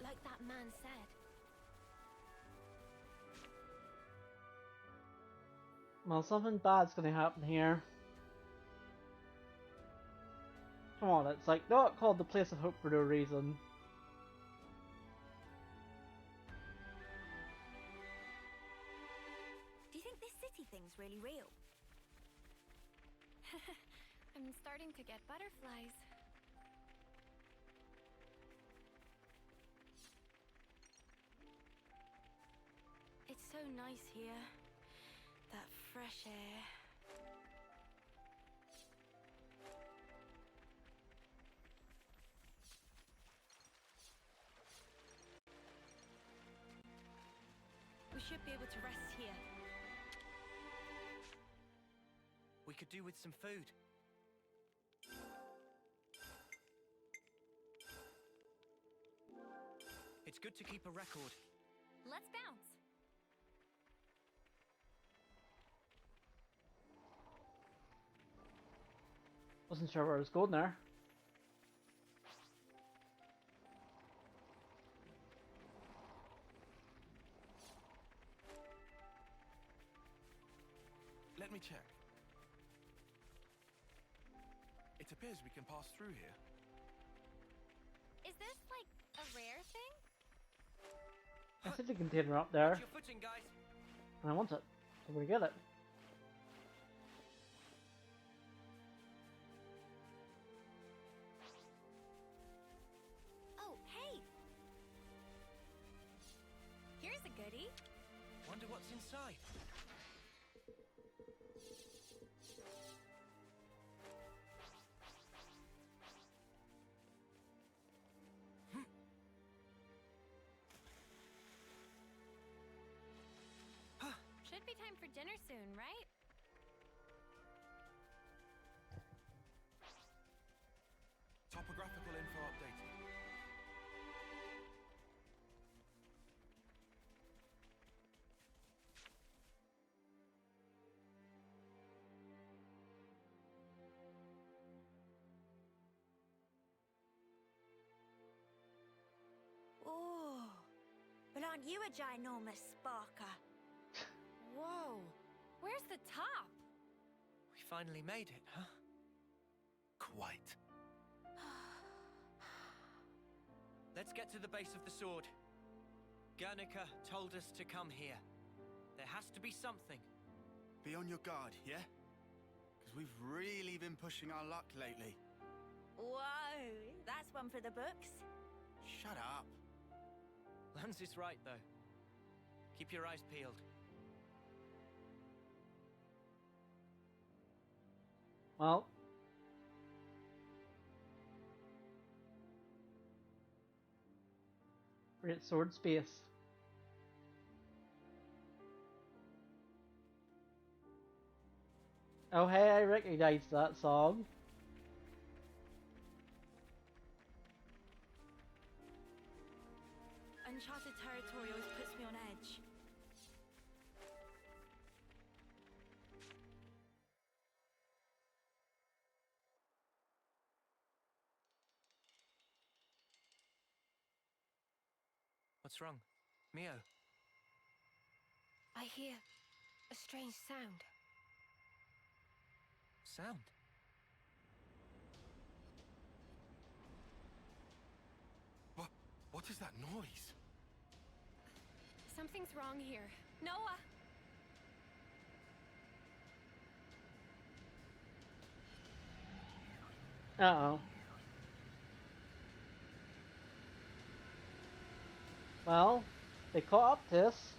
Like that man said. Well, something bad's gonna happen here. Come on, it's like not called the place of hope for no reason. Do you think this city thing's really real? I'm starting to get butterflies. It's so nice here. That fresh air. We should be able to rest here. We could do with some food. It's good to keep a record. Let's bounce. Wasn't sure where I was going there. Let me check. It appears we can pass through here. Is this like a rare thing? I see the container up there, Watch your footing, guys. and I want it. So I'm gonna get it. Oh, hey! Here's a goodie. Wonder what's inside. Should be time for dinner soon, right? Topographical info updated. Oh, but aren't you a ginormous sparker? Whoa! Where's the top? We finally made it, huh? Quite. Let's get to the base of the sword. Guernica told us to come here. There has to be something. Be on your guard, yeah? Because we've really been pushing our luck lately. Whoa, that's one for the books. Shut up. Lance is right, though. Keep your eyes peeled. Well. We're at sword space. Oh hey, I recognize that song. Uncharted territory always puts me on edge. What's wrong? Mio? I hear a strange sound. Sound? What is that noise? Something's wrong here. Noah! Uh-oh. Well, they caught up to us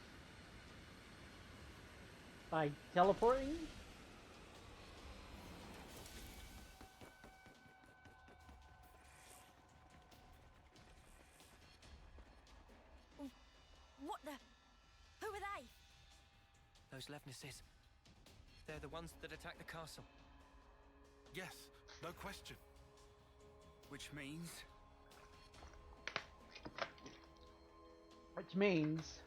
by teleporting. What the? Who are they? Those Levnesses. They're the ones that attacked the castle. Yes, no question. Which means... Which means...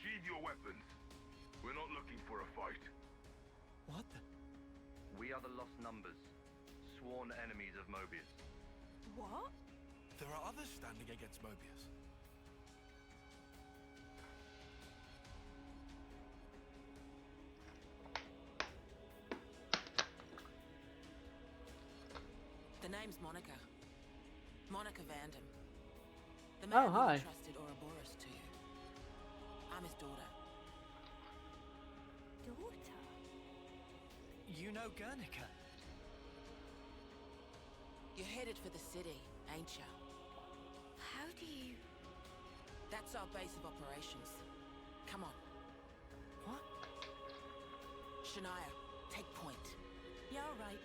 Sheathe your weapons. We're not looking for a fight. What the? We are the Lost Numbers, sworn enemies of Mobius. What? There are others standing against Mobius. The name's Monica. Monica Vandam. The Oh, man who hi. entrusted Ouroboros to you. I'm his daughter. Daughter? You know Guernica? You're headed for the city, ain't ya? How do you... That's our base of operations. Come on. What? Shania, take point. You're right.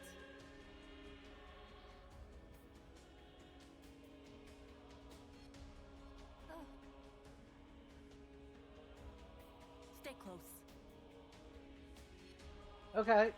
Oh. Stay close. Okay.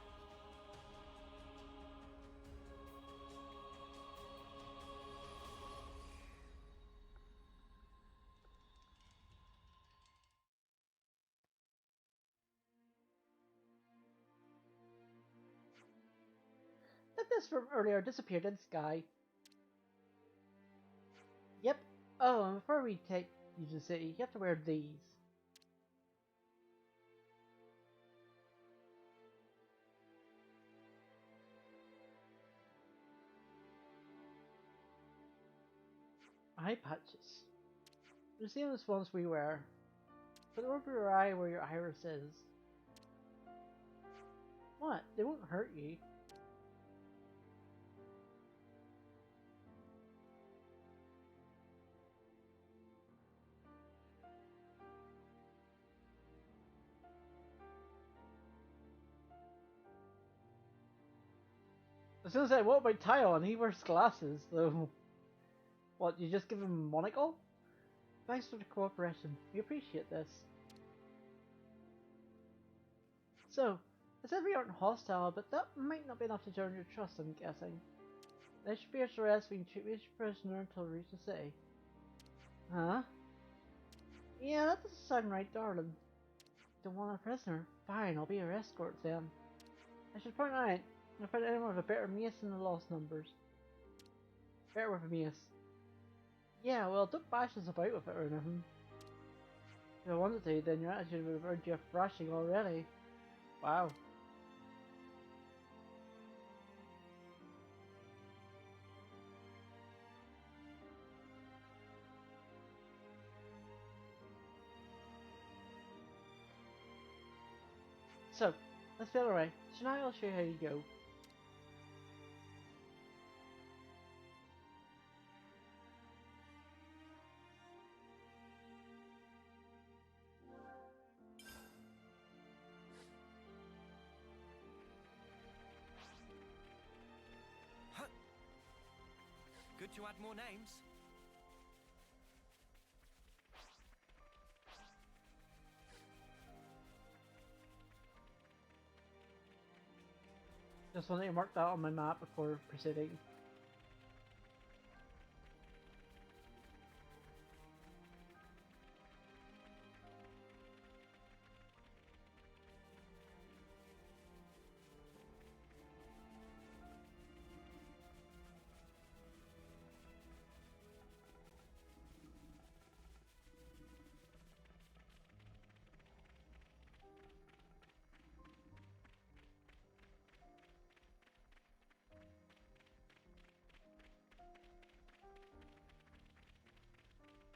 Like this from earlier disappeared in sky. Yep. Oh, and before we take you to the city, you have to wear these. Eye patches. The same as ones we wear. Put over your eye where your iris is. What? They won't hurt you. I was gonna say, what about Tyon? He wears glasses, though. What, you just give him a monocle? Thanks for the cooperation. We appreciate this. So, I said we aren't hostile, but that might not be enough to earn your trust, I'm guessing. There should be a arrest being treated each prisoner until we reach the city. Huh? Yeah, that doesn't sound right, darling. Don't want a prisoner? Fine, I'll be your escort then. I should point out, I found anyone with a better mace than the lost numbers. Better with a mace. Yeah, well, don't bash us about with it or anything. If I wanted to, then your attitude would have earned you a thrashing already. Wow. So, let's get away. Tonight I'll show you how you go. Good to add more names. Just wanted to mark that on my map before proceeding.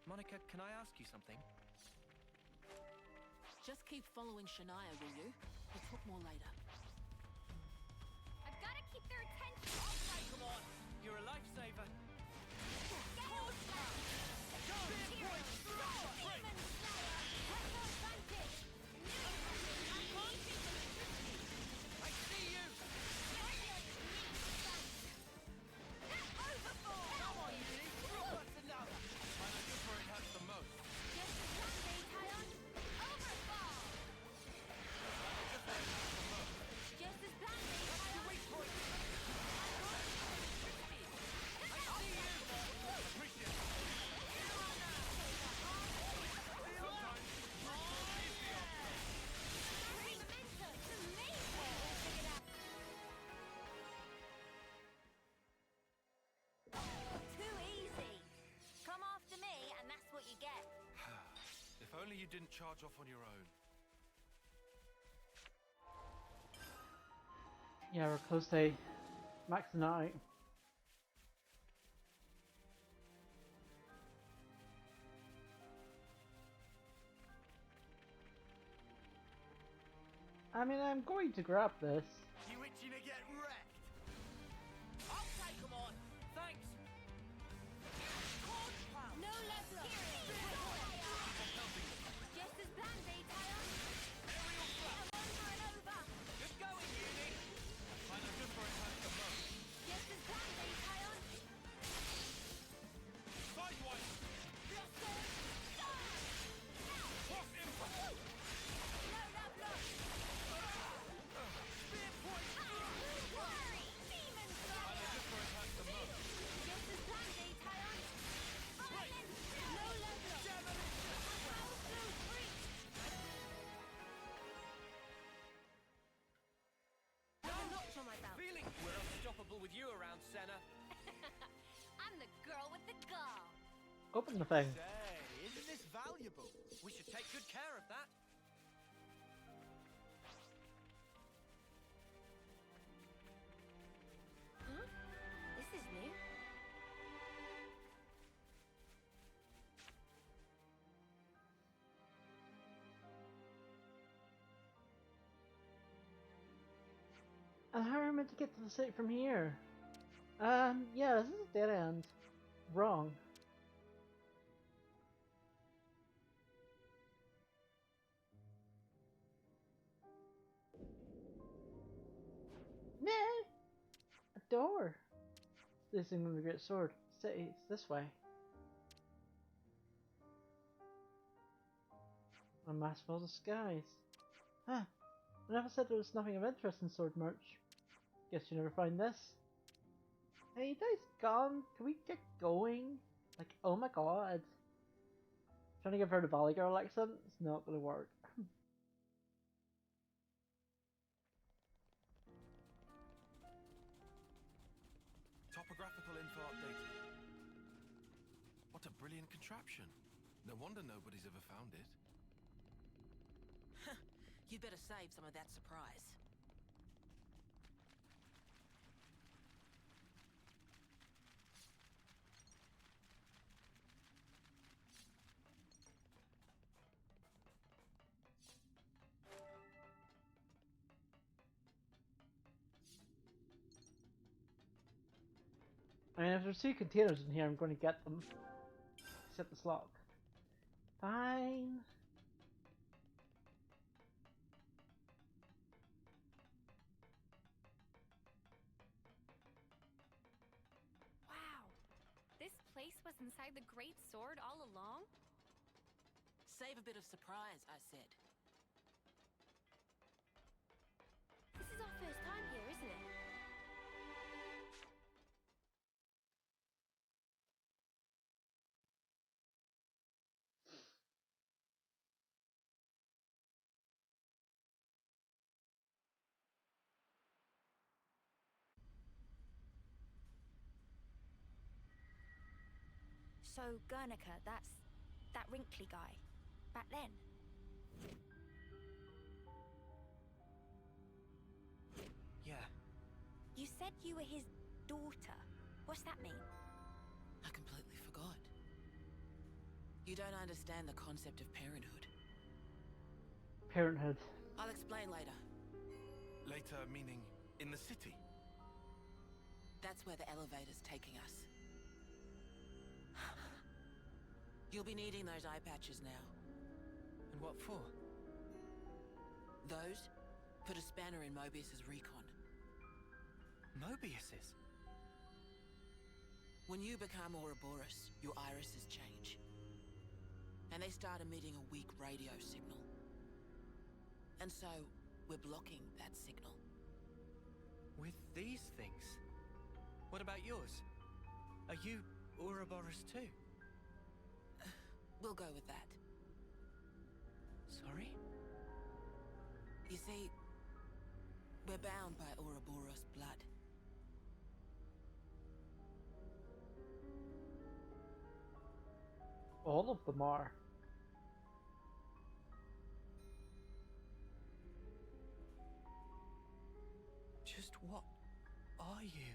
Monica, can I ask you something? Just keep following Shania, will you? We'll talk more later. I've got to keep their attention. Come on, you're a lifesaver. I see you. Come on, you drop us another. I know just where it hurts the most. Too easy. Come after me, and that's what you get. If only you didn't charge off on your own. Yeah, we're close to maxing out. I mean, I'm going to grab this. You itching to get wrecked? I'll take them on. Thanks. No less hearing. lovable with you around, Senna. I'm the girl with the gall. Open the thing. Say, isn't this valuable? We should take good care of that. Huh? This is new. And how am I meant to get to the site from here? Yeah, this is a dead end. Wrong. Nah! A door! This thing with the great sword. City, it's this way. A masterful disguise. Huh. I never said there was nothing of interest in sword merch. Guess you never find this. Hey, you guys gone? Can we get going? Like, oh my god. Trying to give her the Valley Girl accent? It's not gonna work. Topographical info updated. What a brilliant contraption. No wonder nobody's ever found it. You'd better save some of that surprise. I mean, if there's 2 containers in here, I'm going to get them. Except it's locked. Fine. Wow. This place was inside the Great Sword all along? Save a bit of surprise, I said. This is our first time here, isn't it? So, Guernica, that's that wrinkly guy. Back then. Yeah. You said you were his daughter. What's that mean? I completely forgot. You don't understand the concept of parenthood. Parenthood. I'll explain later. Later, meaning in the city? That's where the elevator's taking us. You'll be needing those eye patches now. And what for? Those put a spanner in Mobius's recon. Mobius's? When you become Ouroboros, your irises change. And they start emitting a weak radio signal. And so, we're blocking that signal. With these things? What about yours? Are you Ouroboros too? We'll go with that. Sorry? You see, we're bound by Ouroboros blood. All of them are. Just what are you?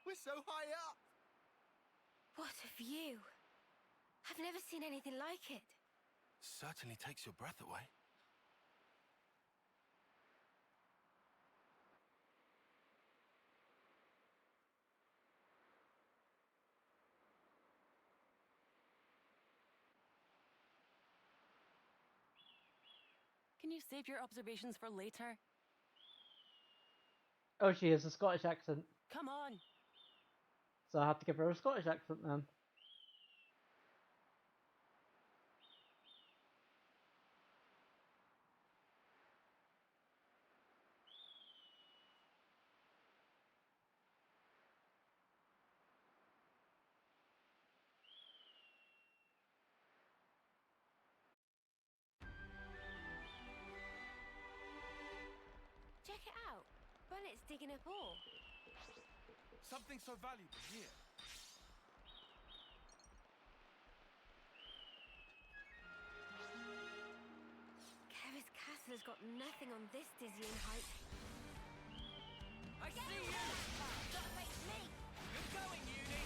We're so high up! What a view! I've never seen anything like it. Certainly takes your breath away. Can you save your observations for later? Oh, she has a Scottish accent. Come on! So I have to give her a Scottish accent then. Well, it's digging up ore. Something so valuable here. Kevis Castle has got nothing on this dizzying height. I see you! Don't face me! Good going, Uni!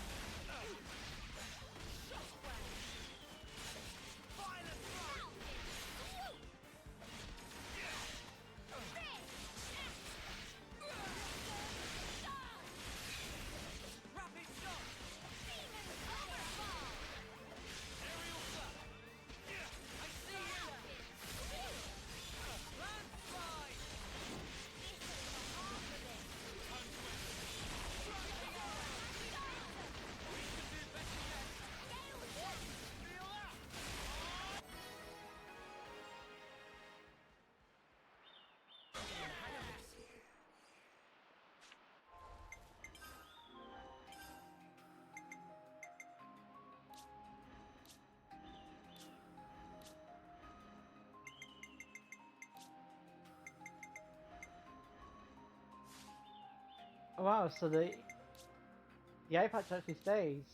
Violent strike! Rapid shot! Demon Fireball! Aerial slap! I see you! Landslide! This is the half of it. We can do better yet! Feel that? Hang on this. Oh, wow, so the eye patch actually stays.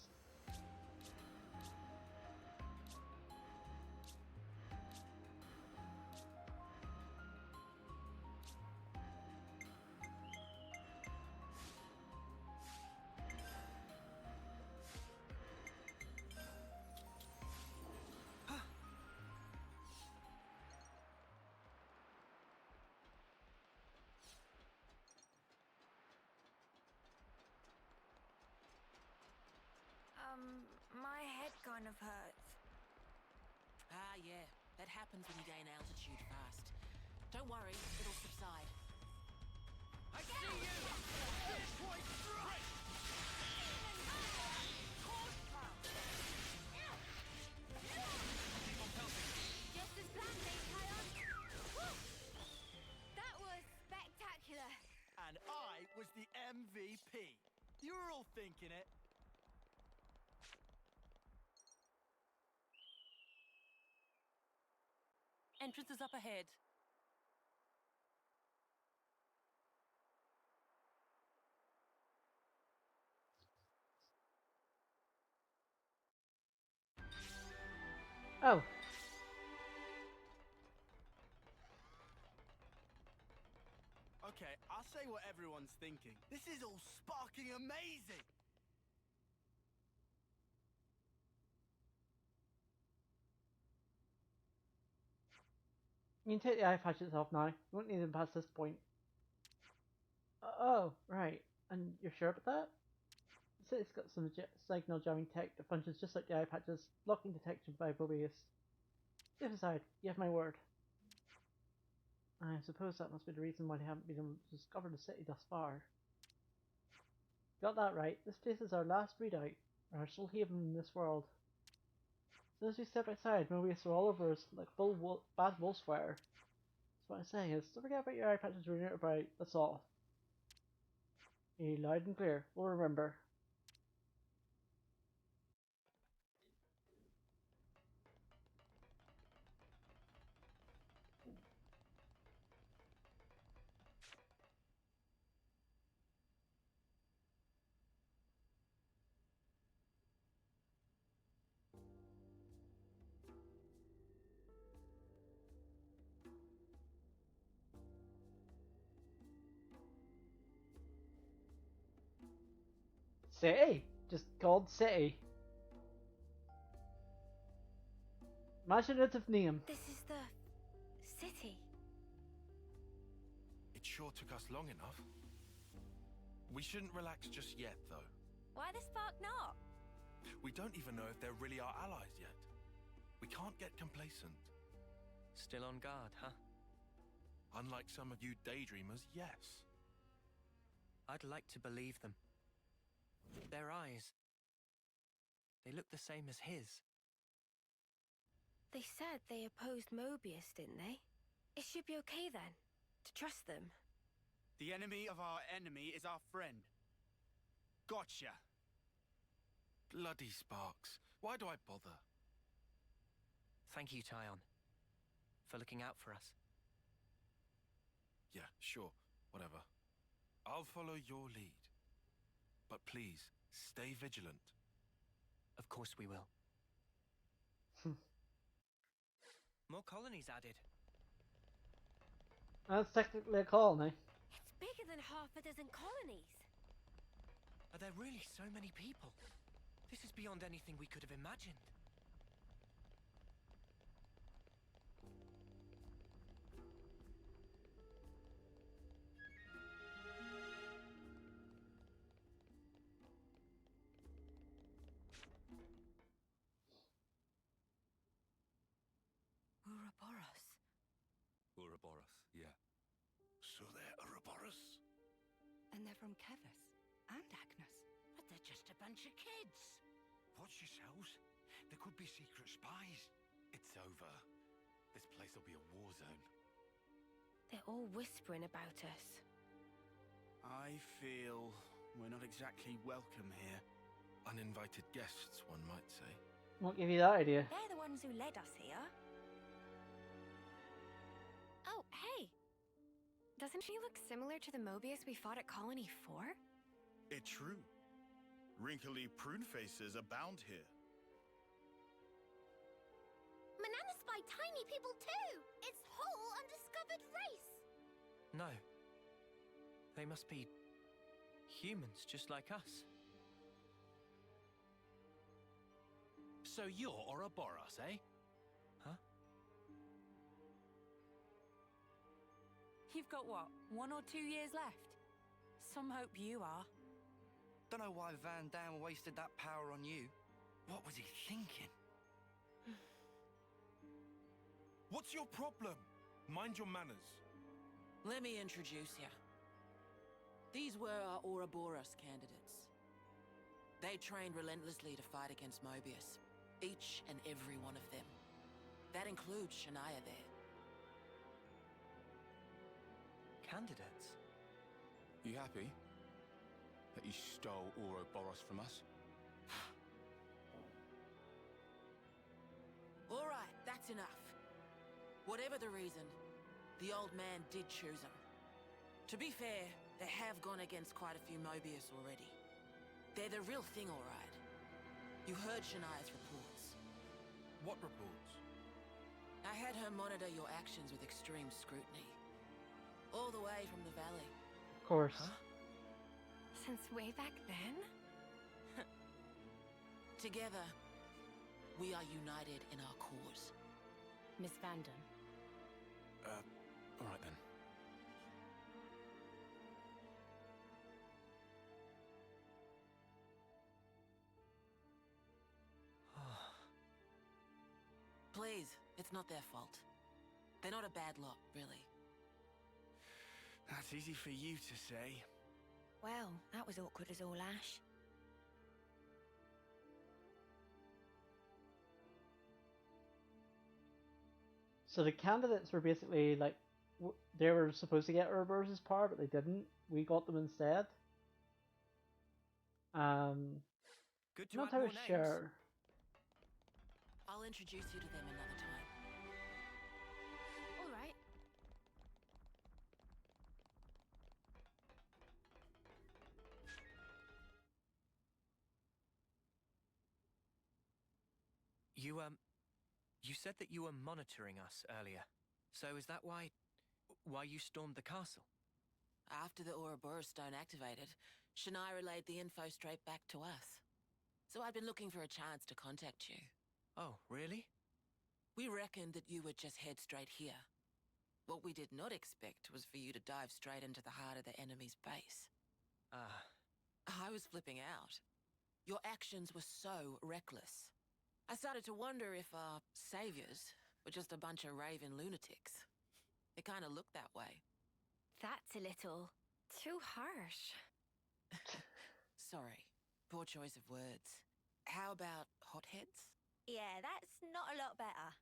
My head kind of hurts. Ah, yeah. That happens when you gain altitude fast. Don't worry, it'll subside. I see you! Point strike! Keep on pelting. Just as planned, Kion. That was spectacular. And I was the MVP. You were all thinking it. Entrance is up ahead. Oh, Okay, I'll say what everyone's thinking. This is all sparking amazing! you can take the eye patches off now. You won't need them past this point. Oh, right. And you're sure about that? It's got some signal jamming tech that functions just like the eye patches, blocking detection by Mobius. Step aside, you have my word. I suppose that must be the reason why they haven't been able to discover the city thus far. Got that right. This place is our last readout, our sole haven in this world. As soon as we step outside, Mobius are all over us like bad wolf's fire. So what I'm saying is, don't forget about your eye patches when you're about, that's all. You loud and clear, we'll remember. City? Just called City. Imaginative name. This is the city. It sure took us long enough. We shouldn't relax just yet, though. Why the spark not? We don't even know if they're really our allies yet. We can't get complacent. Still on guard, huh? Unlike some of you daydreamers, yes. I'd like to believe them. Their eyes, they look the same as his. They said they opposed Mobius, didn't they? It should be okay then, to trust them. The enemy of our enemy is our friend. Gotcha. Bloody Sparks. Why do I bother? Thank you, Tyon, for looking out for us. Yeah, sure. Whatever. I'll follow your lead. But please, stay vigilant. Of course we will. More colonies added. That's technically a colony. It's bigger than half a dozen colonies. Are there really so many people? This is beyond anything we could have imagined. Ouroboros. Ouroboros, yeah. So they're Ouroboros? And they're from Kevis and Agnes. But they're just a bunch of kids. Watch yourselves. There could be secret spies. It's over. This place will be a war zone. They're all whispering about us. I feel we're not exactly welcome here. Uninvited guests, one might say. Won't give you that idea. They're the ones who led us here. Oh, hey! Doesn't she look similar to the Mobius we fought at Colony 4? It's true. Wrinkly prune faces abound here. Manana's by tiny people too! It's whole undiscovered race! No. They must be humans just like us. So you're Ouroboros, eh? Huh? You've got what, 1 or 2 years left? Some hope you are. Don't know why Van Dam wasted that power on you. What was he thinking? What's your problem? Mind your manners. Let me introduce you. These were our Ouroboros candidates. They trained relentlessly to fight against Mobius. Each and every one of them. That includes Shania there. Candidates? You happy that you stole Ouroboros from us? All right, that's enough. Whatever the reason, the old man did choose them. To be fair, they have gone against quite a few Mobius already. They're the real thing, all right. You heard Shania's reports. What reports? I had her monitor your actions with extreme scrutiny. All the way from the valley. Of course. Huh? Since way back then? Together, we are united in our cause. Miss Vandam. All right then. Please, it's not their fault. They're not a bad lot, really. That's easy for you to say. Well, that was awkward as all ash. So the candidates were basically like, they were supposed to get Ouroboros' power, but they didn't. We got them instead. Good to Not add more entirely names. sure. I'll introduce you to them another time. All right. You said that you were monitoring us earlier. So is that why you stormed the castle? After the Ouroboros stone activated, Shania relayed the info straight back to us. So I'd been looking for a chance to contact you. Oh, really? We reckoned that you would just head straight here. What we did not expect was for you to dive straight into the heart of the enemy's base. I was flipping out. Your actions were so reckless. I started to wonder if our saviors were just a bunch of raving lunatics. It kind of looked that way. That's a little too harsh. Sorry. Poor choice of words. How about hotheads? Yeah, that's not a lot better.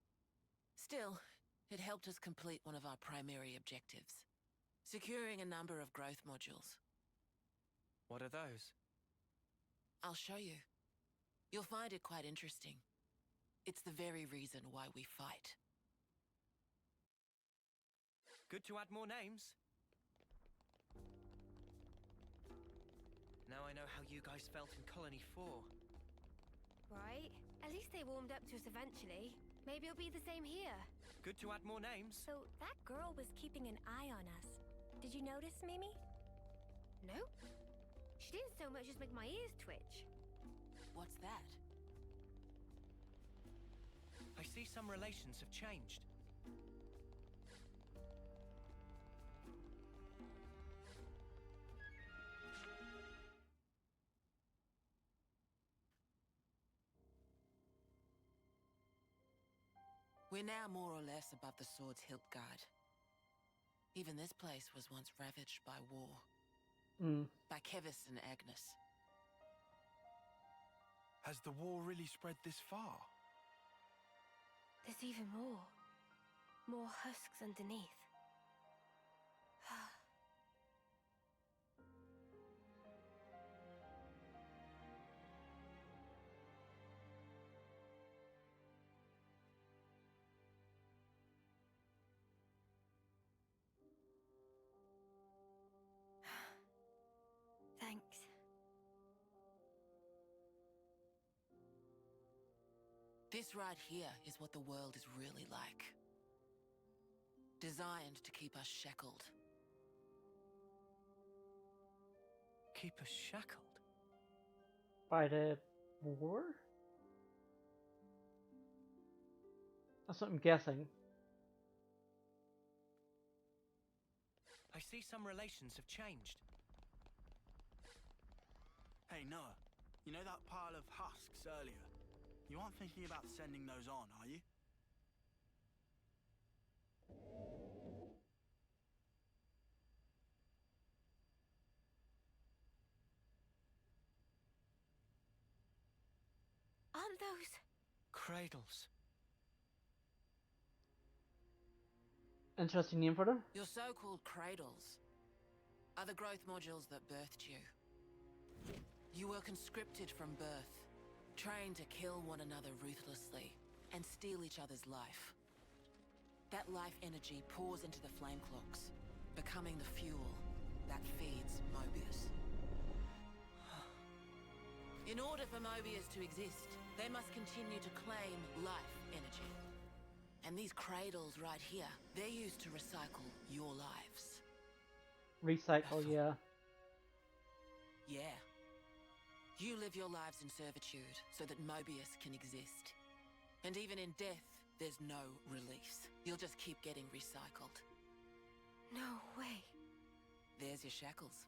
Still, it helped us complete one of our primary objectives. Securing a number of growth modules. What are those? I'll show you. You'll find it quite interesting. It's the very reason why we fight. Good to add more names. Now I know how you guys felt in Colony 4. Right? At least they warmed up to us eventually. Maybe it'll be the same here. Good to add more names. So that girl was keeping an eye on us. Did you notice, Mimi? No? She didn't so much as make my ears twitch. What's that? I see some relations have changed. We're now more or less above the sword's hilt guard. Even this place was once ravaged by war. By Kevis and Agnes. Has the war really spread this far? There's even more. More husks underneath. Thanks. This right here is what the world is really like. Designed to keep us shackled. Keep us shackled? By the war? That's what I'm guessing. I see some relations have changed. Hey, Noah. You know that pile of husks earlier? You aren't thinking about sending those on, are you? Aren't those... Cradles. Interesting name for them. Your so-called cradles are the growth modules that birthed you. You were conscripted from birth, trained to kill one another ruthlessly and steal each other's life. That life energy pours into the flame clocks, becoming the fuel that feeds Mobius. In order for Mobius to exist, they must continue to claim life energy. And these cradles right here, they're used to recycle your lives. Recycle, yeah. Yeah. You live your lives in servitude so that Mobius can exist. And even in death, there's no release. You'll just keep getting recycled. No way. There's your shackles.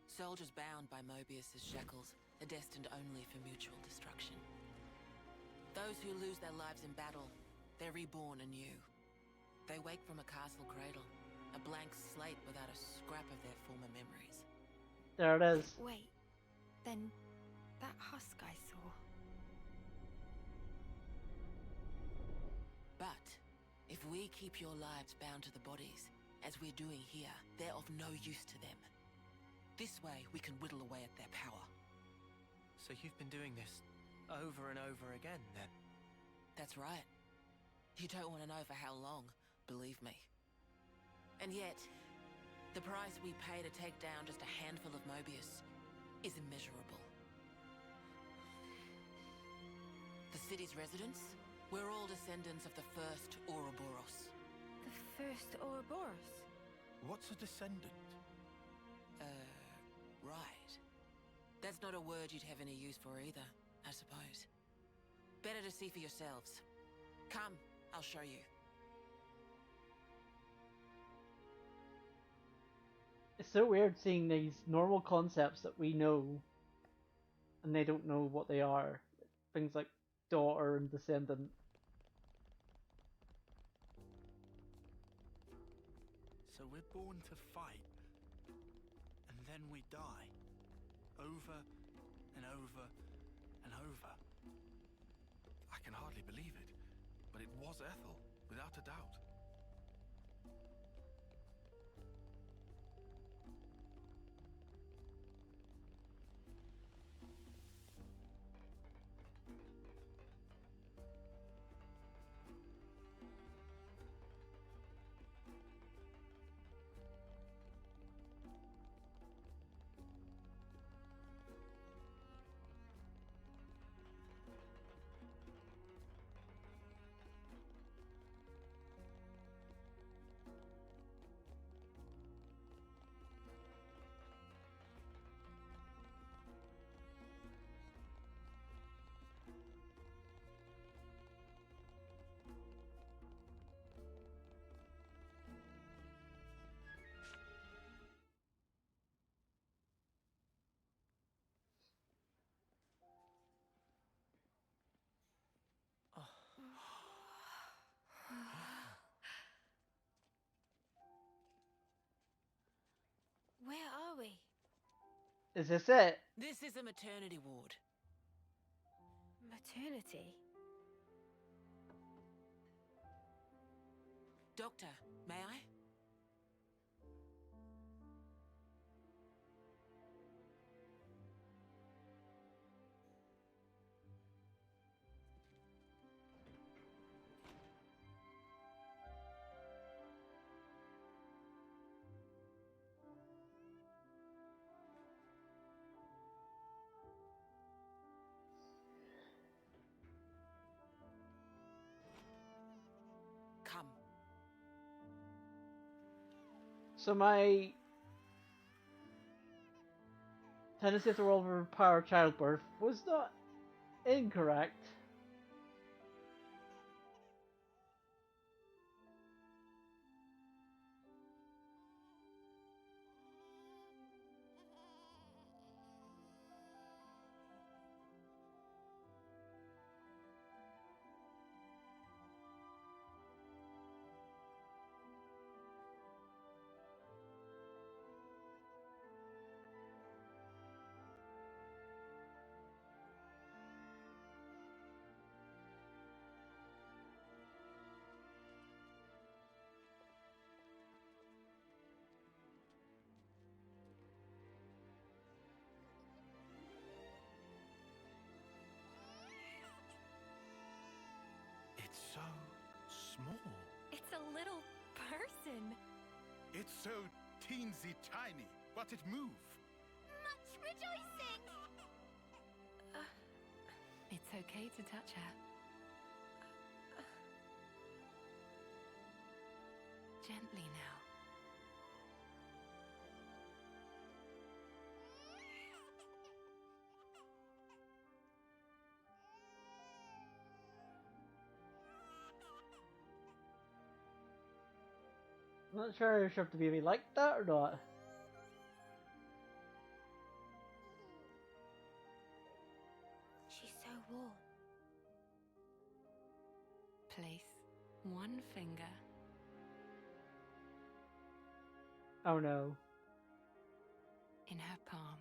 Soldiers bound by Mobius's shackles are destined only for mutual destruction. Those who lose their lives in battle, they're reborn anew. They wake from a castle cradle, a blank slate without a scrap of their former memories. There it is. Wait, then that husk I saw. But if we keep your lives bound to the bodies, as we're doing here, they're of no use to them. This way, we can whittle away at their power. So you've been doing this over and over again, then? That's right. You don't want to know for how long, believe me. And yet, the price we pay to take down just a handful of Mobius is immeasurable. The city's residents, we're all descendants of the first Ouroboros. The first Ouroboros? What's a descendant? Right. That's not a word you'd have any use for either, I suppose. Better to see for yourselves. Come, I'll show you. It's so weird seeing these normal concepts that we know, and they don't know what they are. Things like daughter and descendant. So we're born to fight, and then we die. Over and over and over. I can hardly believe it, but it was Ethel, without a doubt. Is this it? This is a maternity ward. Maternity? Doctor, may I? Come. So my tendency to roll for power childbirth was not incorrect. It's so small. It's a little person. It's so teensy tiny, but it moves. Much rejoicing! It's okay to touch her. Gently now. I'm not sure if the baby liked that or not. She's so warm. Place one finger. Oh no. In her palm.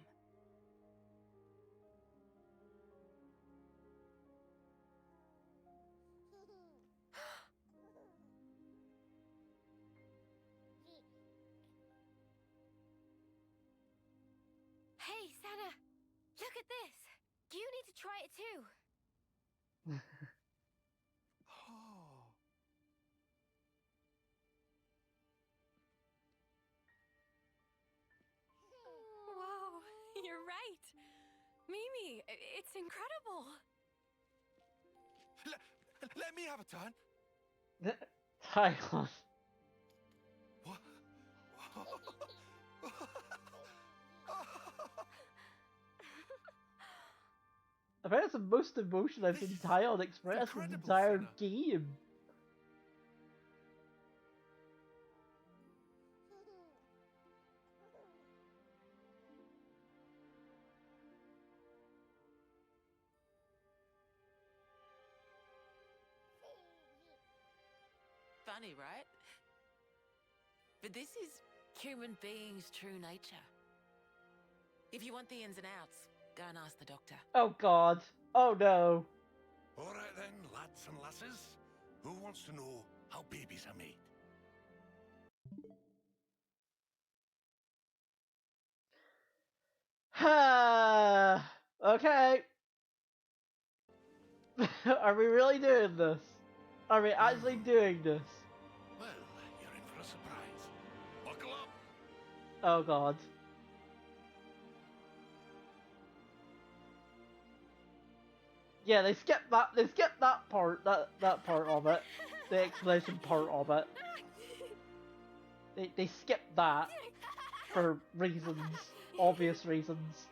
Hey, Sana! Look at this! You need to try it too! Oh. Whoa, you're right! Mimi, it's incredible! Let me have a turn. Hang on. What? I think it's the most emotion I've seen Tyon express in the entire game. Funny, right? But this is human beings' true nature. If you want the ins and outs, go and ask the doctor. Oh god. Oh no. All right then, lads and lasses. Who wants to know how babies are made? Okay. Are we really doing this? Are we actually doing this? Well, you're in for a surprise. Buckle up. Oh god. Yeah, they skipped that. They skipped that part. That part of it. The explanation part of it. They skipped that for reasons, obvious reasons.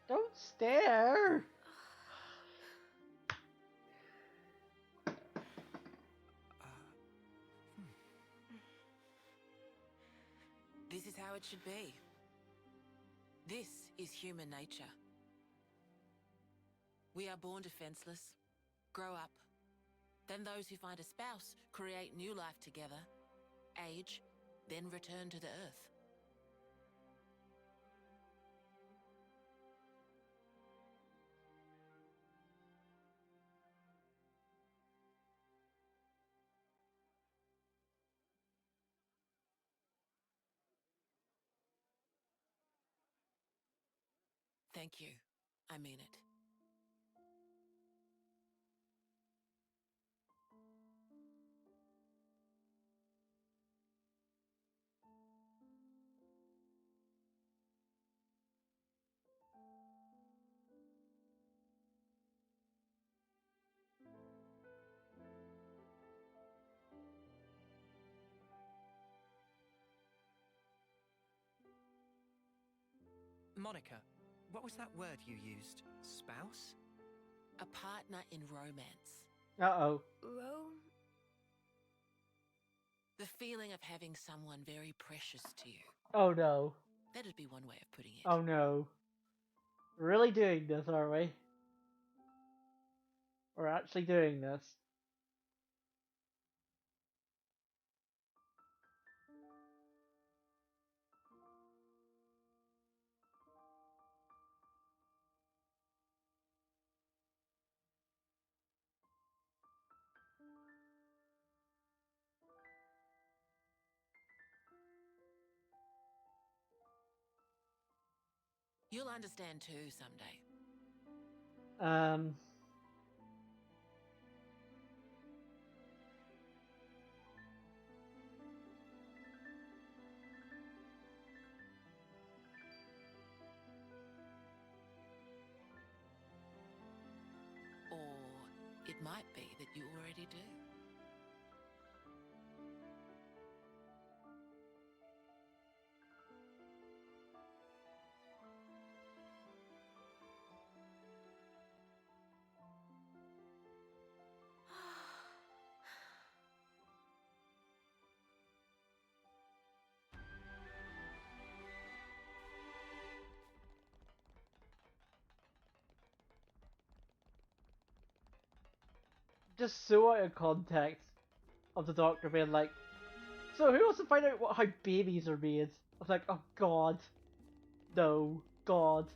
Don't stare! it should be. This is human nature. We are born defenseless, grow up. Then those who find a spouse create new life together, age, then return to the earth. Thank you. I mean it. Monica, what was that word you used? Spouse? A partner in romance. Uh-oh. The feeling of having someone very precious to you. Oh no. That'd be one way of putting it. Oh no. We're really doing this, are we? We're actually doing this. You'll understand too someday. Or it might be that you already do. Just so out of context of the doctor being like, so who wants to find out how babies are made? I was like, oh god. No. God.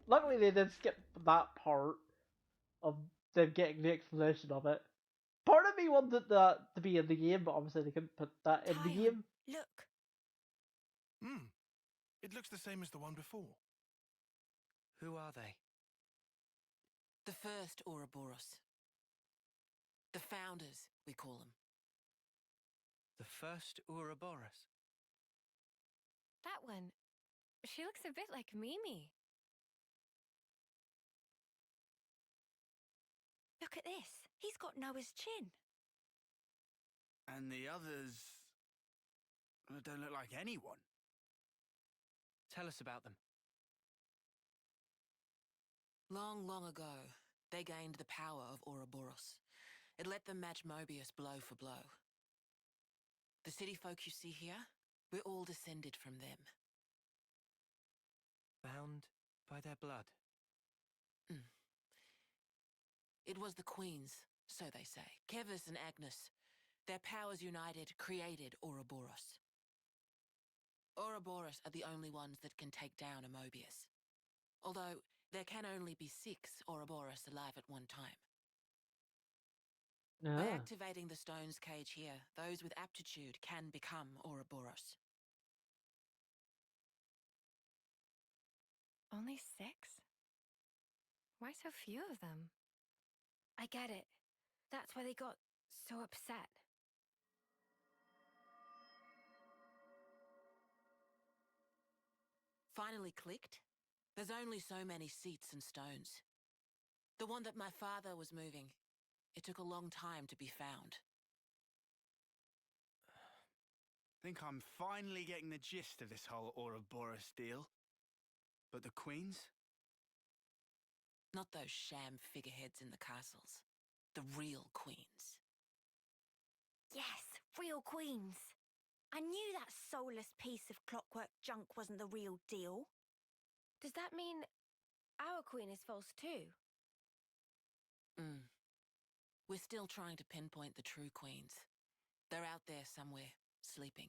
Luckily they did skip that part of them getting the explanation of it. Part of me wanted that to be in the game, but obviously they couldn't put that in the game. Look. It looks the same as the one before. Who are they? The first Ouroboros. The founders, we call them. The first Ouroboros? That one. She looks a bit like Mimi. Look at this. He's got Noah's chin. And the others don't look like anyone. Tell us about them. Long, long ago, they gained the power of Ouroboros. It let them match Mobius blow for blow. The city folk you see here, we're all descended from them. Bound by their blood? It was the queens, so they say. Kevis and Agnes. Their powers united created Ouroboros. Ouroboros are the only ones that can take down a Mobius. Although, there can only be 6 Ouroboros alive at one time. By activating the stone's cage here, those with aptitude can become Ouroboros. Only 6? Why so few of them? I get it. That's why they got so upset. Finally clicked? There's only so many seats and stones. The one that my father was moving, it took a long time to be found. Think I'm finally getting the gist of this whole Ouroboros deal. But the queens? Not those sham figureheads in the castles. The real queens. Yes, real queens. I knew that soulless piece of clockwork junk wasn't the real deal. Does that mean our queen is false too? We're still trying to pinpoint the true queens. They're out there somewhere, sleeping.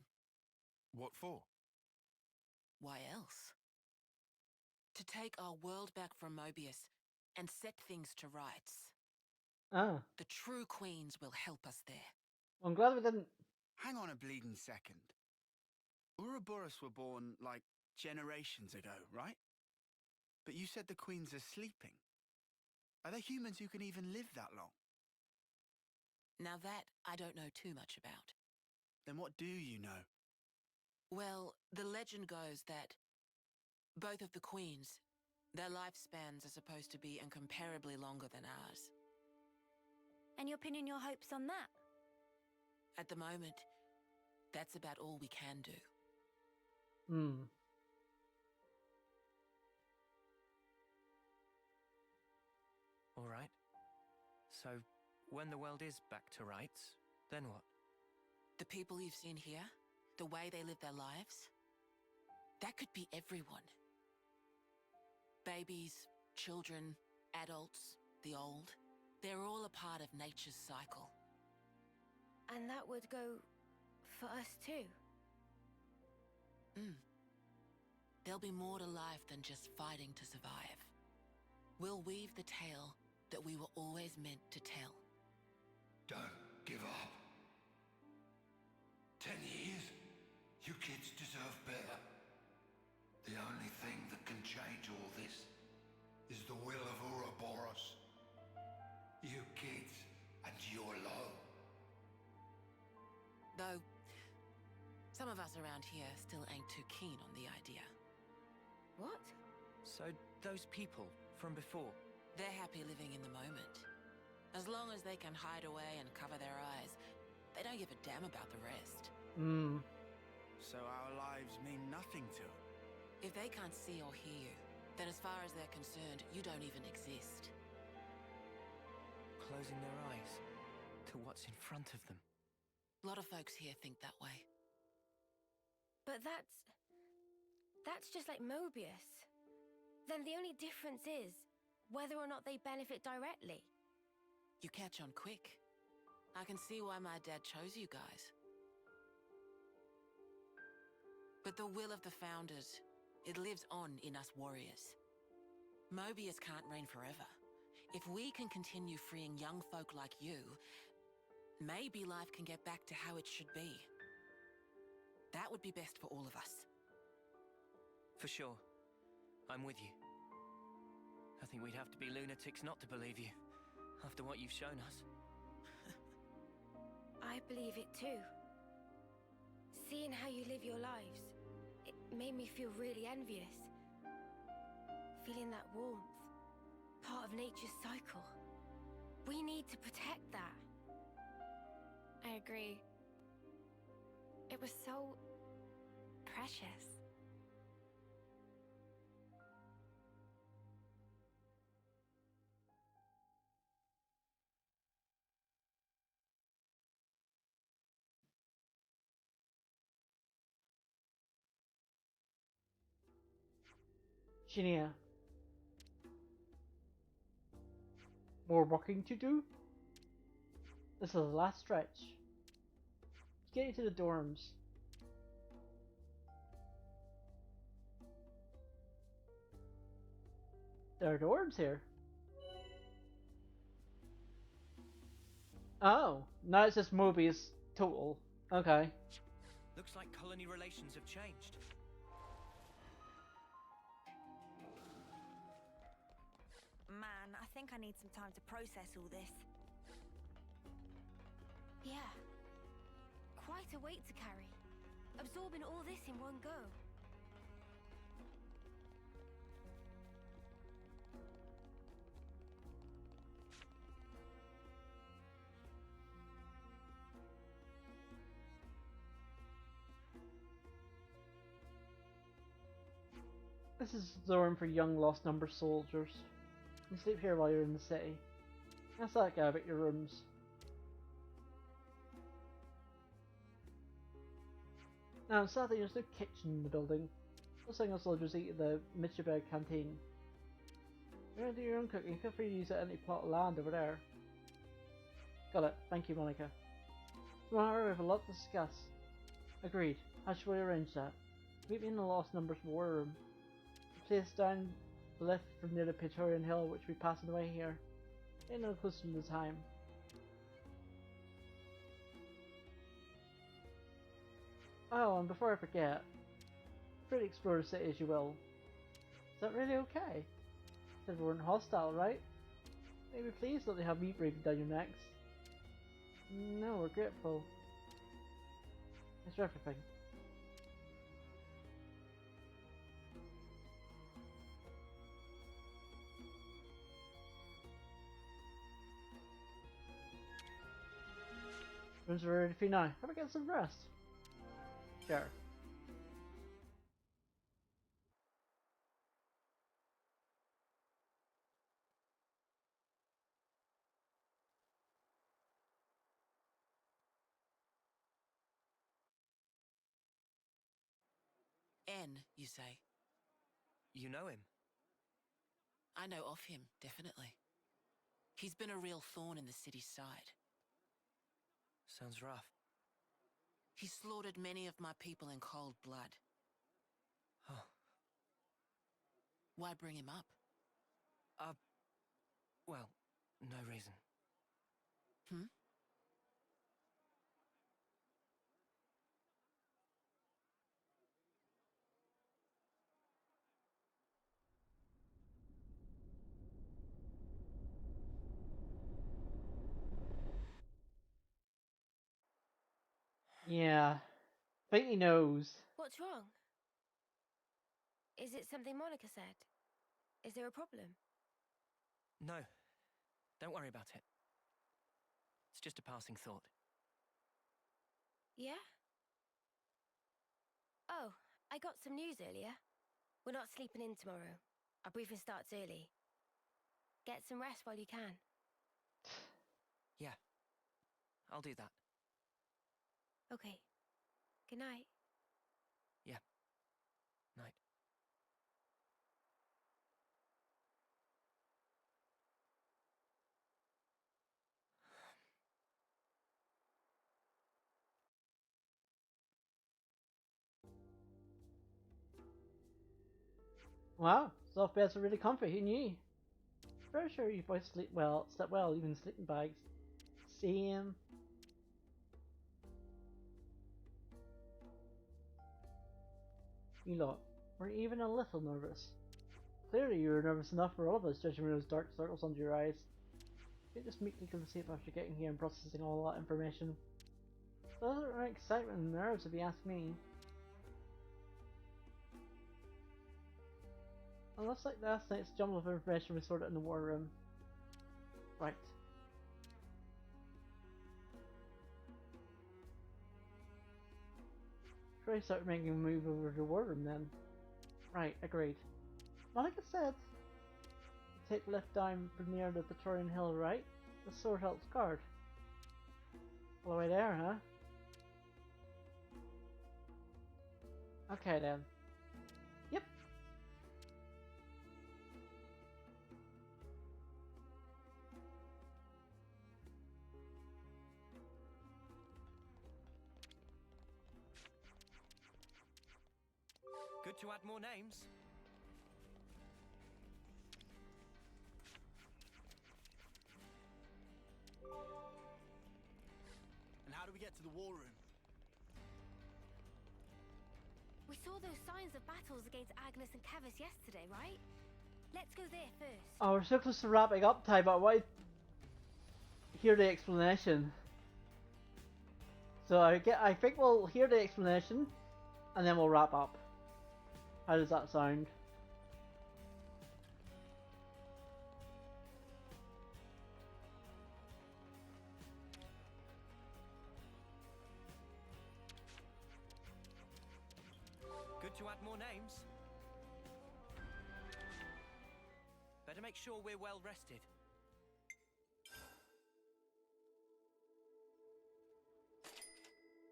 What for? Why else? To take our world back from Mobius and set things to rights. Ah. The true queens will help us there. Well, I'm glad we didn't... Hang on a bleeding second. Ouroboros were born, like, generations ago, right? But you said the queens are sleeping. Are there humans who can even live that long? Now that I don't know too much about. Then what do you know? Well, the legend goes that both of the queens, their lifespans are supposed to be incomparably longer than ours. And you're pinning your hopes on that? At the moment, that's about all we can do. All right. So, when the world is back to rights, then what? The people you've seen here, the way they live their lives, that could be everyone. Babies, children, adults, the old, they're all a part of nature's cycle. And that would go for us too? There'll be more to life than just fighting to survive. We'll weave the tale that we were always meant to tell. Don't give up. 10 years? You kids deserve better. The only thing that can change all this is the will of Ouroboros. You kids and you alone. Though, some of us around here still ain't too keen on the idea. What? So, those people from before? They're happy living in the moment. As long as they can hide away and cover their eyes, they don't give a damn about the rest. So our lives mean nothing to them? If they can't see or hear you, then as far as they're concerned, you don't even exist. Closing their eyes to what's in front of them. A lot of folks here think that way. But that's just like Mobius. Then the only difference is whether or not they benefit directly. You catch on quick. I can see why my dad chose you guys. But the will of the Founders, it lives on in us warriors. Mobius can't reign forever. If we can continue freeing young folk like you, maybe life can get back to how it should be. That would be best for all of us. For sure. I'm with you. I think we'd have to be lunatics not to believe you, after what you've shown us. I believe it too. Seeing how you live your lives, it made me feel really envious. Feeling that warmth, part of nature's cycle. We need to protect that. I agree. It was so precious. Shinya. More walking to do? This is the last stretch. Let's get you to the dorms. There are dorms here. Oh, now it's just Mobius total. Okay. Looks like colony relations have changed. Man, I think I need some time to process all this. Yeah. Quite a weight to carry. Absorbing all this in one go. This is the room for young lost number soldiers. You sleep here while you're in the city. Ask that guy about your rooms. Sadly, there's no kitchen in the building. Looks like our soldiers eat at the Michiba canteen. You're gonna do your own cooking, feel free to use it any plot of land over there. Got it. Thank you, Monica. Tomorrow we have a lot to discuss. Agreed. How should we arrange that? Meet me in the Lost Numbers war room. The place down the lift from near the Praetorian Hill, which we pass on the way here. Ain't no closer to the time. Oh, and before I forget, free to explore the city as you will. Is that really okay? Said we weren't hostile, right? Maybe please let me have me breathing down your necks. No, we're grateful. Thanks for everything. Rooms are ready for you now. Have a get some rest. Sure. N, you say? You know him? I know of him, definitely. He's been a real thorn in the city's side. Sounds rough. He slaughtered many of my people in cold blood. Oh. Why bring him up? Well, no reason. Hmm? Yeah. Think he knows. What's wrong? Is it something Monica said? Is there a problem? No. Don't worry about it. It's just a passing thought. Yeah? Oh, I got some news earlier. We're not sleeping in tomorrow. Our briefing starts early. Get some rest while you can. Yeah. I'll do that. Okay. Good night. Yeah. Night. Wow, soft beds are really comfy, who knew? Very sure you both slept well, even sleeping bags. Same. You lot were even a little nervous. Clearly you were nervous enough for all of us, judging those dark circles under your eyes. You just meekly couldn't sleep after getting here and processing all that information. Those are excitement and nerves if you ask me. It looks like last night's jumble of information was sorted in the war room. Right. Should I start making a move over to the war room then? Right, agreed. Monica said, take left down from near the Praetorian Hill, right? The sword helps guard. All the way there, huh? Okay then. Yep. Good to add more names. And how do we get to the war room? We saw those signs of battles against Agnes and Kevis yesterday, right? Let's go there first. Oh, we're so close to wrapping up time, but I want to hear the explanation. So I think we'll hear the explanation, and then we'll wrap up. How does that sound? Good to add more names. Better make sure we're well rested.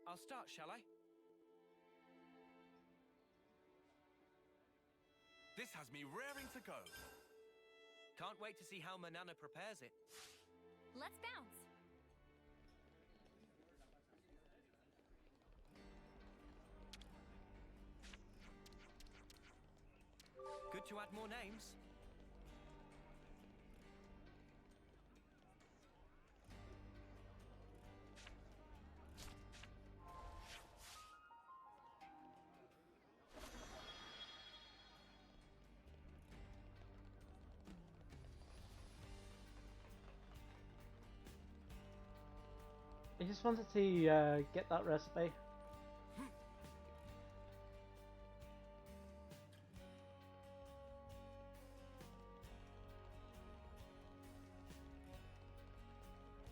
I'll start, shall I? This has me raring to go. Can't wait to see how Manana prepares it. Let's bounce. Good to add more names. I just wanted to get that recipe.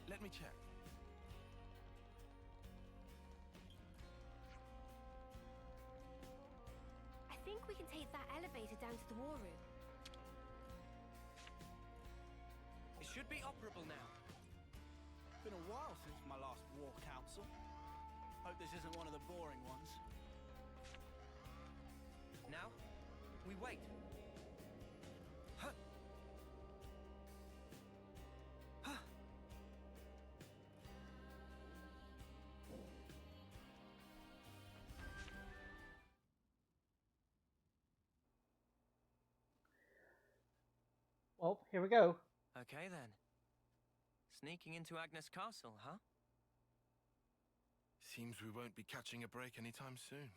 Let me check. I think we can take that elevator down to the war room. It should be operable now. Been a while since my last war council. Hope this isn't one of the boring ones. Now, we wait. Huh. Huh. Well, here we go. Okay then. Sneaking into Agnes Castle, huh? Seems we won't be catching a break anytime soon.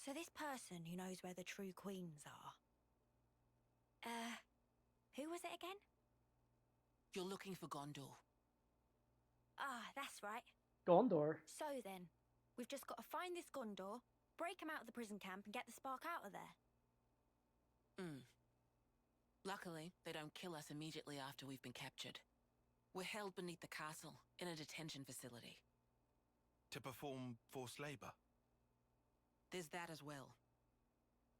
So this person who knows where the true queens are... who was it again? You're looking for Gondor. Ah, that's right. Gondor. So then, we've just got to find this Gondor, break him out of the prison camp and get the spark out of there. Luckily, they don't kill us immediately after we've been captured. We're held beneath the castle, in a detention facility. To perform forced labor? There's that as well.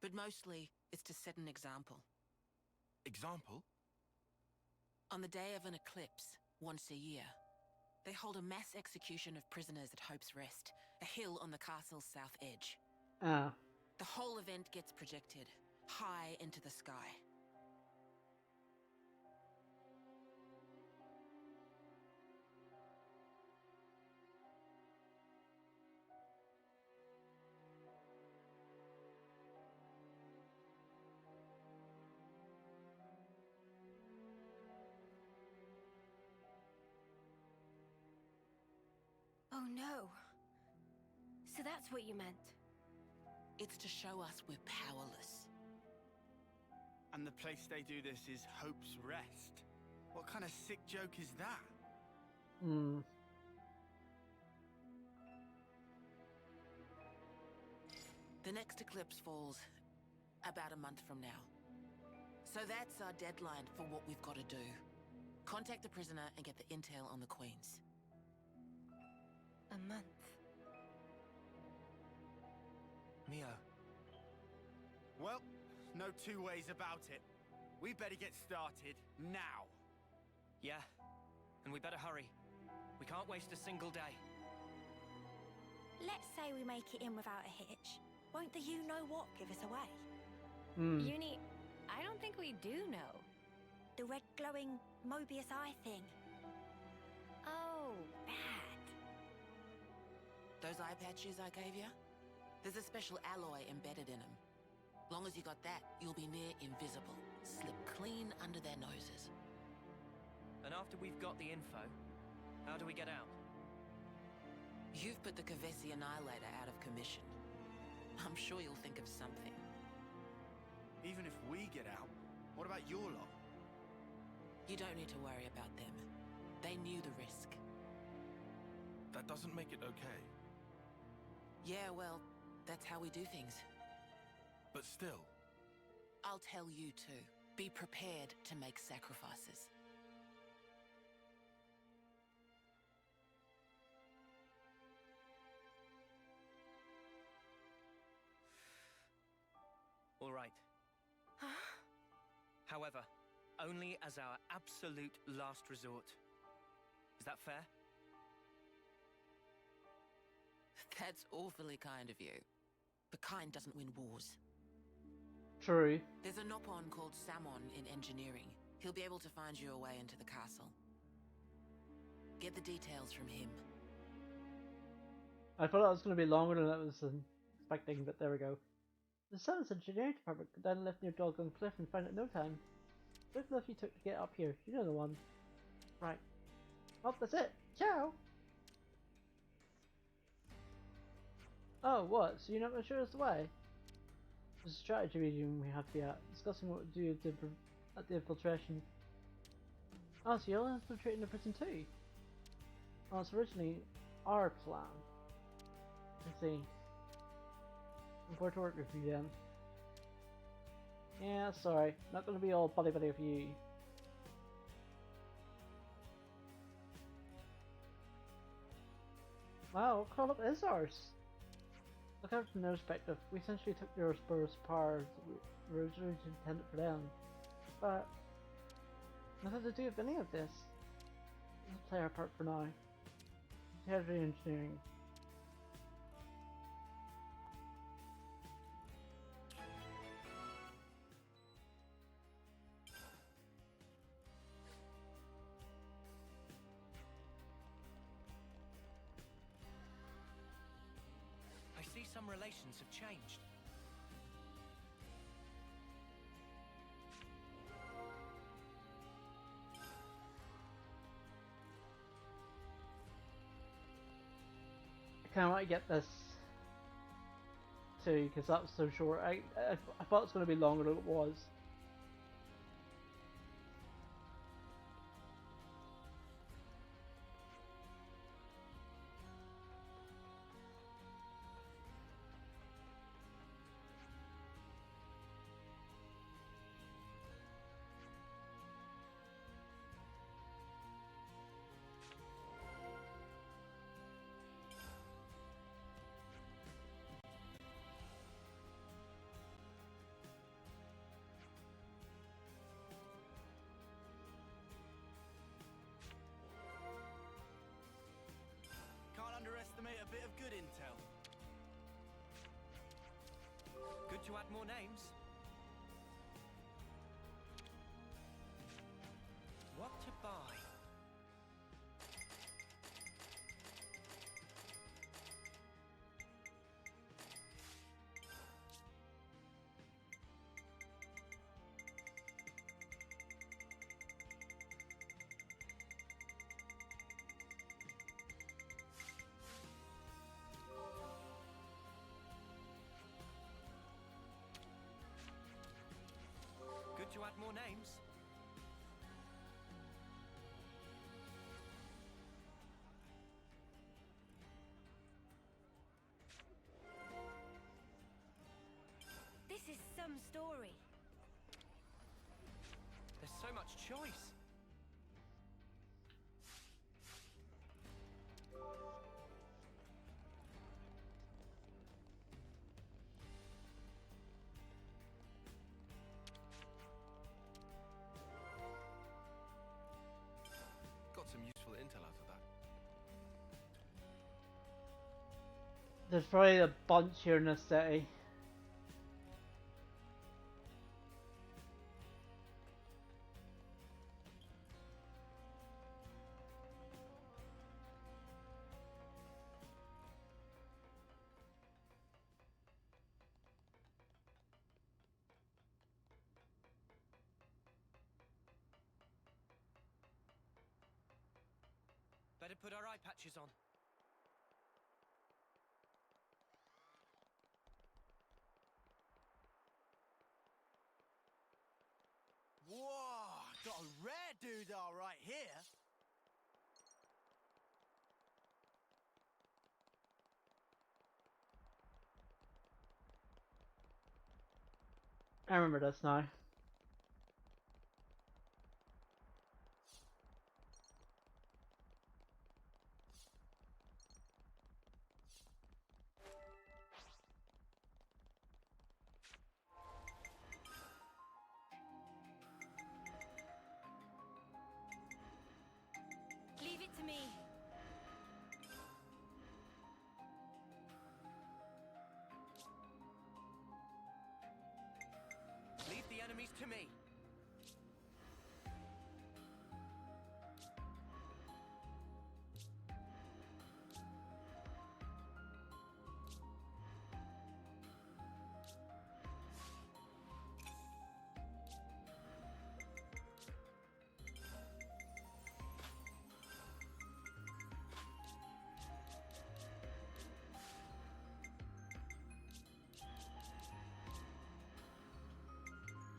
But mostly, it's to set an example. Example? On the day of an eclipse, once a year, they hold a mass execution of prisoners at Hope's Rest, a hill on the castle's south edge. The whole event gets projected, high into the sky. Oh no. So that's what you meant. It's to show us we're powerless. And the place they do this is Hope's Rest. What kind of sick joke is that? The next eclipse falls about a month from now. So that's our deadline for what we've got to do. Contact the prisoner and get the intel on the queens. A month. Mio. Well, no two ways about it. We better get started now. Yeah, and we better hurry. We can't waste a single day. Let's say we make it in without a hitch. Won't the you-know-what give us away? Uni, I don't think we do know. The red glowing Mobius eye thing. Oh, bad. Those eye patches I gave you? There's a special alloy embedded in them. Long as you got that, you'll be near invisible. Slip clean under their noses. And after we've got the info, how do we get out? You've put the Kavesi Annihilator out of commission. I'm sure you'll think of something. Even if we get out, what about your lot? You don't need to worry about them. They knew the risk. That doesn't make it okay. Yeah, well, that's how we do things. But still. I'll tell you too. Be prepared to make sacrifices. All right. However, only as our absolute last resort. Is that fair? That's awfully kind of you. But kind doesn't win wars. True. There's a Nopon called Samon in engineering. He'll be able to find you a way into the castle. Get the details from him. I thought that was going to be longer than I was expecting, but there we go. The Sun's engineering department could down left near Doggone Cliff and find it in no time. Look how you took to get up here. You know the one. Right. Well, that's it. Ciao! Oh, what? So you're not going to show us the way? There's a strategy meeting we have to be at, discussing what to do at the infiltration. Oh, so you'll infiltrate the prison too? Oh, it's originally our plan. I see. I'm forward to work with you then. Yeah, sorry. Not gonna be all buddy-buddy with you. Wow, what call-up is ours? Look at it from their perspective. We essentially took their spurs of power that we originally intended for them. But nothing to do with any of this. Let's play our part for now. Heavy engineering. I see some relations have changed. I kind of want to get this too, because that was so short. I thought it was going to be longer than it was. Can't underestimate a bit of good intel. Good to add more names. What to buy? Good to add more names. This is some story. There's so much choice. Got some useful intel out of that. There's probably a bunch here in this city. Better put our eye patches on. Whoa, got a rare doodah right here. I remember this now. Leave it to me. to me!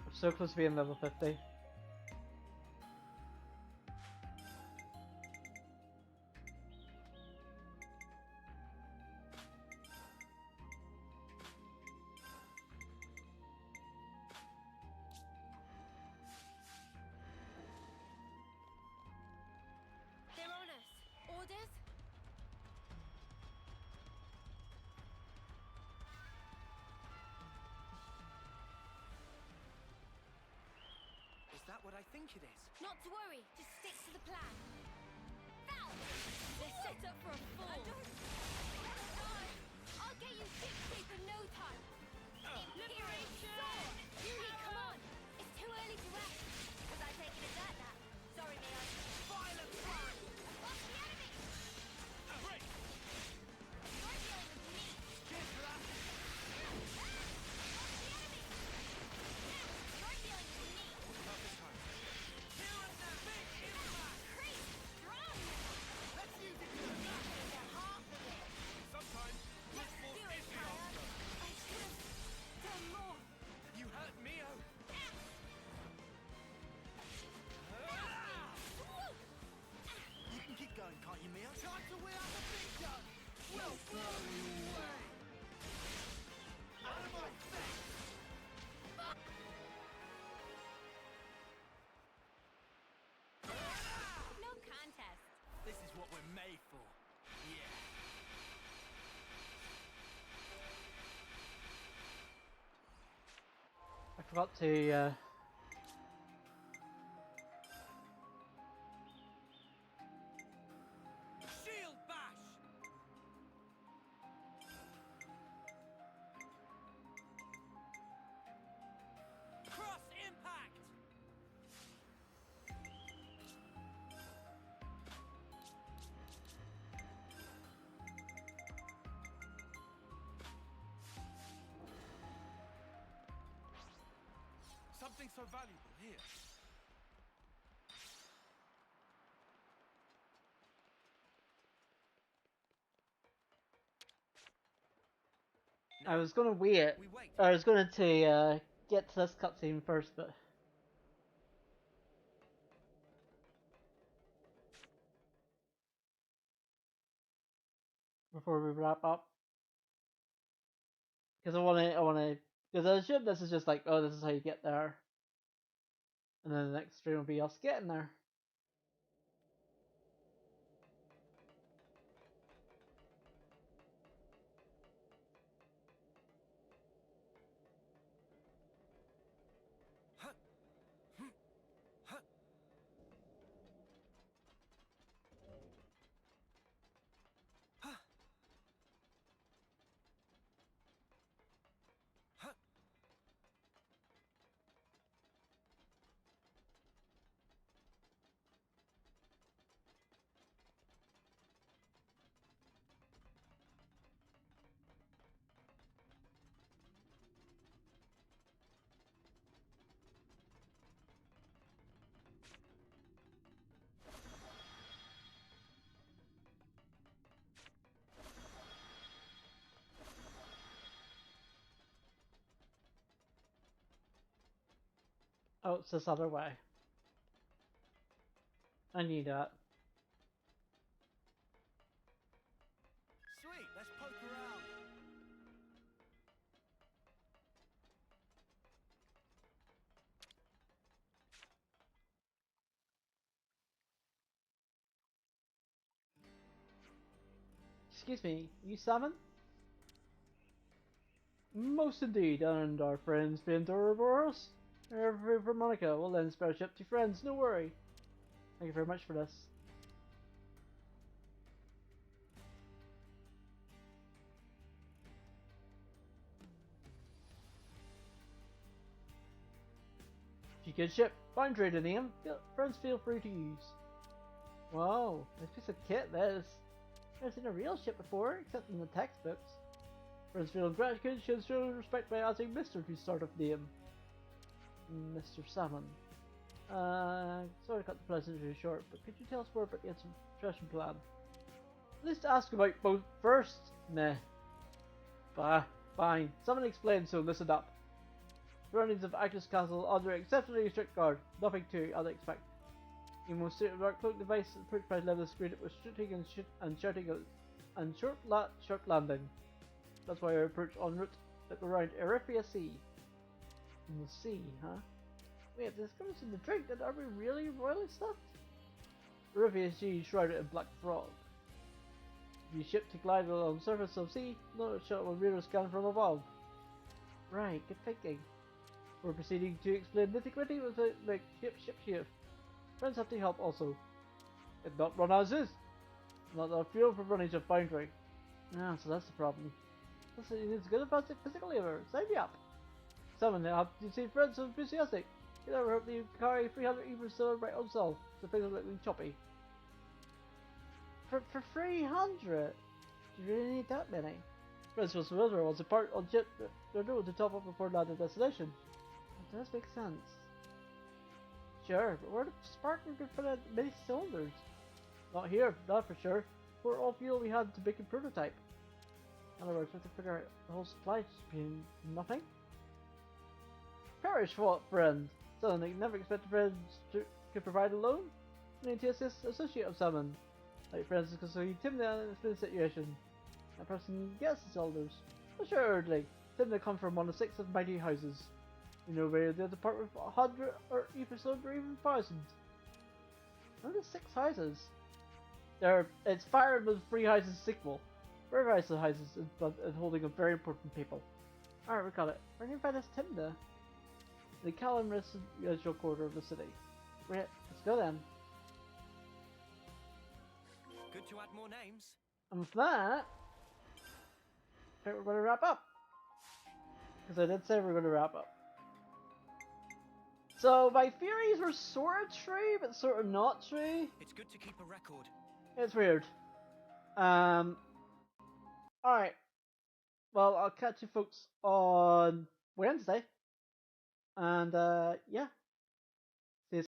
I'm so close to being level 50. They're on us. Orders? Is that what I think it is? Not to worry. Just stick to the plan. Foul! They're set up for a fall. I'll get you ship shape in no time. Liberation! Yuli, come on! It's too early to act. Was I taking a dirt nap? Sorry, Mio. Violent crime! What's the enemy? Break! You're dealing with me. Cheers for that! You're dealing with me. Perfect time. Here and now! Big impact! Chris, strong! Let's use it to the max! They're half of it. Sometimes brute force Do it, is the Kyle. answer. I should have done more. You hurt Mio! You can keep going, can't you, Mia? Time to wheel out the big gun! We'll blow you away! Out of my face! No contest. This is what we're made for. Yeah. I forgot to Shield bash! Cross impact! Something so valuable here. I was gonna wait. We wait. I was gonna to get to this cutscene first, but before we wrap up, because because I assume this is just like, oh, this is how you get there, and then the next stream will be us getting there. Oh, it's this other way. I knew that. Sweet, let's poke around. Excuse me, you summon? Most indeed, and our friends been to Ouroboros? Every for Monica, we'll lend spare ship to friends, no worry. Thank you very much for this. good ship. Fine trader name. Friends feel free to use. Wow, nice piece of kit this. I've never seen a real ship before, except in the textbooks. Friends feel gratitude should show respect by adding Mr. to start of name. Mr. Salmon. Sorry to cut the presentation short, but could you tell us more about the infiltration plan? At least ask about both first. Meh. Bah, fine. Someone explain, so listen up. Surroundings of Agnes Castle under exceptionally strict guard. Nothing too unexpected. You must sit our cloak device and approach by level screen it with shooting and shouting and short landing. That's why I approach en route. Look around Erifia Sea. In the sea, huh? Wait, this comes in the drink, and are we really royally stuffed? Erifia Sea shrouded in black fog. If you ship to glide along the surface of sea, no shot will radar scan from above. Right, good thinking. We're proceeding to explain nitty-gritty with the like ship. Friends have to help also. If not run as is. Not enough fuel for running to foundry. Ah, so that's the problem. Listen, it needs good advanced physical labor. Sign me up. Someone have to see friends so enthusiastic. You never hope you carry 300 even still right on self. So things are looking choppy. For 300? Do you really need that many? Friends was familiar was a part on ship they're doing to top up before landing destination. That does make sense. Sure, but where the spark we could put in many cylinders? Not here, not for sure. For all fuel we had to make a prototype. In other words, we have to figure out the whole supply chain. Nothing? Perish what, friend? Suddenly, never expect friends to provide a loan? We need to assist associate of someone. Like friends because so you Timna in this situation. That person gets the cylinders. Assuredly, Timna come from one of 6 of mighty houses. You know where they'll depart with 100 or even or even 1,000. Only 6 houses. It's Fire Emblem's 3 houses sequel. Very nice houses and holding of very important people. Alright, we got it. We're gonna find this Timna. The Callum residential quarter of the city. Right, let's go then. Good to add more names. And with that, I think we're going to wrap up. Because I did say we were going to wrap up. So my theories were sort of true, but sort of not true. It's good to keep a record. It's weird. Alright. Well, I'll catch you folks on Wednesday. And, yeah.